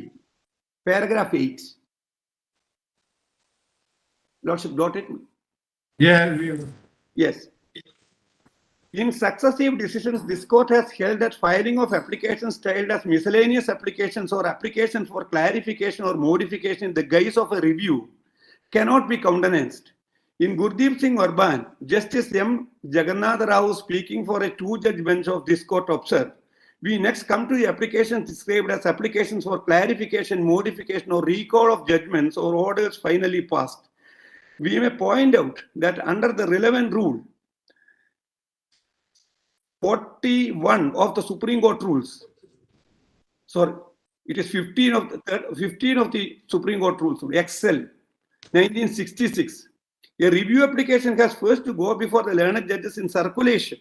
Paragraph 8. Lordship got it? Yeah. Yes. In successive decisions, this court has held that filing of applications styled as miscellaneous applications or applications for clarification or modification in the guise of a review cannot be countenanced. In Gurdeep Singh Urban, Justice M. Jagannatha Rao, speaking for a 2-judge bench of this court, observed, we next come to the applications described as applications for clarification, modification, or recall of judgments or orders finally passed. We may point out that under the relevant rule, 41 of the Supreme Court rules, sorry, it is 15 of the Supreme Court rules, XL, 1966. A review application has first to go before the learned judges in circulation,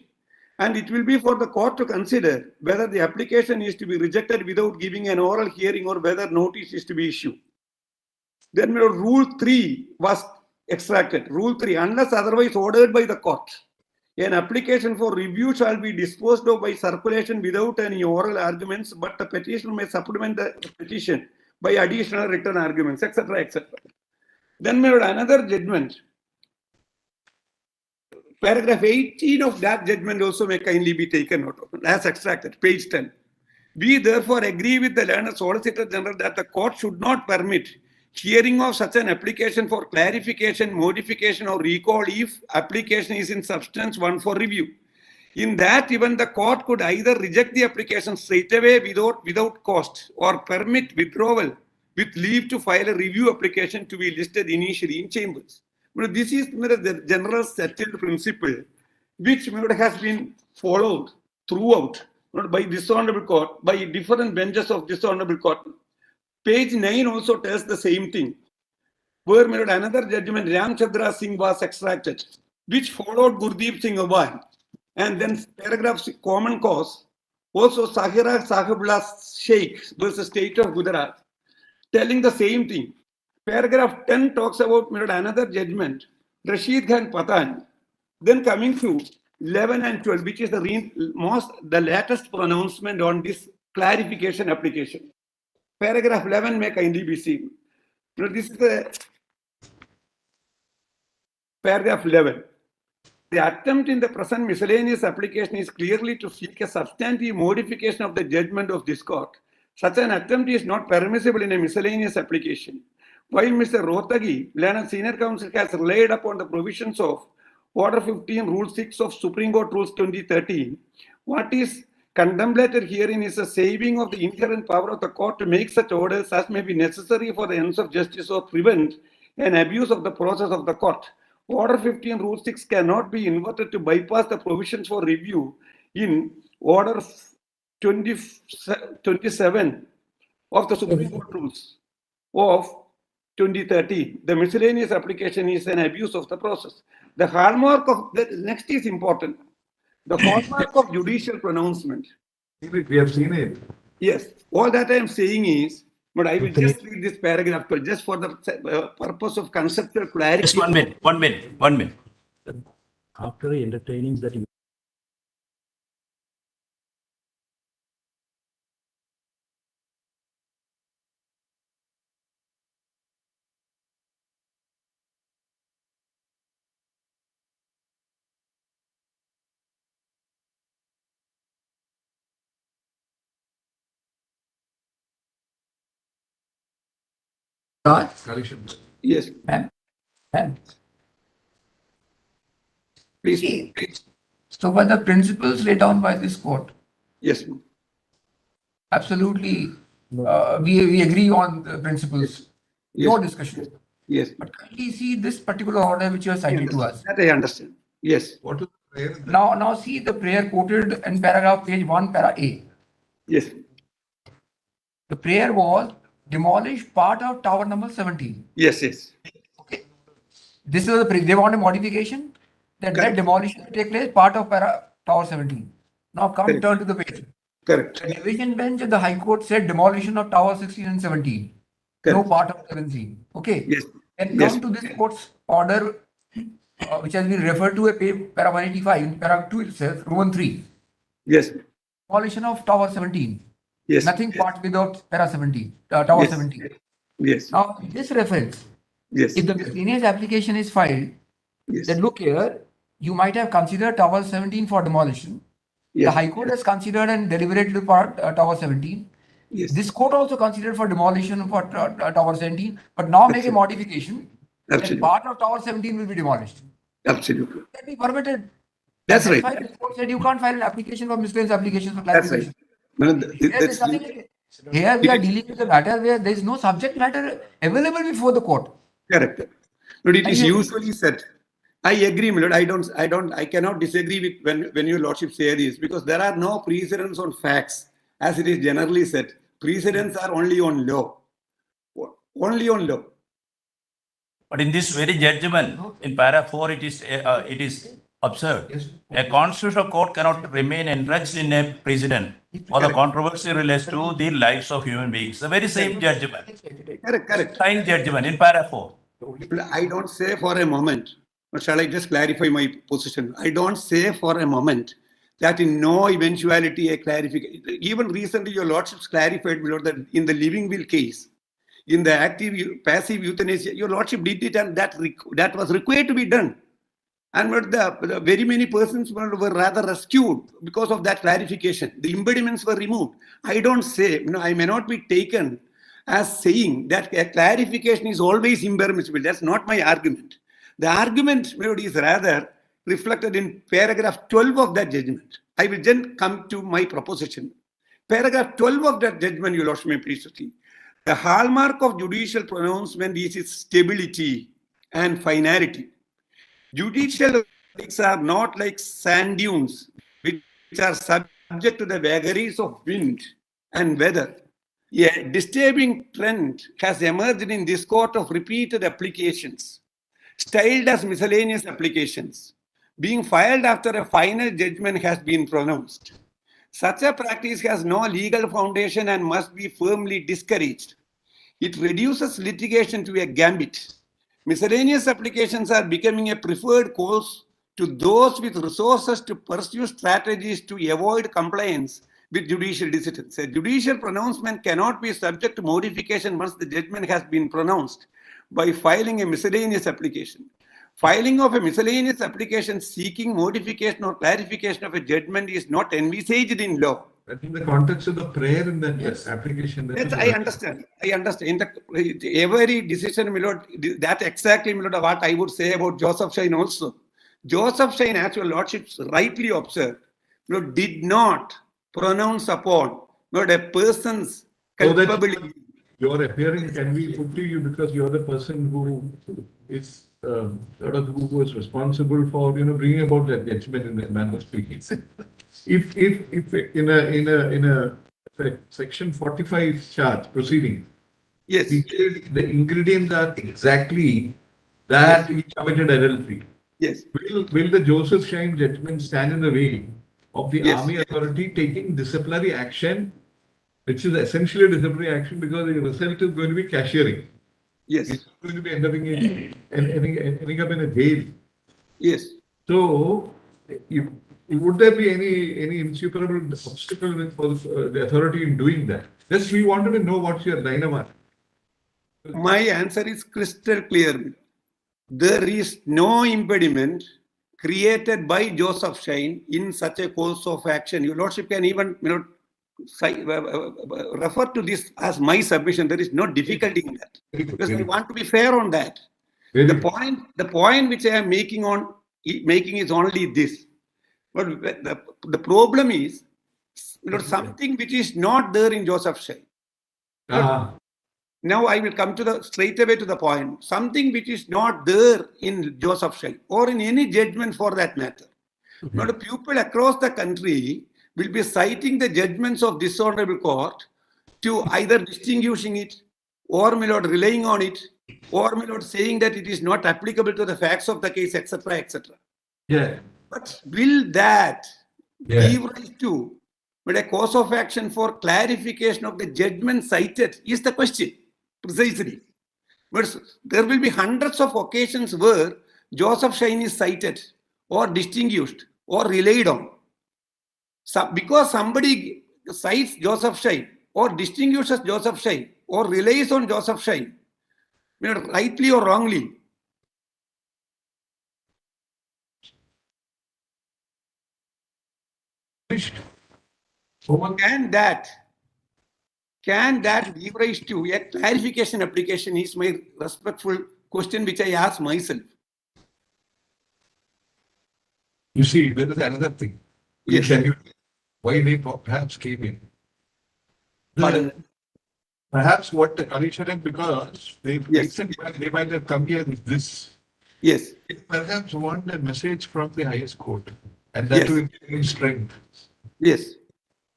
and it will be for the court to consider whether the application is to be rejected without giving an oral hearing or whether notice is to be issued. Then Rule 3 was extracted. Rule 3, unless otherwise ordered by the court, an application for review shall be disposed of by circulation without any oral arguments, but the petitioner may supplement the petition by additional written arguments, etc., etc. Then we had another judgment. Paragraph 18 of that judgment also may kindly be taken note of, as extracted, page 10. We therefore agree with the learned Solicitor General that the court should not permit hearing of such an application for clarification, modification, or recall if application is in substance one for review. In that event, the court could either reject the application straight away without cost or permit withdrawal with leave to file a review application to be listed initially in chambers. But this is the general settled principle which has been followed throughout by this honorable court, by different benches of this honorable court. Page 9 also tells the same thing, where another judgment, Ramchandra Singh, was extracted, which followed Gurdeep Singh Awan. And then paragraph common cause, also Sahira Sahibullah Sheikh versus State of Gujarat, telling the same thing. Paragraph 10 talks about another judgment, Rashid Khan Patan. Then coming to 11 and 12, which is the latest pronouncement on this clarification application. Paragraph 11 may kindly be seen. This is the paragraph 11. The attempt in the present miscellaneous application is clearly to seek a substantive modification of the judgment of this court. Such an attempt is not permissible in a miscellaneous application. While Mr. Rohtagi, learned senior counsel, has relied upon the provisions of Order 15, Rule 6 of Supreme Court Rules 2013, what is contemplated herein is a saving of the inherent power of the court to make such orders as may be necessary for the ends of justice or prevent an abuse of the process of the court. Order 15, Rule 6 cannot be inverted to bypass the provisions for review in Order 27 of the Supreme Court Rules of 2013. The miscellaneous application is an abuse of the process. The hallmark of the next is important. The hallmark of judicial pronouncement. We have seen it. Yes. All that I am saying is, but I will just read this paragraph just for the purpose of conceptual clarity. Just 1 minute, 1 minute, 1 minute. After entertaining that. Yes. Ma'am. Please. So by the principles laid down by this court. Yes. Absolutely. We agree on the principles. Yes. No discussion. Yes. But kindly see this particular order which you have cited to us. That I understand. Yes. What is the prayer? Now see the prayer quoted in paragraph page 1, para A. Yes. The prayer was demolish part of tower number 17. Yes, yes. Okay. This is they want a modification that Correct. demolition will take place part of tower 17. Now come Correct. turn to the page. Correct. The division bench of the High Court said demolition of tower 16 and 17. Correct. No part of 17. Okay. Yes. And Yes. come to this court's order, which has been referred to a para 185 in paragraph 2 itself, Roman 3. Yes. Demolition of tower 17. Yes. Nothing part without para 17, tower Yes. 17. Yes. Now, this reference, Yes. if the miscellaneous application is filed, Yes. then look here, you might have considered tower 17 for demolition. Yes. The High Court has considered and deliberated part tower 17. Yes. This court also considered for demolition for tower 17, but now make a modification that Absolutely. part of tower 17 will be demolished. Absolutely. That be permitted. That's right. why the court said you can't file an application for miscellaneous application for That's right. clarification. Well, Here, there's nothing like it. Here we are dealing with a matter where there is no subject matter available before the court. Correct. But it And is you- usually said. I agree, my lord. I cannot disagree with when your lordship say this, because there are no precedents on facts, as it is generally said. Precedents are only on law. Only on law. But in this very judgment, in para 4, it is observed. A constitutional court cannot remain entrenched in a precedent or the controversy relates to the lives of human beings. The very same judgment. Correct. Signed judgment in para 4. I don't say for a moment But shall I just clarify my position? I don't say for a moment that in no eventuality a clarification. Even recently, your lordships clarified, my lord, that in the living will case, in the active passive euthanasia, your lordship did it, and that was required to be done. And but the very many persons were rather rescued because of that clarification. The impediments were removed. I don't say, I may not be taken as saying that a clarification is always impermissible. That's not my argument. The argument, my lord, is rather reflected in paragraph 12 of that judgment. I will then come to my proposition. Paragraph 12 of that judgment, your lordship may please to see. The hallmark of judicial pronouncement is its stability and finality. Judicial verdicts are not like sand dunes, which are subject to the vagaries of wind and weather. A disturbing trend has emerged in this court of repeated applications, styled as miscellaneous applications, being filed after a final judgment has been pronounced. Such a practice has no legal foundation and must be firmly discouraged. It reduces litigation to a gambit. Miscellaneous applications are becoming a preferred course to those with resources to pursue strategies to avoid compliance with judicial decisions. A judicial pronouncement cannot be subject to modification once the judgment has been pronounced by filing a miscellaneous application. Filing of a miscellaneous application seeking modification or clarification of a judgment is not envisaged in law. But in the context of the prayer in that application. Yes, I understand. I understand. In every decision, my lord, that exactly, my lord, what I would say about Joseph Shine also. Joseph Shine, as your lordships rightly observed, my lord, did not pronounce upon, my lord, a person's culpability. Your appearing can be put to you because you're the person who is who was responsible for bringing about that judgment in that manner of speaking. If in a section 45 charge proceeding, yes, the ingredients are exactly that he committed adultery. Yes. Will the Joseph Shine judgment stand in the way of the army authority taking disciplinary action, which is essentially a disciplinary action because the result is going to be cashiering? Yes. It's going to be ending up in a jail. Yes. So, would there be any insuperable obstacle for the authority in doing that? Just we wanted to know what's your dilemma. My answer is crystal clear. There is no impediment created by Joseph Shine in such a course of action. Your lordship can even refer to this as my submission. There is no difficulty in that because I want to be fair on that. The point which I am making is only this. But the problem is something which is not there in Joseph Shine. Now I will come to straight away to the point. Something which is not there in Joseph Shine or in any judgment for that matter. Now the people across the country will be citing the judgments of this honorable court to either distinguishing it or, my lord, relying on it or, my lord, saying that it is not applicable to the facts of the case, etc., etc. Yeah. But will that give rise to a cause of action for clarification of the judgment cited is the question, precisely. But there will be hundreds of occasions where Joseph Shine is cited or distinguished or relied on. Because somebody cites Joseph Shine or distinguishes Joseph Shine or relies on Joseph Shine, rightly or wrongly, can that give rise to a clarification application is my respectful question which I ask myself. You see, there is another thing. Yes. Why they perhaps came in. Perhaps what the condition, because they might have come here with this. Yes. They perhaps want a message from the highest court, and that will in strength. Yes.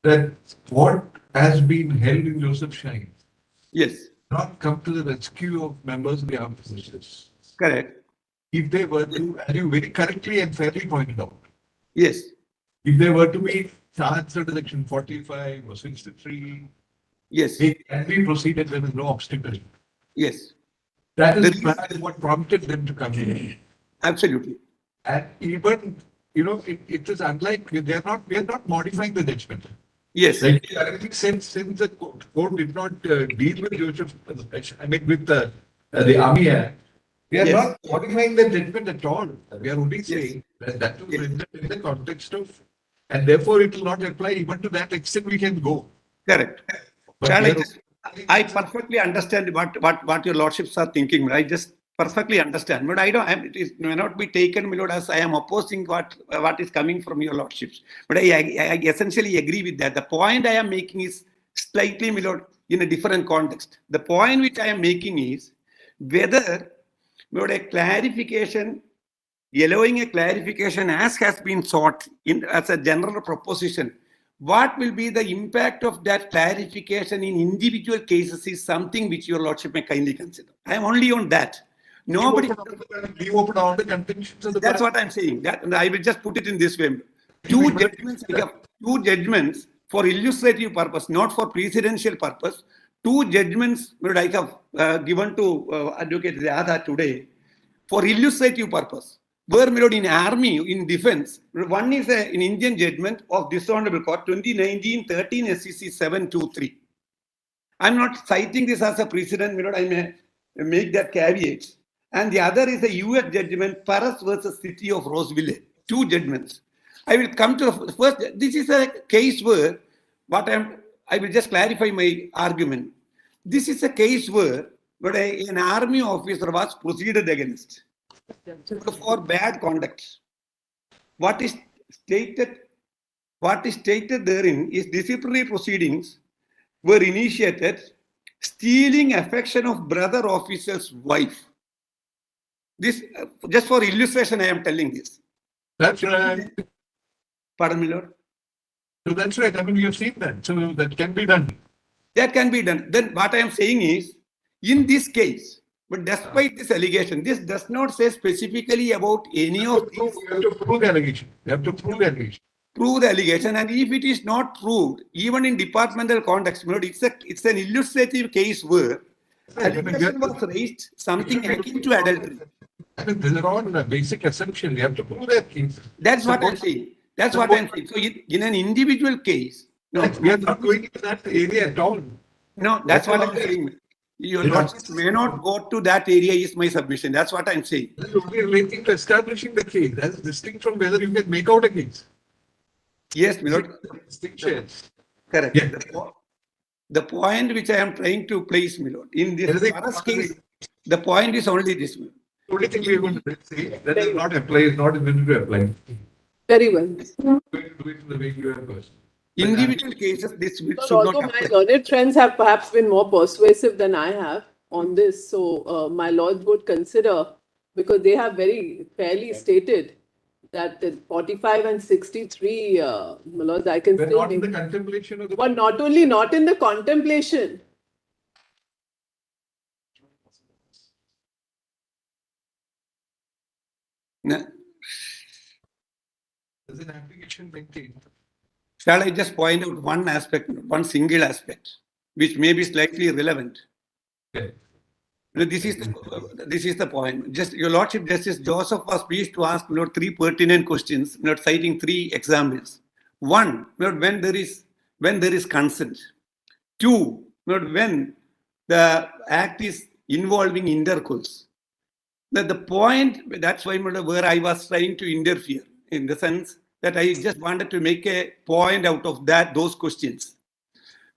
That what has been held in Joseph Shine. Yes. Not come to the rescue of members of the armed forces. Correct. If they were to, as you very correctly and fairly pointed out. Yes. If they were to be charged under section 45 or 63. Yes. It can be proceeded, there is no obstacle. Yes. That is what prompted them to come in. Absolutely. And even, it is unlike, we are not modifying the judgment. Yes. Like, I think since the court did not deal with Joseph, with the Army Act, we are not modifying the judgment at all. We are only saying that was in the context of, and therefore it will not apply even to that extent we can go. Correct. But Shall we I are- just, I perfectly understand what your lordships are thinking. I just perfectly understand, but it may not be taken, my lord, as I am opposing what is coming from your lordships. But I essentially agree with that. The point I am making is slightly, my lord, in a different context. The point which I am making is whether, my lord, a clarification, allowing a clarification as has been sought in as a general proposition, what will be the impact of that clarification in individual cases is something which your lordship may kindly consider. I am only on that. Nobody. We open all the contentions of the That's what I'm saying. That I will just put it in this way. Two judgments for illustrative purpose, not for precedential purpose. Two judgments that I have given to Advocate Radha today for illustrative purpose. Were my lord in army, in defense. One is an Indian judgment of this honorable court, 2019 13 SEC 723. I'm not citing this as a precedent, my lord. I may make that caveat. And the other is a US judgment, Paris versus City of Roseville. Two judgments. I will come to the first. This is a case where I will just clarify my argument. This is a case where an army officer was proceeded against for bad conduct. What is stated therein is disciplinary proceedings were initiated stealing affection of brother officer's wife. This, just for illustration, I am telling this. That's right. Pardon me, Lord. So that's right. I mean, you've seen that. So that can be done. That can be done. Then what I am saying is, in this case, but despite this allegation, this does not say specifically about any of these. You have to prove the allegation. You have to prove the allegation. Prove the allegation, and if it is not proved, even in departmental context, it's an illustrative case where allegation was raised, something akin to adultery. I mean, these are all basic assumptions. You have to prove that case. That's what I'm saying. That's what I'm saying. So in an individual case, no, we are not going into that area at all. No, that's what I'm saying. Your lordship may not go to that area is my submission. That's what I'm saying. This is only relating to establishing the case. That's distinct from whether you can make out a case. Yes, my lord. Distinctions. Correct. Yeah. The point which I am trying to place, my lord, in this case, the point is only this. The only thing we are going to say that does not apply, is not intended to apply. Very well. Do it in the way you have first. Individual cases, this should Although not my apply. learned friends have perhaps been more persuasive than I have on this, so my lords would consider, because they have very fairly stated that the 45 and 63, my lords, I can We're say. not in the contemplation of the. But not only not in the contemplation. No. There's an application maintained. Shall I just point out one aspect, one single aspect, which may be slightly relevant? Okay. This is the point. Just your lordship, Justice Joseph was pleased to ask three pertinent questions, citing three examples. One, when there is consent. Two, when the act is involving intercourse. The point, that's why where I was trying to interfere, in the sense that I just wanted to make a point out of those questions.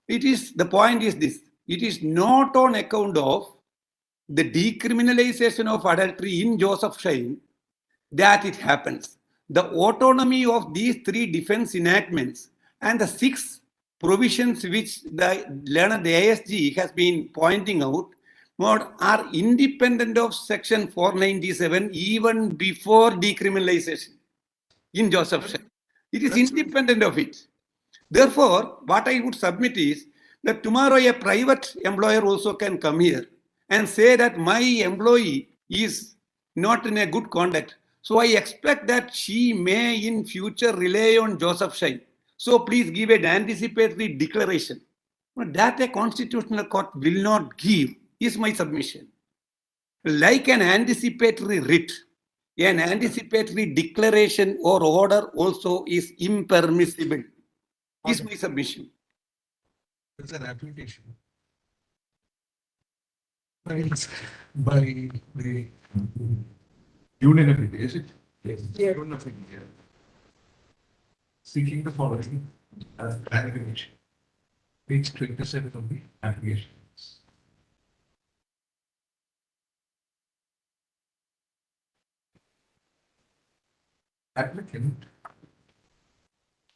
The point is this: it is not on account of the decriminalization of adultery in Josephshire that it happens. The autonomy of these three defense enactments and the 6 provisions which the ASG has been pointing out are independent of Section 497 even before decriminalization in Josephshire. It is independent of it. Therefore, what I would submit is that tomorrow a private employer also can come here and say that my employee is not in a good conduct. So I expect that she may in future rely on Josephshire. So please give an anticipatory declaration. That a constitutional court will not give is my submission. Like an anticipatory writ, an anticipatory declaration or order also is impermissible. Is my submission. It's an application by the Union of India, is it? Yes. Yes. Union of India. Seeking the following clarification. Page 27 of the application. Applicant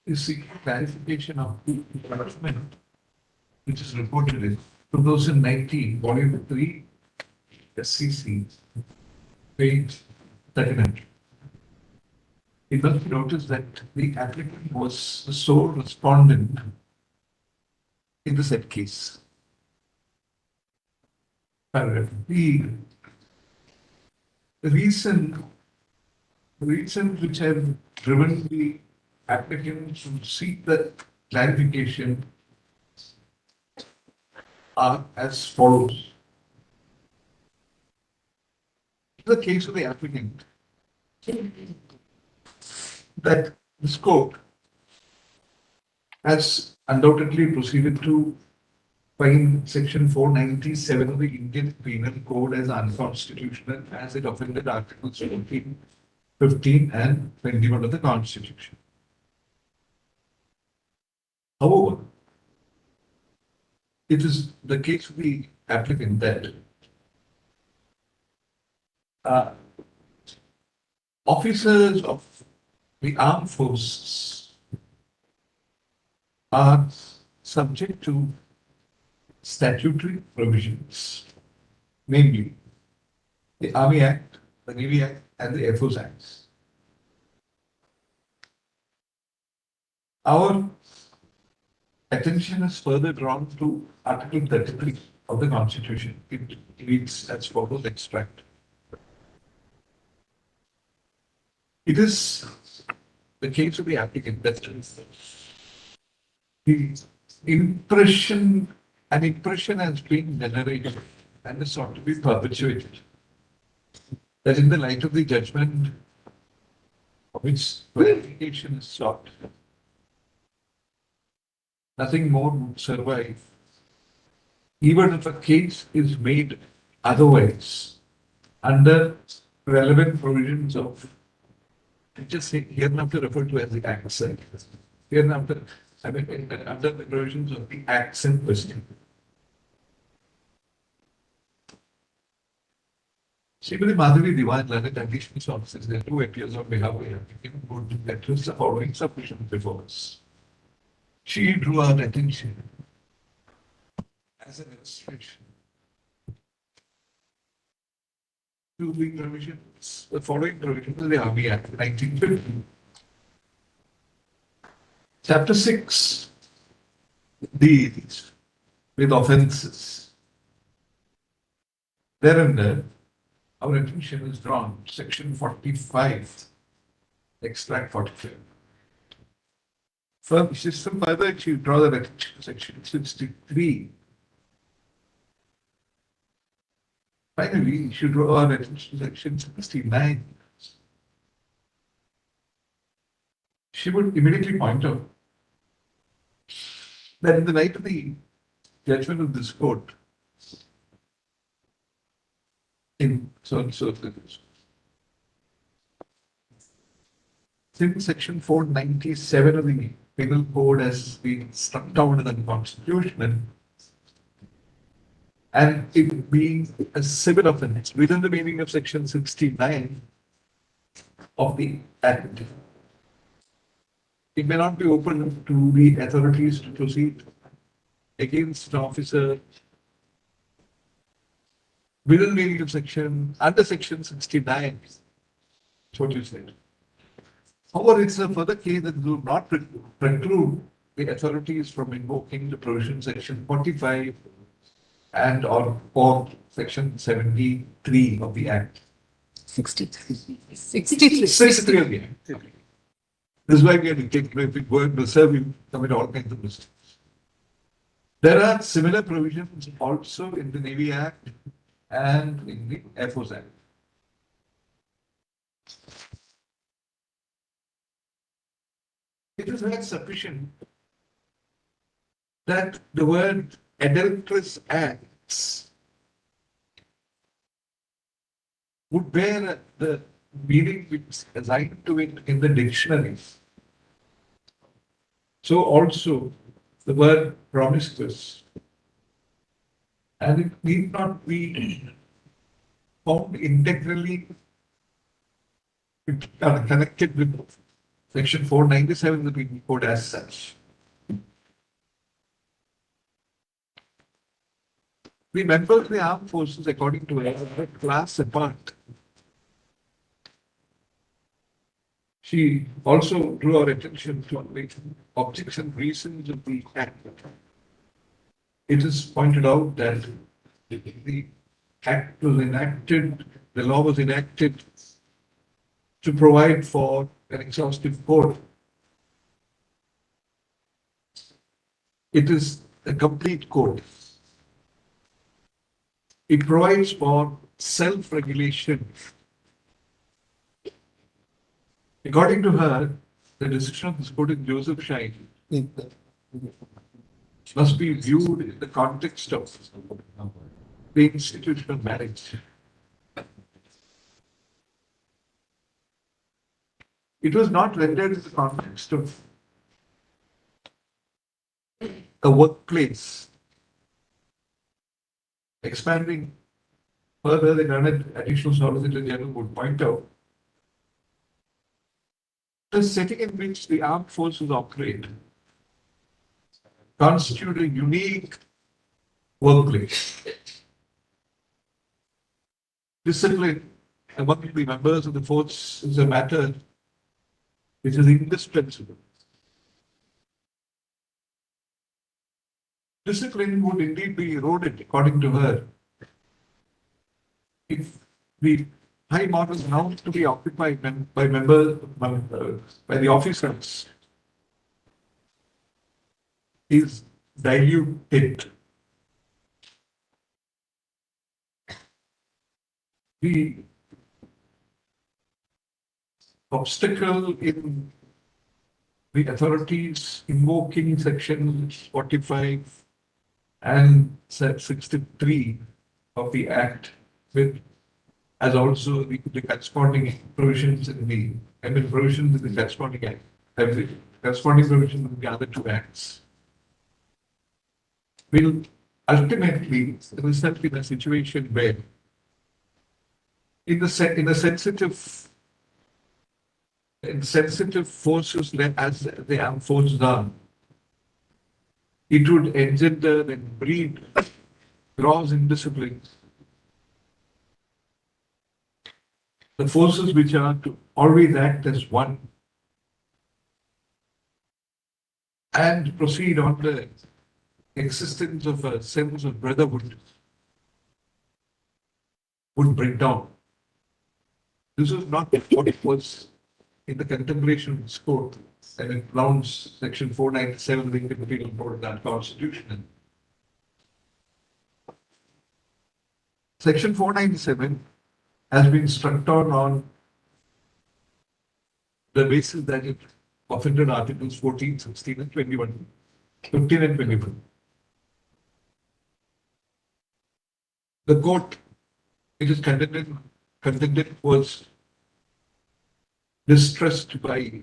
is seeking clarification of the document which is reported in 2019, volume 3, SCC, page 39. It must be noticed that the applicant was the sole respondent in the said case. Paragraph. The reason which have driven the applicant to seek the clarification are as follows. In the case of the applicant, that this court has undoubtedly proceeded to find section 497 of the Indian Penal Code as unconstitutional as it offended articles 14, 15 and 21 of the Constitution. However, it is the case of the applicant that officers of the armed forces are subject to statutory provisions, namely the Army Act, the Navy Act, and the Air Force Acts. Our attention is further drawn to Article 33 of the Constitution. It reads as follows: extract. It is the case of the applicant that the impression, an impression has been generated and is sought to be perpetuated, that in the light of the judgment of which verification is sought, nothing more would survive, even if a case is made otherwise under relevant provisions of, just say hereinafter referred to as the Acts. Hereinafter, I mean, under the provisions of the Acts in question. Srimati Madhavi Diwan, learned additional officers, there who appears on behalf of the applicant, would address the following submission before us. She drew our attention as an illustration to the provisions, the following provisions of the Army Act 1950. Chapter 6 deals with offences. Thereunder, our attention is drawn to section 45, extract 45. Further, she draw the attention to section 63. Finally, you should draw our attention to section 69. She would immediately point out that in the light of the judgment of this court, in since section 497 of the Penal Code has been struck down in the Constitution, and it being a civil offence within the meaning of section 69 of the Act, it may not be open to the authorities to proceed against an officer within the meaning of section, under section 69. That's what you said. However, it's a further case that do not preclude the authorities from invoking the provision section 45 and or section 73 of the Act. 63. 63 of the Act. This is why we are if we go and reserve, you commit all kinds of mistakes. There are similar provisions also in the Navy Act and in the Air Force Act. It is not sufficient that the word adulterous acts would bear the meaning which is assigned to it in the dictionary. So also the word promiscuous, and it need not be found integrally connected with section 497 of the Penal Code as such. The members of the armed forces, according to a class apart. She also drew our attention to the objection reasons of the act. It is pointed out that the act was enacted, the law was enacted to provide for an exhaustive code. It is a complete code. It provides for self-regulation. According to her, the decision of this court in Joseph Shine must be viewed in the context of the institution of marriage. It was not rendered in the context of a workplace. Expanding further, the Learned Additional Solicitor General would point out the setting in which the armed forces operate constitute a unique workplace. Discipline among the members of the force is a matter which is indispensable. Discipline would indeed be eroded, according to her, if the high models now to be occupied by members, by the officers, is diluted. The obstacle in the authorities invoking section 45 and 63 of the Act, with as also the corresponding provisions in the provisions in the corresponding Act, the corresponding provisions in the other two Acts, will ultimately result in a situation where in the sensitive forces as the armed forces are, it would engender and breed gross indiscipline. The forces which are to always act as one and proceed on the existence of a sense of brotherhood would break down. This is not what it was in the contemplation of this court, and it pronounced section 497 of the Indian Penal Code unconstitutional. Section 497 has been struck down on the basis that it offended articles 14, 16, and 21, 15 and 21. The court, it is contended was distressed by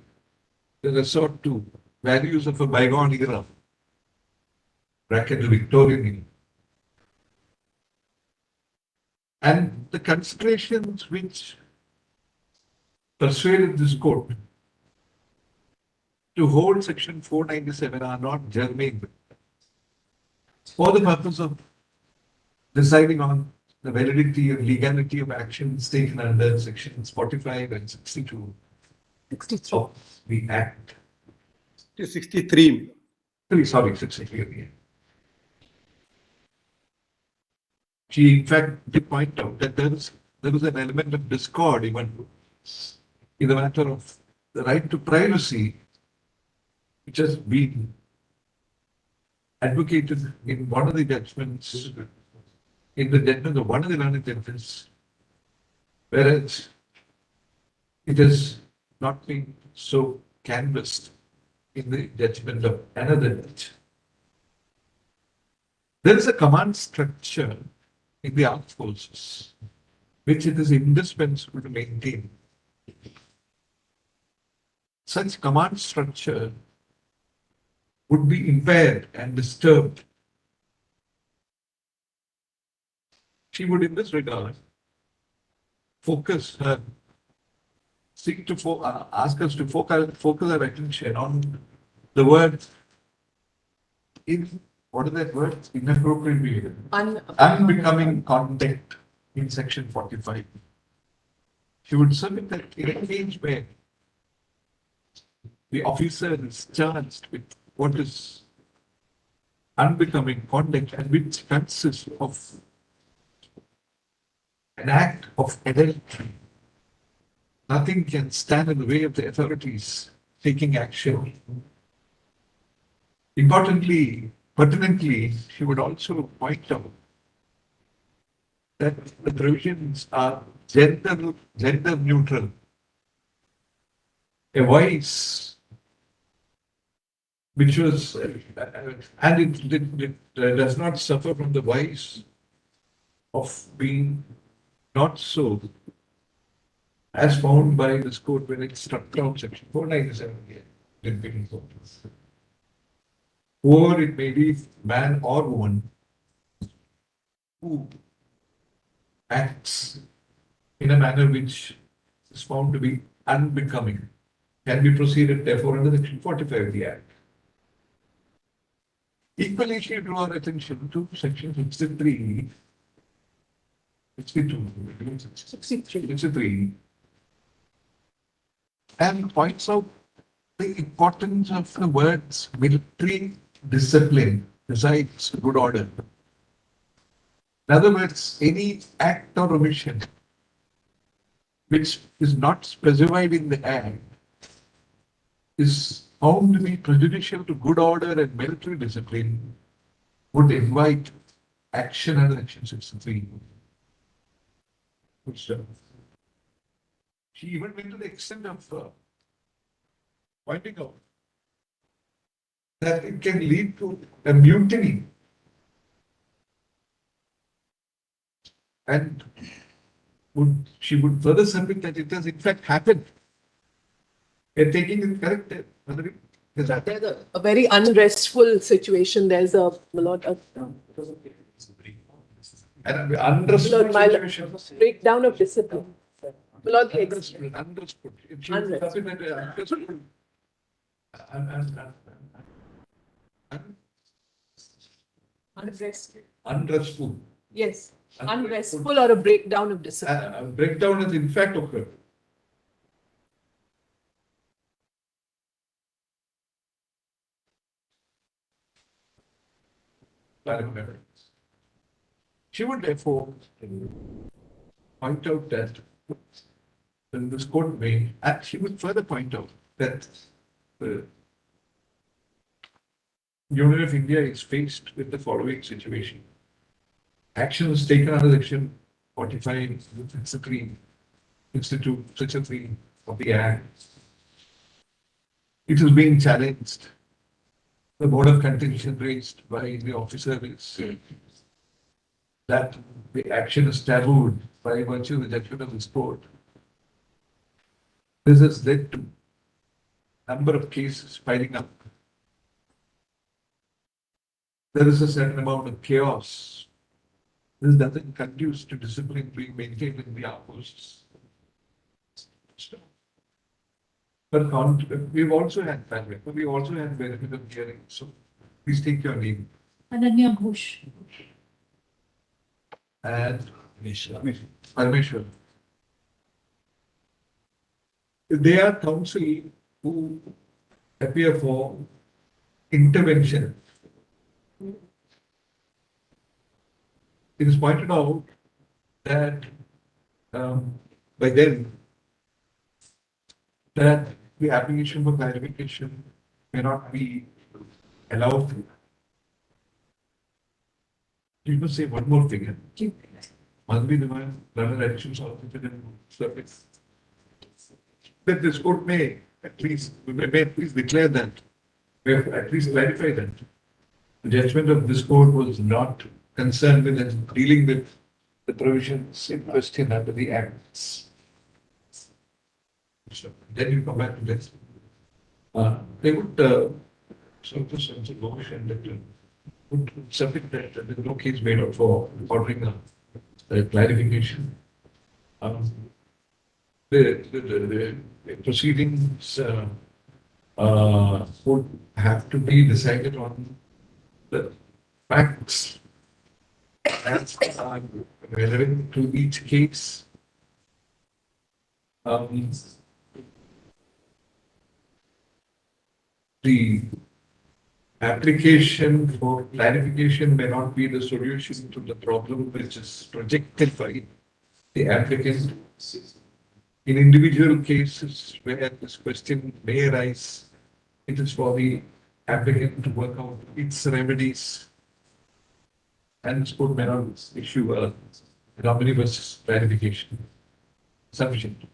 the resort to values of a bygone era, bracket the Victorian era. And the considerations which persuaded this court to hold section 497 are not germane for the purpose of deciding on the validity and legality of actions taken under sections 45 and 62 of the Act. 63. Sorry, 63. She, in fact, did point out that there was an element of discord even in the matter of the right to privacy, which has been advocated in one of the judgments, in the judgment of one of the learned judges, whereas it has not been so canvassed in the judgment of another judge. There is a command structure in the armed forces which it is indispensable to maintain. Such command structure would be impaired and disturbed. She would, in this regard, ask us to focus our attention on the word what are that words? Inappropriate behavior. Unbecoming conduct in section 45. She would submit that in a case where the officer is charged with what is unbecoming conduct and which consists of an act of adultery, nothing can stand in the way of the authorities taking action. Importantly, pertinently, she would also point out that the provisions are gender neutral. A voice which was, and it does not suffer from the vice of being not so, as found by this court when it struck down section 497 here. Or it may be man or woman who acts in a manner which is found to be unbecoming, can be proceeded therefore under section 45 of the Act. Equally, she drew our attention to section 63, 63, and points out the importance of the words military discipline besides good order. In other words, any act or omission which is not specified in the Act is found to be prejudicial to good order and military discipline would invite action under section 63. She even went to the extent of pointing out that it can lead to a mutiny. And she would further submit that it has in fact happened. We're taking it correct. There's a very unrestful situation. There's a lot of unrestful situation. Breakdown of discipline. Unrestful. Unrestful. Yes. Unrestful or a breakdown of discipline. A breakdown has in fact occurred. She would therefore point out that when this court made, and she would further point out that the Union of India is faced with the following situation. Action is taken under section 45, Institute, section 3 of the Act. It is being challenged. The mode of contention raised by the officer is that the action is tabooed by virtue of the judgment of this court. This has led to a number of cases piling up. There is a certain amount of chaos. This doesn't conduce to discipline being maintained in the armed forces. But we've also had benefit. We've also had benefit of hearing. So please take your name. Ananya Ghosh. And Parmeshwar. They are counsel who appear for intervention. It is pointed out that by them that the application for clarification may not be allowed. You must say one more figure. Must be the one runner actions of the service. that this court may at least declare that, we have at least clarify that the judgment of this court was not concerned with and dealing with the provisions in question under the acts. So then you come back to this. They would sense of motion that would submit that there is no case made out for ordering a clarification. The proceedings would have to be decided on the facts as are relevant to each case. The application for clarification may not be the solution to the problem which is projected by the applicant. In individual cases where this question may arise, it is for the applicant to work out its remedies. And this court may not issue a omnibus clarification. Sufficient.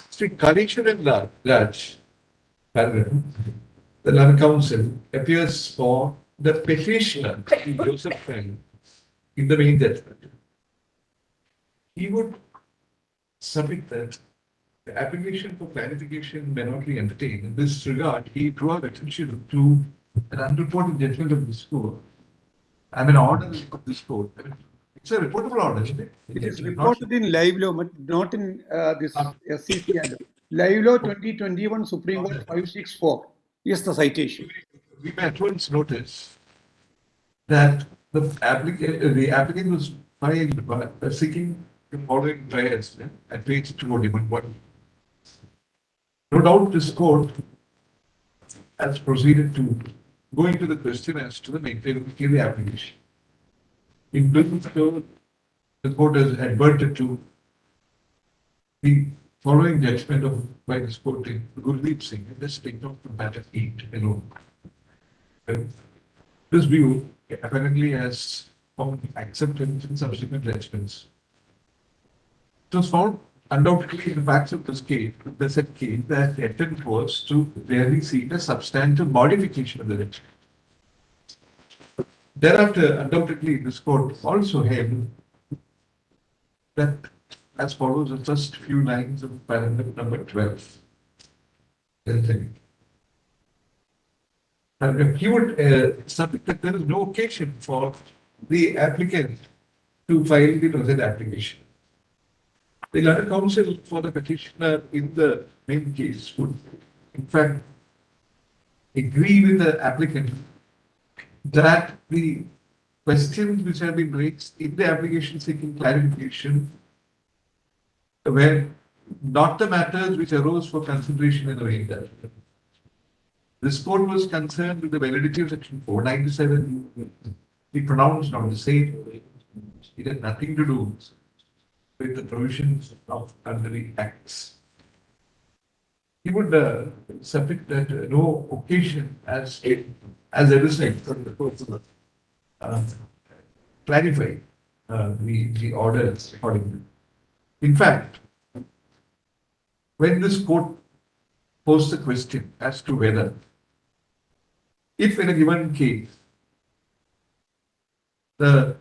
Sri Kadeshwar and Raj, the Land Council appears for the petitioner, Joseph Fang, in the main judgment. He would submit that the application for clarification may not be entertained. In this regard, he drew our attention to an unreported judgment of this court. An order of this court. It's a reportable order, isn't it? It is reported in live law, but not in this SCC. Live law 2021 Supreme Court 564 is the citation. We may at once notice that the applicant was seeking the following trials at page 241. No doubt this court has proceeded to go into the question as to the maintainability of the application. In doing so, the court has adverted to the following judgment by this court in Gurdeep Singh, and this taken off from matter 8 alone. This view apparently has found acceptance in subsequent judgments. It was found undoubtedly in the facts of this case, the said case, that the attempt was to rarely seek a substantive modification of the judgment. Thereafter, undoubtedly, this court also held that, as follows, the first few lines of paragraph number 12. He would submit that there is no occasion for the applicant to file the present application. The Land Council for the petitioner in the main case would, in fact, agree with the applicant that the questions which have been raised in the application seeking clarification were not the matters which arose for consideration in the main judgment. This court was concerned with the validity of section 497. He pronounced on the same. It had nothing to do with the provisions of under the acts. He would submit that no occasion as ever said from the court clarify the orders accordingly. In fact, when this court posed the question as to whether, if in a given case, the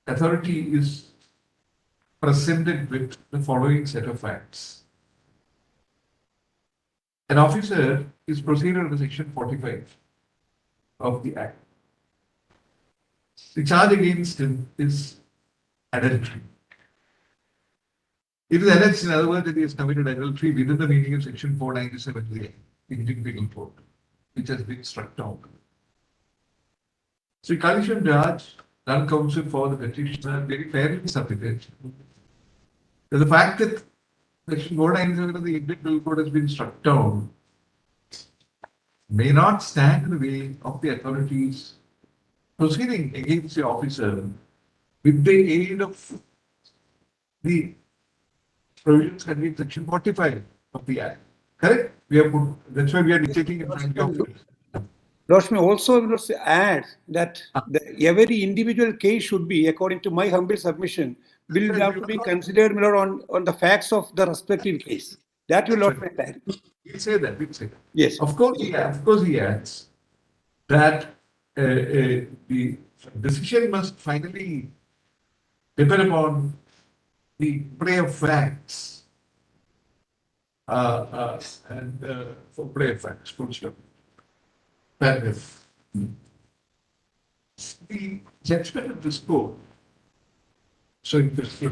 authority is presented with the following set of facts. An officer is proceeded under section 45 of the Act. The charge against him is adultery. It is alleged, in other words, that he has committed adultery within the meaning of section 497 of the Indian Penal Code, which has been struck down. Sri Kadeshwar Raj, Land Council for the petitioner, very fairly submitted that the fact that section 497 of the Indian Penal Code has been struck down may not stand in the way of the authorities proceeding against the officer with the aid of the provisions contained in section 45 of the Act. Correct? That's why we are taking it. Roshmi also add that every individual case should be, according to my humble submission, will have to be considered on the facts of the respective case. That will not make clarity. We'll say that. We'll say that. Yes. Of course, he adds that the decision must finally depend upon the play of facts. For play of facts, full stop. Paragraph. The judgment of this court, so in this case,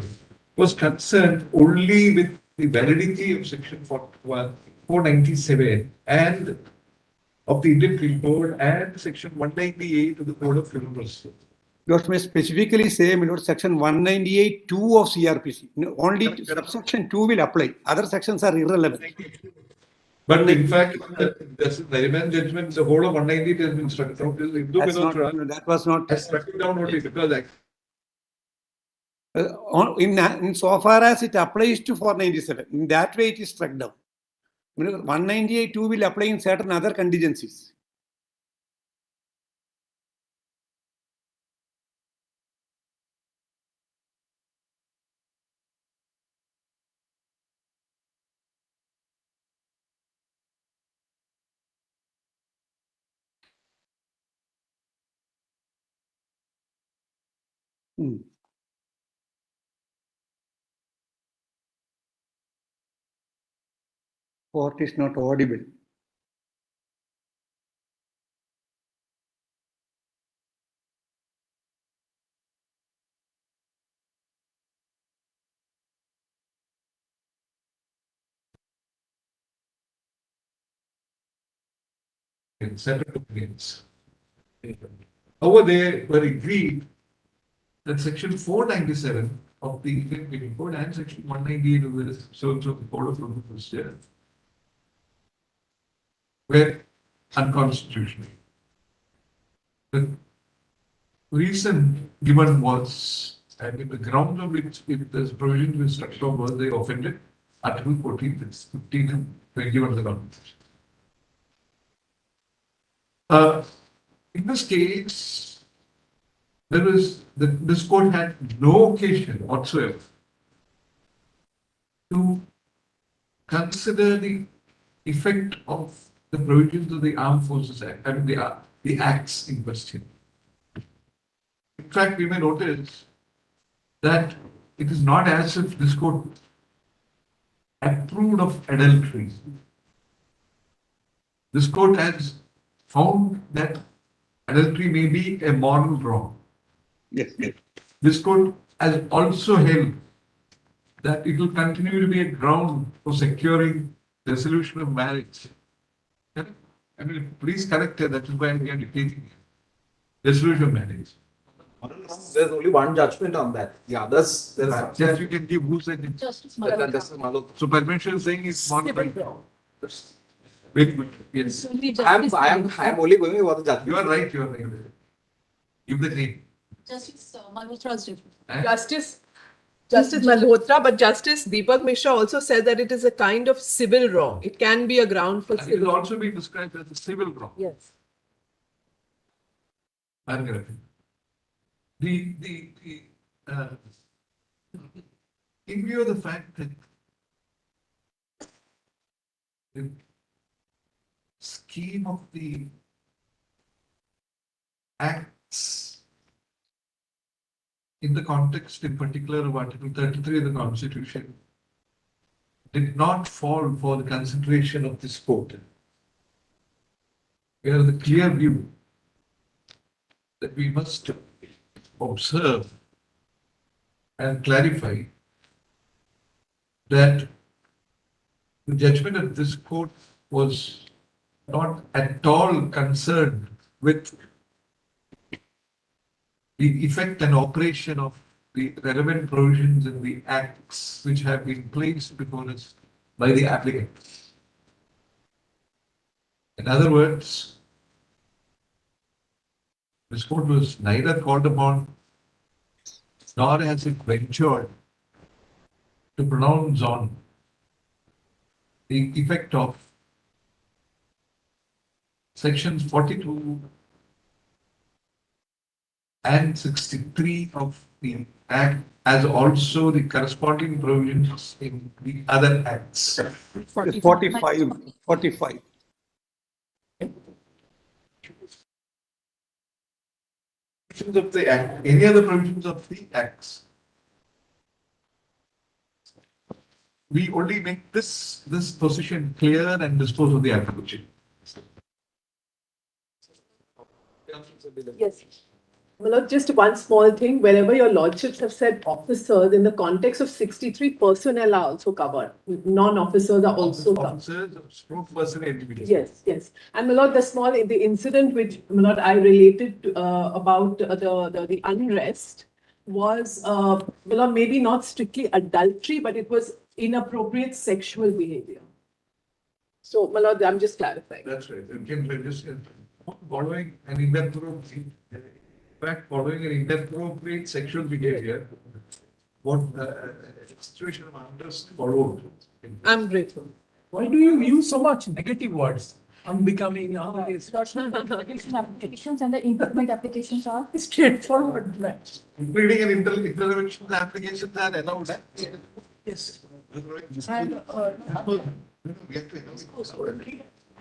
was concerned only with the validity of section 497 and of the Indian Film Code and section 198 of the Code of Criminal Procedure. You may specifically say, my lord, section 198(2) of CRPC. Only subsection 2 will apply. Other sections are irrelevant. But in fact, the Nariman judgment, the whole of 198 has been struck down. That was not. Has struck it down only because in so far as it applies to 497, in that way it is struck down. 198(2) will apply in certain other contingencies. Court is not audible. in separate opinions. However, they were agreed that section 497 of the Indian Penal Code and section 198 of the Code of Criminal Procedure were unconstitutional. The reason given was, and in the grounds on which if the provision was struck down was they offended Article 14, 15 and 21 of the Constitution. In this case, this court had no occasion whatsoever to consider the effect of the provisions of the Armed Forces Act, I mean the acts in question. In fact, we may notice that it is not as if this court approved of adultery. This court has found that adultery may be a moral wrong. Yes. This court has also held that it will continue to be a ground for securing the resolution of marriage. I mean, please correct it, that is why we are debating resolution of marriage. There's only one judgment on that. The others, there's Yes, you can give who said Justice Malhotra. So permission is saying it's not right. Very good. Yes. I am only going with what the judgment. You are right, you are right. Give the name. Justice Malhotra's judgment. Justice Malhotra, but Justice Deepak Mishra also said that it is a kind of civil wrong. It can be a ground for And it civil. will also be described as a civil wrong. Yes. In view of the fact that the scheme of the acts in the context in particular of Article 33 of the Constitution did not fall for the consideration of this court. We have the clear view that we must observe and clarify that the judgment of this court was not at all concerned with the effect and operation of the relevant provisions in the acts which have been placed before us by the applicant. In other words, this court was neither called upon nor has it ventured to pronounce on the effect of sections 42 and 63 of the Act as also the corresponding provisions in the other acts. 45. 45. Provisions of the Act, any other provisions of the Acts. We only make this position clear and dispose of the application. Yes. Well, just one small thing, wherever your lordships have said officers, in the context of 63, personnel are also covered. Non-officers are also covered. Officers, stroke personnel. Yes, yes. And my lord, the incident which, my lord, I related to, about the unrest was, my lord, maybe not strictly adultery, but it was inappropriate sexual behavior. So, my lord, I'm just clarifying. That's right. Following an inappropriate, in fact, following an inappropriate sexual behavior, what situation of unrest followed. I'm grateful. Why do you use so much negative words? Unbecoming, applications and the improvement applications are straightforward. Including an intervention application that allowed. Yes. and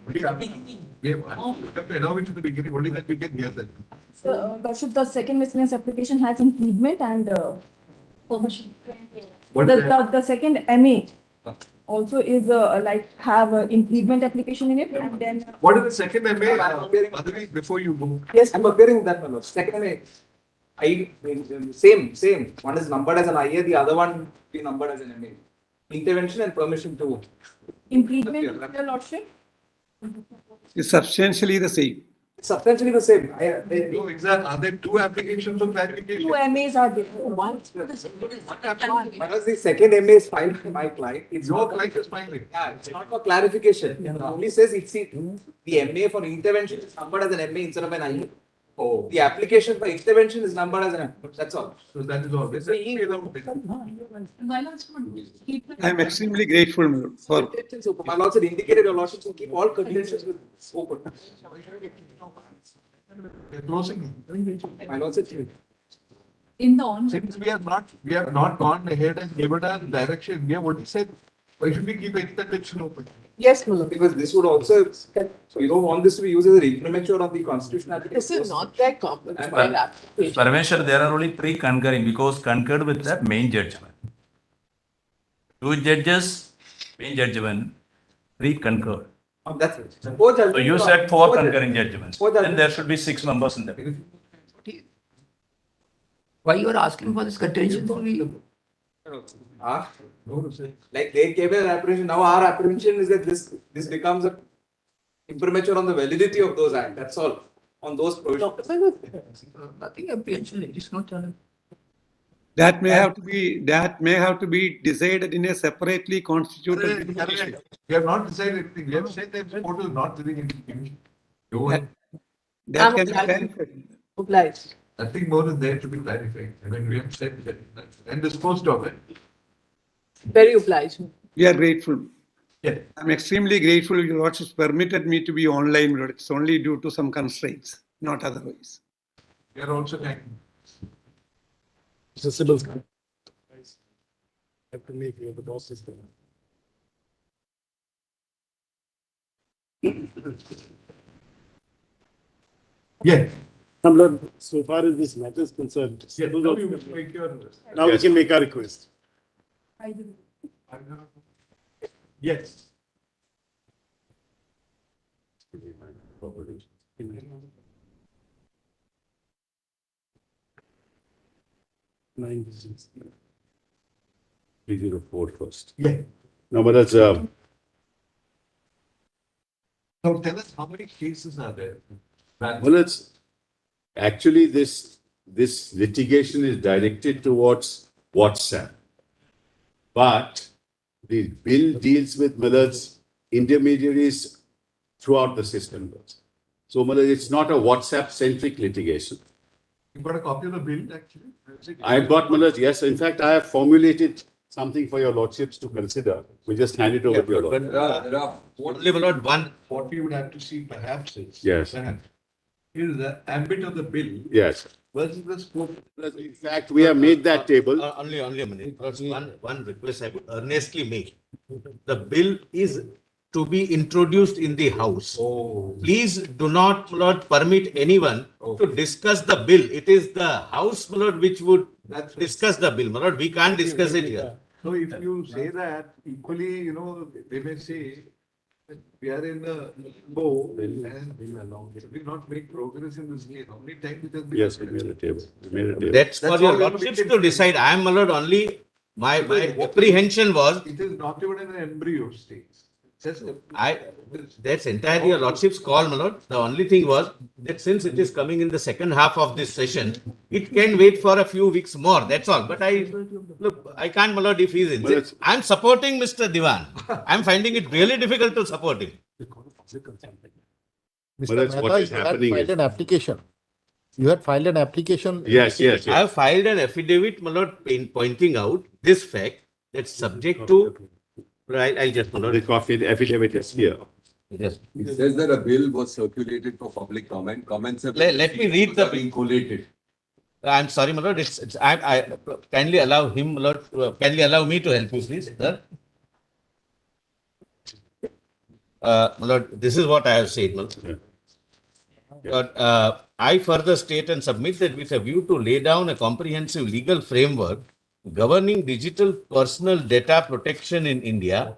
We have to allow it to the beginning, only that we can hear that. the second miscellaneous application has improvement and permission. What The, is that? the second MA also is like have an improvement application in it, and then What is the second MA? Madhavi, before you go. Yes, I'm appearing that one. Second same. One is numbered as an IA, the other one be numbered as an MA. Intervention and permission to. improvement, your lordship. Is substantially the same. Substantially the same. No, exactly. Are there two applications of clarification? Two MAs are there. One. What was the second MA is filed by my client? It's Your client is filing. Yeah, it's not for clarification. It only says the MA for intervention is numbered as an MA instead of an IA. Oh. The application for intervention is numbered as an MA. That's all. So that is all. This is My lords would keep I am extremely grateful for. My lord said indicated your lordship will keep all conditions with open. We're closing. My lord said. in the on. Since we have not gone ahead and given a direction, we have only said, why should we keep intervention open? Yes, my lord. Because this would also, so you don't want this to be used as an imprimatur of the constitutional This is not that complex. Well, file application. Parameshwar, there are only 3 concurring because concurred with the main judgment. 2 judges, main judgment, 3 concurred. That's it. So you said 4 concurring judgments. Then there should be 6 members in the. Why you are asking for this contention? Like they gave an apprehension, now our apprehension is that this becomes a imprimatur on the validity of those acts. That's all. On those provisions. Nothing apprehension, it is not. That may have to be decided in a separately constituted. We have not decided anything. We have said that the portal is not within anything. That can be clarified. Obliged. Nothing more is there to be clarified. I mean, we have said that and disposed of it. Very obliged. We are grateful. Yeah. I'm extremely grateful your lordship permitted me to be online, but it's only due to some constraints, not otherwise. We are also thanking. Mr. Sybil. Have to make the boss is there. Yeah. So far as this matter is concerned, Yeah, now you can make your. now we can make our request. I do. Yes. Nine business. 304 first. Yeah. No, but that's, So tell us how many cases are there? well, it's actually this litigation is directed towards WhatsApp. But the bill deals with Millard's intermediaries throughout the system. So Millard, it's not a WhatsApp centric litigation. You got a copy of the bill actually? I've got Millard's, yes. In fact, I have formulated something for your lordships to consider. We just hand it over to your lordship. There are only one. What we would have to see perhaps is. Yes. That is the ambit of the bill. Yes. versus the scope. In fact, we have made that table. Only a minute. One request I would earnestly make. The bill is to be introduced in the House. Please do not, my lord, permit anyone to discuss the bill. It is the House, my lord, which would discuss the bill. My lord, we can't discuss it here. So if you say that, equally, you know, they may say that we are in a limbo and we not make progress in this case. How many times it has been? Yes, we made a table. We made a table. That's for your lordships to decide. I am, my lord, only, my apprehension was, It is not even in an embryo stage. Just that's entirely your lordship's call, my lord. The only thing was that since it is coming in the second half of this session, it can wait for a few weeks more. That's all. But I can't, my lord, if he's in. I'm supporting Mr. Diwan. I'm finding it really difficult to support him. Mr. that's what Mehta, is you had happening filed is- an application. You had filed an application. Yes. I have filed an affidavit, my lord, pointing out this fact that subject to. I'll just, my lord. The copy, the affidavit is here. Yes. It says that a bill was circulated for public comment. Comments have Let me read the being collated. I'm sorry, my lord. I kindly allow him, my lord. Kindly allow me to help you, please, sir. My lord, this is what I have said, my lord. Lord, I further state and submit that with a view to lay down a comprehensive legal framework governing digital personal data protection in India,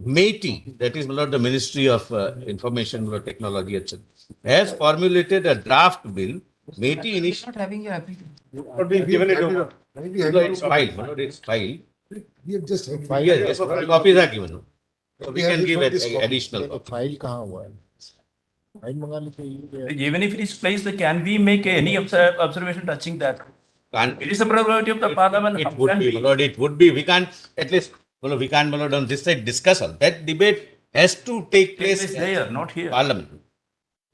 MeitY, that is, my lord, the Ministry of Information Technology, etc., has formulated a draft bill. MeitY initiated. Not having your application. Given it over. No, it's filed, my lord, it's filed. We have just Yes, copies are given. So we can give additional copies. File कहाँ हुआ है? File मंगा लेते हैं. Even if it is placed, can we make any observation touching that? It is a prerogative of the parliament. It would be, my lord, it would be. We can't, at least, well, we can't, my lord, on this side discuss all. That debate has to take place there, not here. Parliament.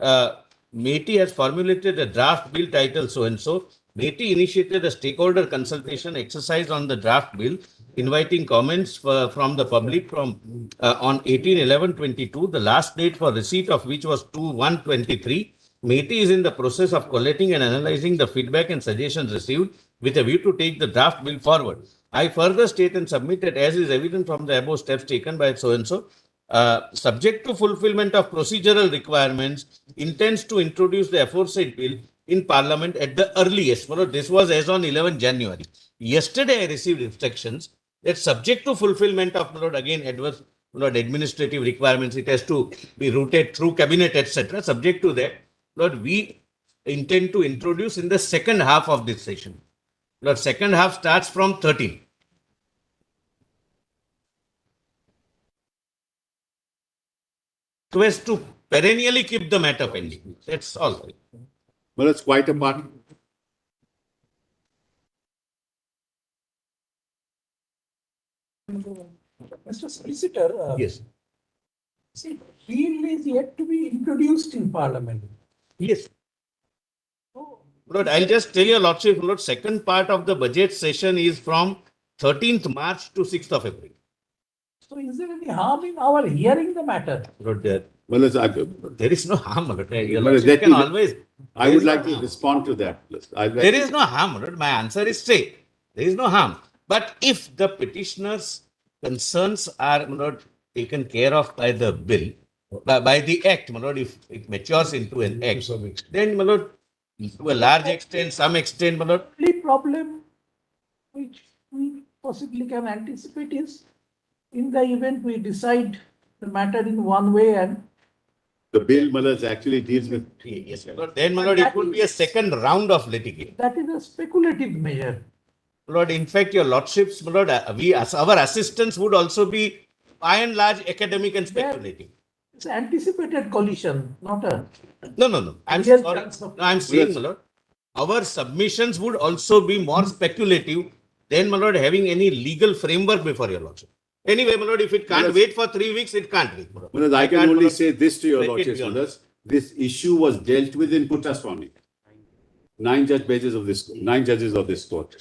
MeitY has formulated a draft bill titled so and so. MeitY initiated a stakeholder consultation exercise on the draft bill, inviting comments from the public from on 18/11/22, the last date for receipt of which was 2/1/23. MeitY is in the process of collating and analyzing the feedback and suggestions received with a view to take the draft bill forward. I further state and submit that as is evident from the above steps taken by so and so, subject to fulfillment of procedural requirements, intends to introduce the aforesaid bill in Parliament at the earliest. Well, this was as on 11 January. Yesterday, I received instructions that subject to fulfillment of, again, adverse administrative requirements, it has to be routed through cabinet, etc. Subject to that, Lord, we intend to introduce in the second half of this session. Lord, second half starts from 13. Request to perennially keep the matter pending. That's all. Well, it's quite a part. Mr. Solicitor. Yes. See, bill is yet to be introduced in Parliament. Yes. Lord, I'll just tell your Lordship, Lord, second part of the budget session is from 13th March to 6th of April. So is there any harm in our hearing the matter? Lord, Well, there is no harm, Lord. Your Well, Lordship that can is- always. I would like to respond to that. There is no harm, Lord. My answer is straight. There is no harm. But if the petitioner's concerns are, Lord, taken care of by the bill, by the act, my lord, if it matures into an act, then, my lord, to a large extent, some extent, my lord. The only problem which we possibly can anticipate is in the event we decide the matter in one way and the bill, my lord, actually deals with. Yes, my lord. Then, my lord, it would be a second round of litigation. that is a speculative measure. Lord, in fact, your lordships, my lord, our assistance would also be by and large academic and speculative. It's anticipated collision, not a. No. I'm Real sorry. chance of- No, I'm saying, my lord, our submissions would also be more speculative than, my lord, having any legal framework before your lordship. Anyway, my lord, if it can't wait for 3 weeks, it can't wait. My lord. Well, I can can't, my only lord, say this to your make it lordship, beyond. brothers. This issue was dealt with in Puttaswamy. 9 judges of this court.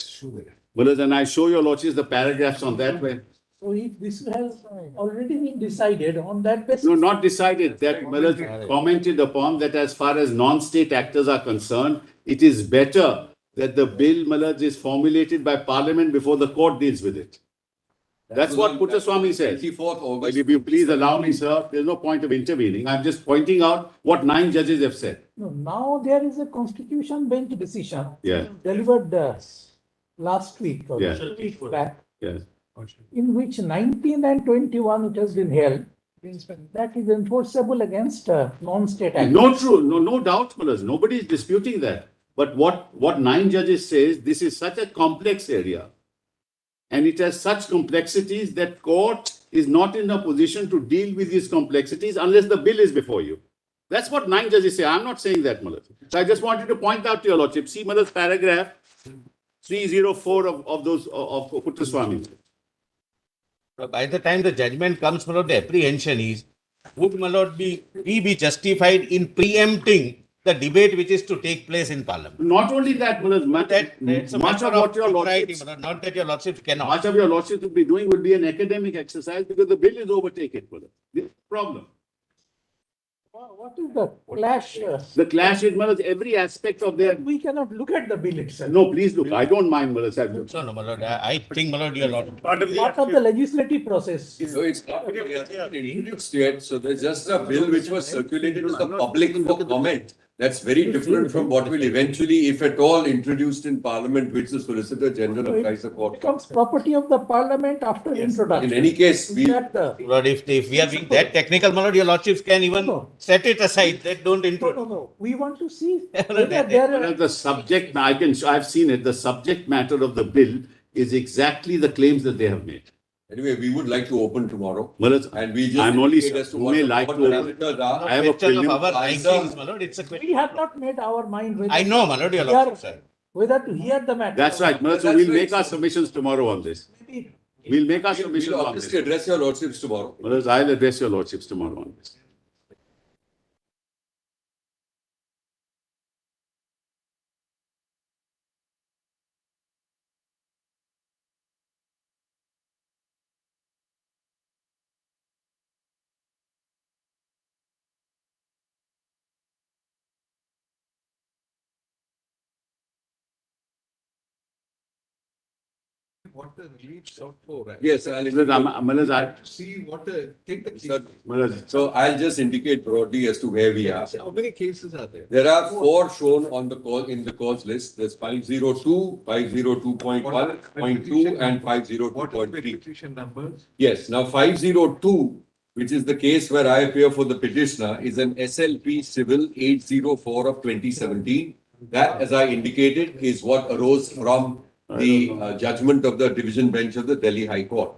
Well, then I show your lordships the paragraphs on that way. So if this has already been decided on that basis. No, not decided. That Malaj commented upon that as far as non-state actors are concerned, it is better that the bill, Malaj, is formulated by Parliament before the court deals with it. That's what Puttaswamy says. 24th But August. if you please allow me, sir, there's no point of intervening. I'm just pointing out what 9 judges have said. No, now there is a constitution bench decision. Yeah. Delivered last week or Yeah. 2 weeks back, Yes. in which 19 and 21 it has been held. That is enforceable against non-state actors. No, true. No doubt, Malaj. Nobody is disputing that. But what 9 judges says, this is such a complex area. And it has such complexities that court is not in a position to deal with these complexities unless the bill is before you. That's what 9 judges say. I'm not saying that, Malaj. So I just wanted to point out to your lordship. See, Malaj, paragraph 304 of Puttaswamy. By the time the judgment comes, my lord, the apprehension is, would my lord we be justified in preempting the debate which is to take place in Parliament? Not only that, Malaj, That's a much of matter what your propriety, lordship, my lord, not that your lordship cannot. much of your lordship will be doing would be an academic exercise because the bill is overtaken, Malaj. This is the problem. What is the clash? The clash is, Malaj, every aspect of their. We cannot look at the bill itself. No, please look. I don't mind, Malaj. No, my lord, I think, my lord, your lord. Part of the legislative process. So it's not introduced yet. So there's just a bill which was circulated to the public for comment. That's very different from what will eventually, if at all, introduced in Parliament, which the Solicitor General applies the court. Becomes property of the Parliament after introduction. In any case, we. Lord, if we are being that technical, my lord, your lordships can even set it aside. That don't intrude. No. We want to see The subject, I've seen it, the subject matter of the bill is exactly the claims that they have made. Anyway, we would like to open tomorrow. Malaj, And we just. I'm only, indicate as to who what may the like what to, parameters are. I have a Question of prelim. our rankings, my lord, it's a question. We have not made our mind whether I know, my lord, your lordship, sir. whether to hear the matter. That's right, Malaj. So we'll make our submissions tomorrow on this. We'll make our submissions We'll on obviously this. address your lordships tomorrow. Malaj, I'll address your lordships tomorrow on this. What the relief sought for, right? Yes, I'll Malaj, See what the, take the case. Malaj, So I'll just indicate broadly as to where we are. How many cases are there? There are 4 shown on the call in the cause list. There's 502, 502.1, 0.2, and What is the 502.3. petition numbers? Yes, now 502, which is the case where I appear for the petitioner, is an SLP Civil 804 of 2017. That, as I indicated, is what arose from the judgment of the division bench of the Delhi High Court.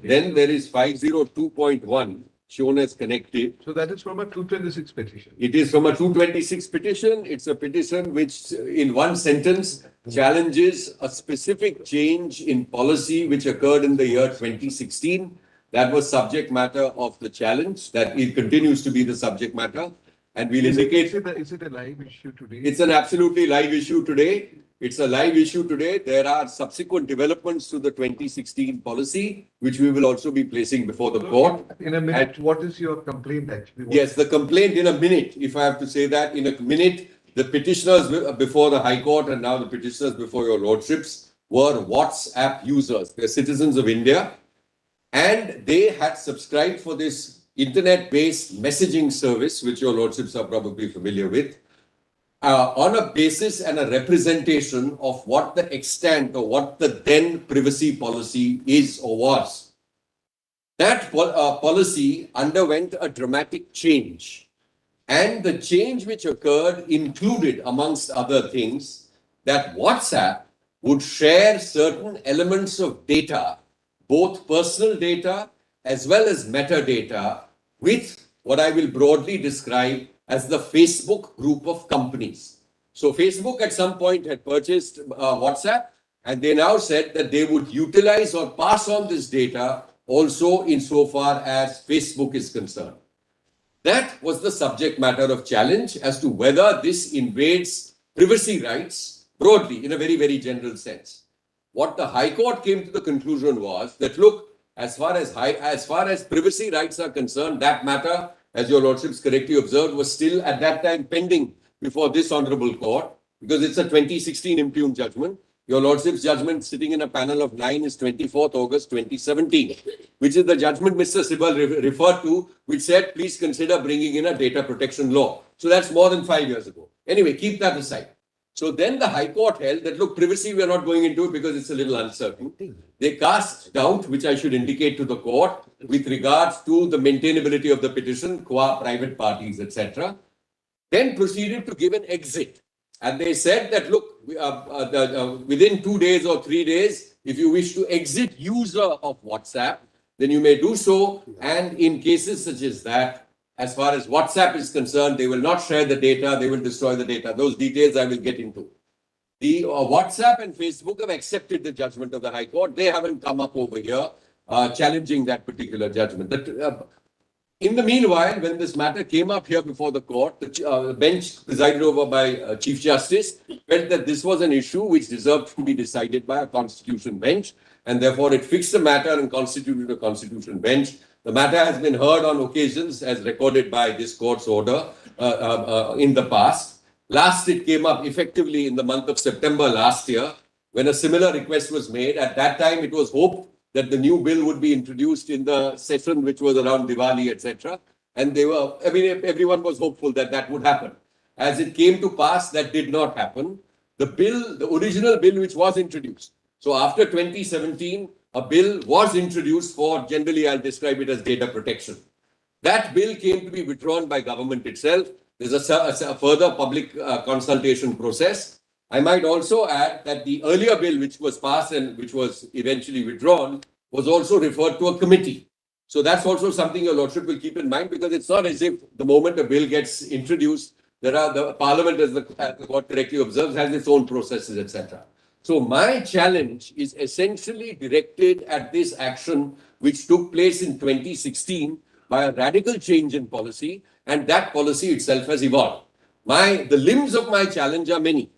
Then there is 502.1 shown as connected. So that is from a 226 petition. It is from a 226 petition. It's a petition which, in one sentence, challenges a specific change in policy which occurred in the year 2016. That was subject matter of the challenge. That it continues to be the subject matter. And we'll indicate. Is it a live issue today? It's an absolutely live issue today. It's a live issue today. There are subsequent developments to the 2016 policy, which we will also be placing before the court. In a minute, what is your complaint actually? Yes, the complaint in a minute, if I have to say that, in a minute, the petitioners before the High Court and now the petitioners before your lordships were WhatsApp users. They're citizens of India. And they had subscribed for this internet-based messaging service, which your lordships are probably familiar with, on a basis and a representation of what the extent or what the then privacy policy is or was. That policy underwent a dramatic change. And the change which occurred included, amongst other things, that WhatsApp would share certain elements of data, both personal data as well as metadata, with what I will broadly describe as the Facebook group of companies. So Facebook at some point had purchased WhatsApp, and they now said that they would utilize or pass on this data also insofar as Facebook is concerned. That was the subject matter of challenge as to whether this invades privacy rights broadly in a very, very general sense. What the High Court came to the conclusion was that, look, as far as privacy rights are concerned, that matter, as your lordships correctly observed, was still at that time pending before this honorable court. because it's a 2016 impugned judgment. Your Lordship's judgment sitting in a panel of 9 is 24th August 2017, which is the judgment Mr. Sibal referred to, which said, please consider bringing in a data protection law. So that's more than 5 years ago. Anyway, keep that aside. So then the High Court held that, look, privacy, we are not going into it because it's a little uncertain. They cast doubt, which I should indicate to the court, with regards to the maintainability of the petition, qua private parties, etc. Then proceeded to give an exit. And they said that, look, within 2 days or 3 days, if you wish to exit user of WhatsApp, then you may do so. And in cases such as that, as far as WhatsApp is concerned, they will not share the data, they will destroy the data. Those details I will get into. The WhatsApp and Facebook have accepted the judgment of the High Court. They haven't come up over here challenging that particular judgment. In the meanwhile, when this matter came up here before the court, the bench presided over by Chief Justice felt that this was an issue which deserved to be decided by a constitution bench, and therefore it fixed the matter and constituted a constitution bench. The matter has been heard on occasions as recorded by this court's order in the past. Last, it came up effectively in the month of September last year when a similar request was made. At that time, it was hoped that the new bill would be introduced in the session which was around Diwali, etc. And everyone was hopeful that that would happen. As it came to pass, that did not happen. The original bill which was introduced. So after 2017, a bill was introduced for, generally I'll describe it as data protection. That bill came to be withdrawn by government itself. There's a further public consultation process. I might also add that the earlier bill which was passed and which was eventually withdrawn was also referred to a committee. So that's also something your Lordship will keep in mind, because it's not as if the moment a bill gets introduced, the Parliament, as the court correctly observes, has its own processes, etc. So my challenge is essentially directed at this action which took place in 2016 by a radical change in policy, and that policy itself has evolved. The limbs of my challenge are many.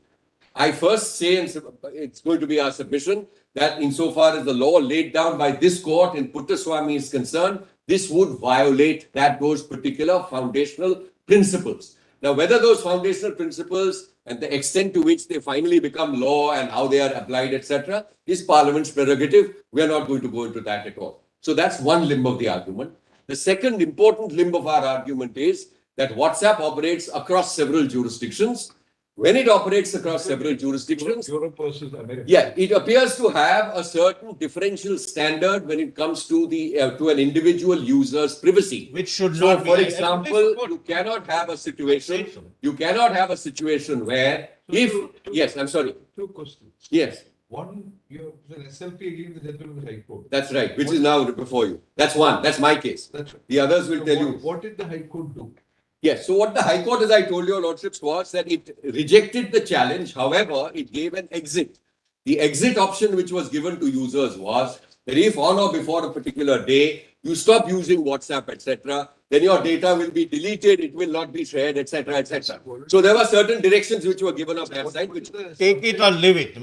I first say, and it's going to be our submission, that insofar as the law laid down by this court in Puttaswamy is concerned, this would violate those particular foundational principles. Now, whether those foundational principles and the extent to which they finally become law and how they are applied, etc., is Parliament's prerogative. We are not going to go into that at all. So that's one limb of the argument. The second important limb of our argument is that WhatsApp operates across several jurisdictions. When it operates across several jurisdictions, Europe versus America. Yeah, it appears to have a certain differential standard when it comes to to an individual user's privacy. Which should So, not be. for example, you cannot have a situation. You cannot have a situation where yes, I'm sorry. Two questions. Yes. One, you have an SLP against the judgment of the High Court. That's right, which is now before you. That's one. That's my case. That's right. The others will So tell you. What did the High Court do? Yes. So what the High Court, as I told your Lordships, was that it rejected the challenge. However, it gave an exit. The exit option which was given to users was that if on or before a particular day you stop using WhatsApp, etc., then your data will be deleted, it will not be shared, etc., etc. So there were certain directions which were given on that side. Which Take it or leave it.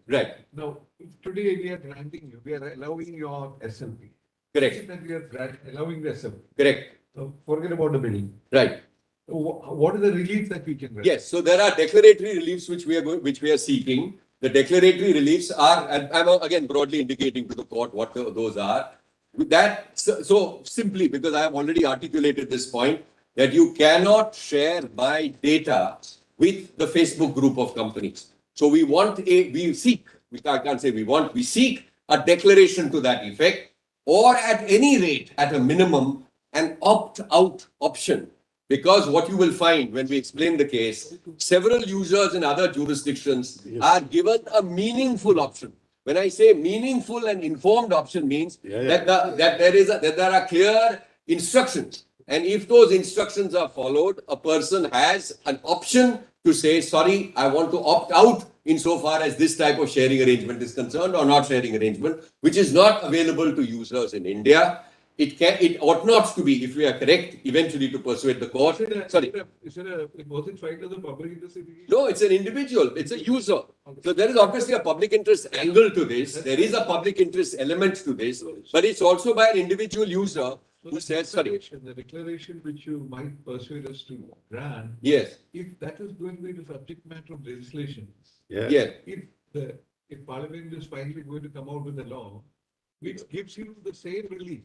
Right. Now, today we are granting you, we are allowing your SLP. Correct. That we are allowing the SLP. Correct. So forget about the bidding. Right. So what is the relief that we can grant? Yes. So there are declaratory reliefs which we are seeking. The declaratory reliefs are, and I'm again broadly indicating to the court what those are. With that, so simply because I have already articulated this point, that you cannot share my data with the Facebook group of companies. So we seek a declaration to that effect, or at any rate, at a minimum, an opt-out option. Because what you will find when we explain the case, several users in other jurisdictions are given a meaningful option. When I say meaningful and informed option means that there are clear instructions. And if those instructions are followed, a person has an option to say, sorry, I want to opt out insofar as this type of sharing arrangement is concerned, or not sharing arrangement, which is not available to users in India. It ought not to be, if we are correct, eventually to persuade the court. Was it filed as a public interest? No, it's an individual. It's a user. So there is obviously a public interest angle to this. There is a public interest element to this, but it's also by an individual user who says, sorry. The declaration which you might persuade us to grant. Yes. If that is going to be the subject matter of legislation. Yeah. If Parliament is finally going to come out with a law, which gives you the same relief.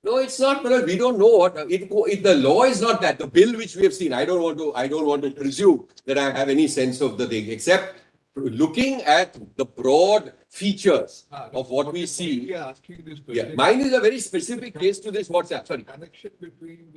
No, it's not, because we don't know what the law is not that. The bill which we have seen, I don't want to presume that I have any sense of the thing, except looking at the broad features of what we see. Yeah, mine is a very specific case to this WhatsApp. Sorry. Connection between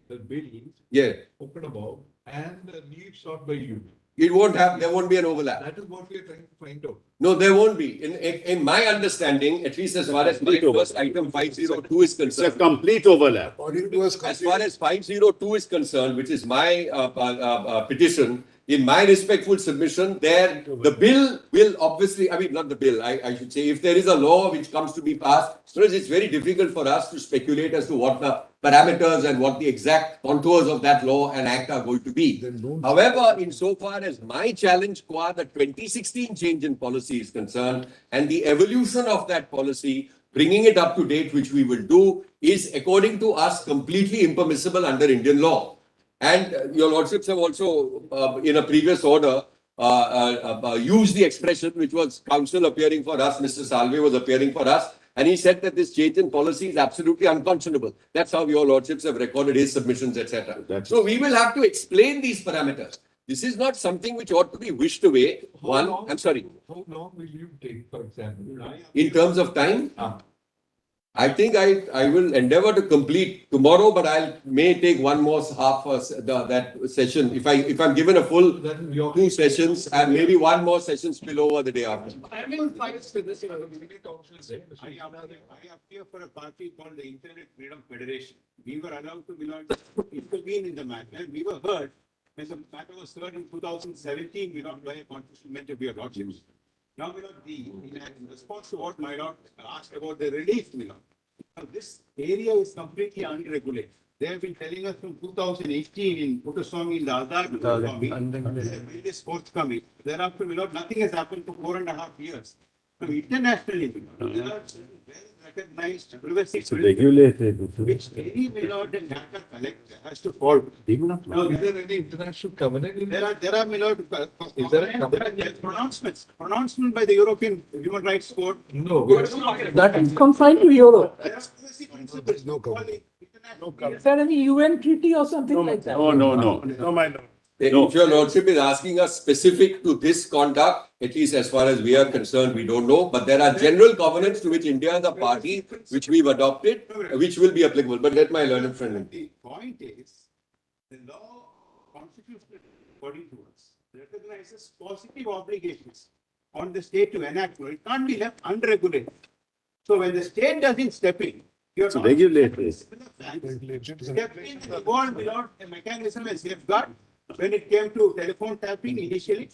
the bill. Yeah. Spoken about and the need sought by you. It won't have, there won't be an overlap. That is what we are trying to find out. No, there won't be. In my understanding, at least as far as my first item 502 is concerned. It's a complete overlap. As far as 502 is concerned, which is my petition, in my respectful submission, there the bill will obviously, I mean, not the bill, I should say, if there is a law which comes to be passed, it's very difficult for us to speculate as to what the parameters and what the exact contours of that law and act are going to be. However, insofar as my challenge qua the 2016 change in policy is concerned and the evolution of that policy, bringing it up to date, which we will do, is according to us completely impermissible under Indian law. And your lordships have also, in a previous order, used the expression which was counsel appearing for us, Mr. Salve was appearing for us, and he said that this change in policy is absolutely unconscionable. That's how your lordships have recorded his submissions, etc. So we will have to explain these parameters. This is not something which ought to be wished away. I'm sorry. How long will you take, for example? In terms of time? I think I will endeavor to complete tomorrow, but I may take one more half that session. If I'm given a full 2 sessions and maybe one more session spill over the day after. I appear for a party called the Internet Freedom Federation. We were allowed to intervene in the matter. We were heard when the matter was heard in 2017. We not by a constitutional bench of your lordships. Now, in response to what my lord asked about the relief, now this area is completely unregulated. They have been telling us from 2018 in Putaswamy in the Adultery, it is forthcoming. Thereafter, nothing has happened for 4.5 years. Now, internationally, there are well-recognized privacy regulated, which any Milord and data collector has to follow. Now, is there any international covenant? There are Milord, is there a pronouncement by the European Human Rights Court? No. That is confined to Europe. There's no covenant. Is there any UN treaty or something like that? No, my lord. If your lordship is asking us specific to this conduct, at least as far as we are concerned, we don't know. But there are general covenants to which India is a party, which we've adopted, which will be applicable. But let my learned friend. The point is, the law, constitutional, according to us, recognizes positive obligations on the state to enact law. It can't be left unregulated. So when the state doesn't step in, you're not regulated. Step in and evolve without a mechanism and safeguard. When it came to telephone tapping initially,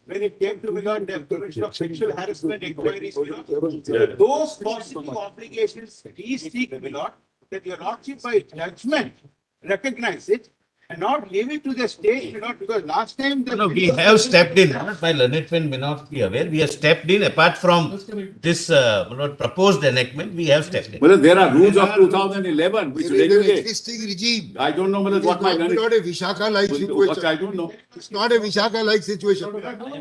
when it came to the prevention of sexual harassment inquiries, those positive obligations we seek, that your lordship by judgment recognize it and not leave it to the state, because last time we have stepped in. My learned friend may not be aware. We have stepped in apart from this proposed enactment. We have stepped in. Well, there are rules of 2011 which regulate. Existing regime. I don't know what my learned. Not a Vishaka-like situation. I don't know. It's not a Vishaka-like situation.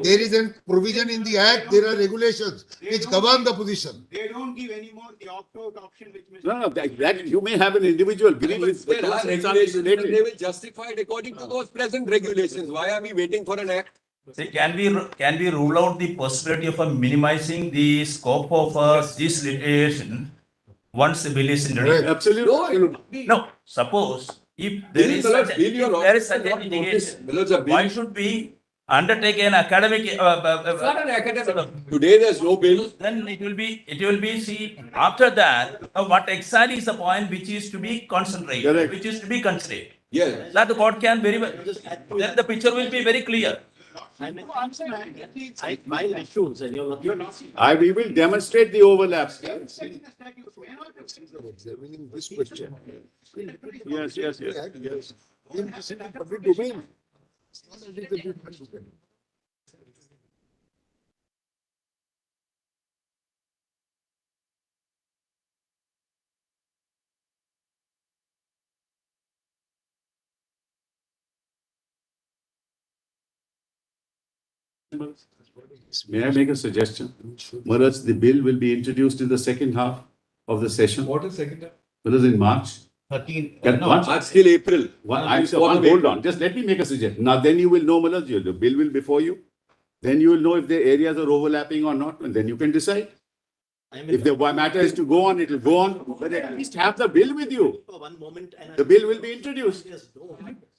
There is a provision in the Act. There are regulations which govern the position. They don't give any more the opt-out option which No, that you may have an individual grievance, but There are regulations, and they will justify it according to those present regulations. Why are we waiting for an act? See, can we rule out the possibility of minimizing the scope of this litigation once the bill is introduced? Absolutely. No, suppose if there is such a litigation, why should we undertake an academic? It's not an academic. Today there's no bill. Then it will be see after that what exactly is the point which is to be concentrated, Correct. which is to be considered. Yes. That the court can very well. Then the picture will be very clear. We will demonstrate the overlaps. Yes. Public domain. It's not as if the people May I make a suggestion? Whereas the bill will be introduced in the second half of the session. What is second half? Whereas in March. 13. March till April. Hold on. Just let me make a suggestion. Now then you will know, Malaj, the bill will be before you. Then you will know if the areas are overlapping or not, and then you can decide. If the matter is to go on, it will go on. But at least have the bill with you. For one moment, and The bill will be introduced. Yes, no.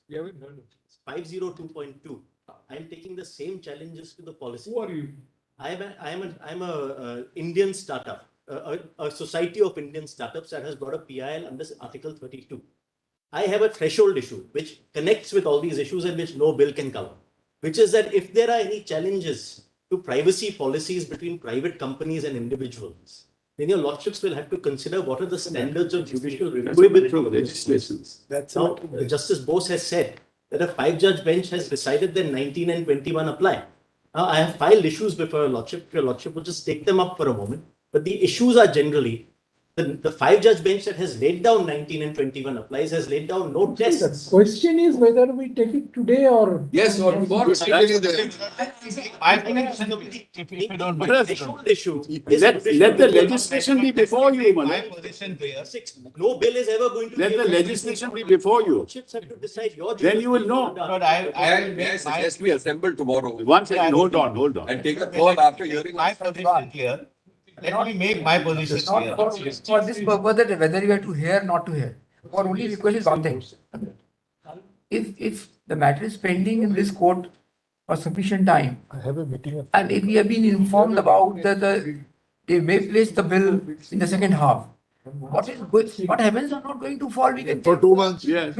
You haven't heard of it. 502.2. I am taking the same challenges to the policy. Who are you? I'm a Indian startup, a society of Indian startups that has got a PIL under Article 32. I have a threshold issue which connects with all these issues and which no bill can cover, which is that if there are any challenges to privacy policies between private companies and individuals, then your lordships will have to consider what are the standards of judicial review. Now, Justice Bose has said that a 5-judge bench has decided that 19 and 21 apply. Now, I have filed issues before your lordship will just take them up for a moment. But the issues are generally the 5-judge bench that has laid down 19 and 21 applies, has laid down no tests. The question is whether we take it today or. Yes, or tomorrow. If you don't mind. Let the legislation be before you, My Malaj. position clear. No bill is ever going to Let be the able to legislation be before you. Lordships have to decide your Then you will know. But I will May I make my, suggest we assemble tomorrow One second, hold on. and take a call after hearing? my position clear. Let me make my position clear. Not for this purpose that whether you have to hear, not to hear. Our only request is one thing. If the matter is pending in this court for sufficient time, I have a meeting. and if we have been informed about that they may place the bill in the second half, what happens are not going to fall. We can For 2 months. Yes.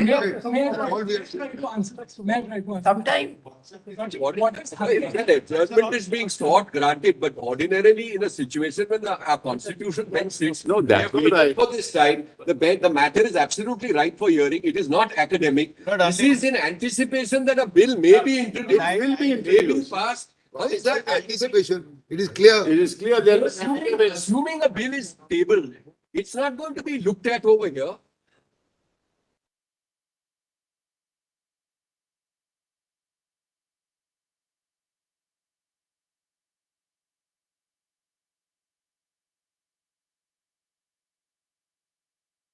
sometime. Adjustment is being sought, granted, but ordinarily in a situation when our constitution bench sits, No, that's we right. for this time, the matter is absolutely right for hearing. It is not academic. This is in anticipation that a bill may be introduced, will be may be passed. How is that anticipation? It is clear. It is clear that Assuming a bill is tabled, it's not going to be looked at over here.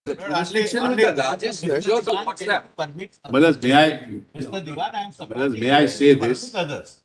The translation with the largest features of WhatsApp. Malaj, may I, Mr. Diwan, I am Malaj, may I say this? Others.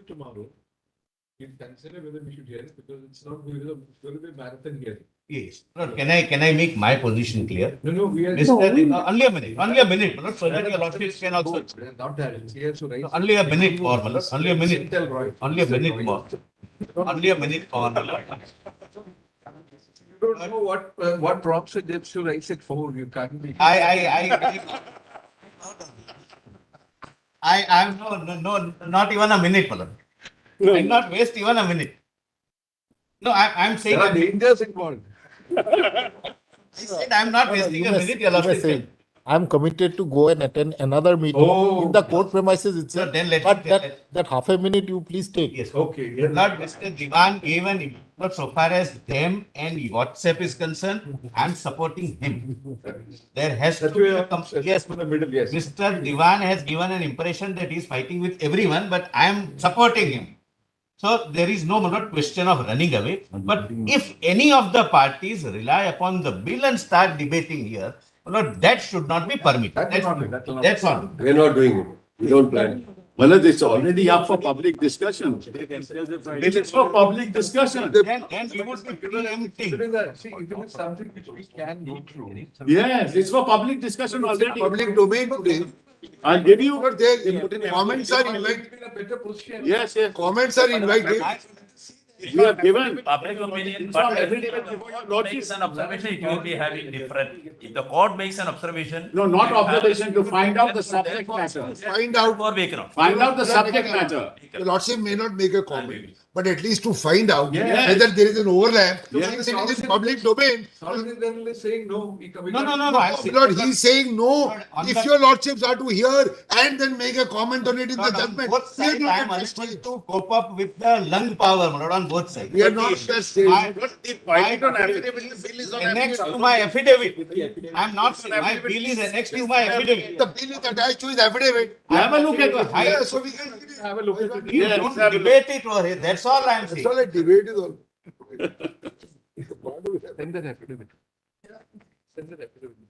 Tomorrow, you consider whether we should hear it because it's not going to be a marathon hearing. Yes. No, can I make my position clear? No, we are. Only a minute. Not so that your lordship can also. Not that. He has to raise. Only a minute more, Malaj. Only a minute. Tell Roy. Only a minute more. Only a minute more, Malaj. You don't know what prompts it gives to raise it for. You can't be. I'm no, not even a minute, Malaj. I'll not waste even a minute. No, I'm saying. There are dangers involved. I said I'm not wasting a minute, your lordship. I'm committed to go and attend another meeting in the court premises itself. So then let But me that half a minute you please take. Yes. Okay. Lord Mr. Diwan gave an input so far as them and WhatsApp is concerned. I'm supporting him. There has to be a yes. In the middle, yes. Mr. Diwan has given an impression that he's fighting with everyone, but I am supporting him. So there is no question of running away. But if any of the parties rely upon the bill and start debating here, that should not be permitted. That's all. We're not doing it. We don't plan. Malaj, it's already up for public discussion. It is for public discussion. Then we would be preempting. See, it is something which we can go through. Yes, it's for public discussion already. Public domain today. I'll give you. But there, comments are invited. In a better position. Yes. Comments are invited. You have given. Public opinion, It's but not if affidavit the before your court lordship. makes an observation, it will be having different. If the court makes an observation. No, not you have- observation, to find out the subject matter. Find out. For background. Find out the subject matter. The Lordship may not make a comment, but at least to find out Yes. whether there is an overlap, Yes. since it is in public domain. Solicitor General is saying no. No, Lord, he's saying no. If your lordships are to hear and then make a comment on it in the judgment, Both we are sides, not I am at that unable stage. to cope up with the lung power, my lord, on both sides. We are not at that stage. The filing on affidavit, the bill is on Annexed affidavit. to my affidavit. I am not, my bill is annexed to my affidavit. The bill is attached to his affidavit. Have a look at it. Yeah, so we can. Have a look at it. You Yes, don't have a look. debate it over here, that's all I am That's saying. all a debate is all. Send that affidavit. Send that affidavit.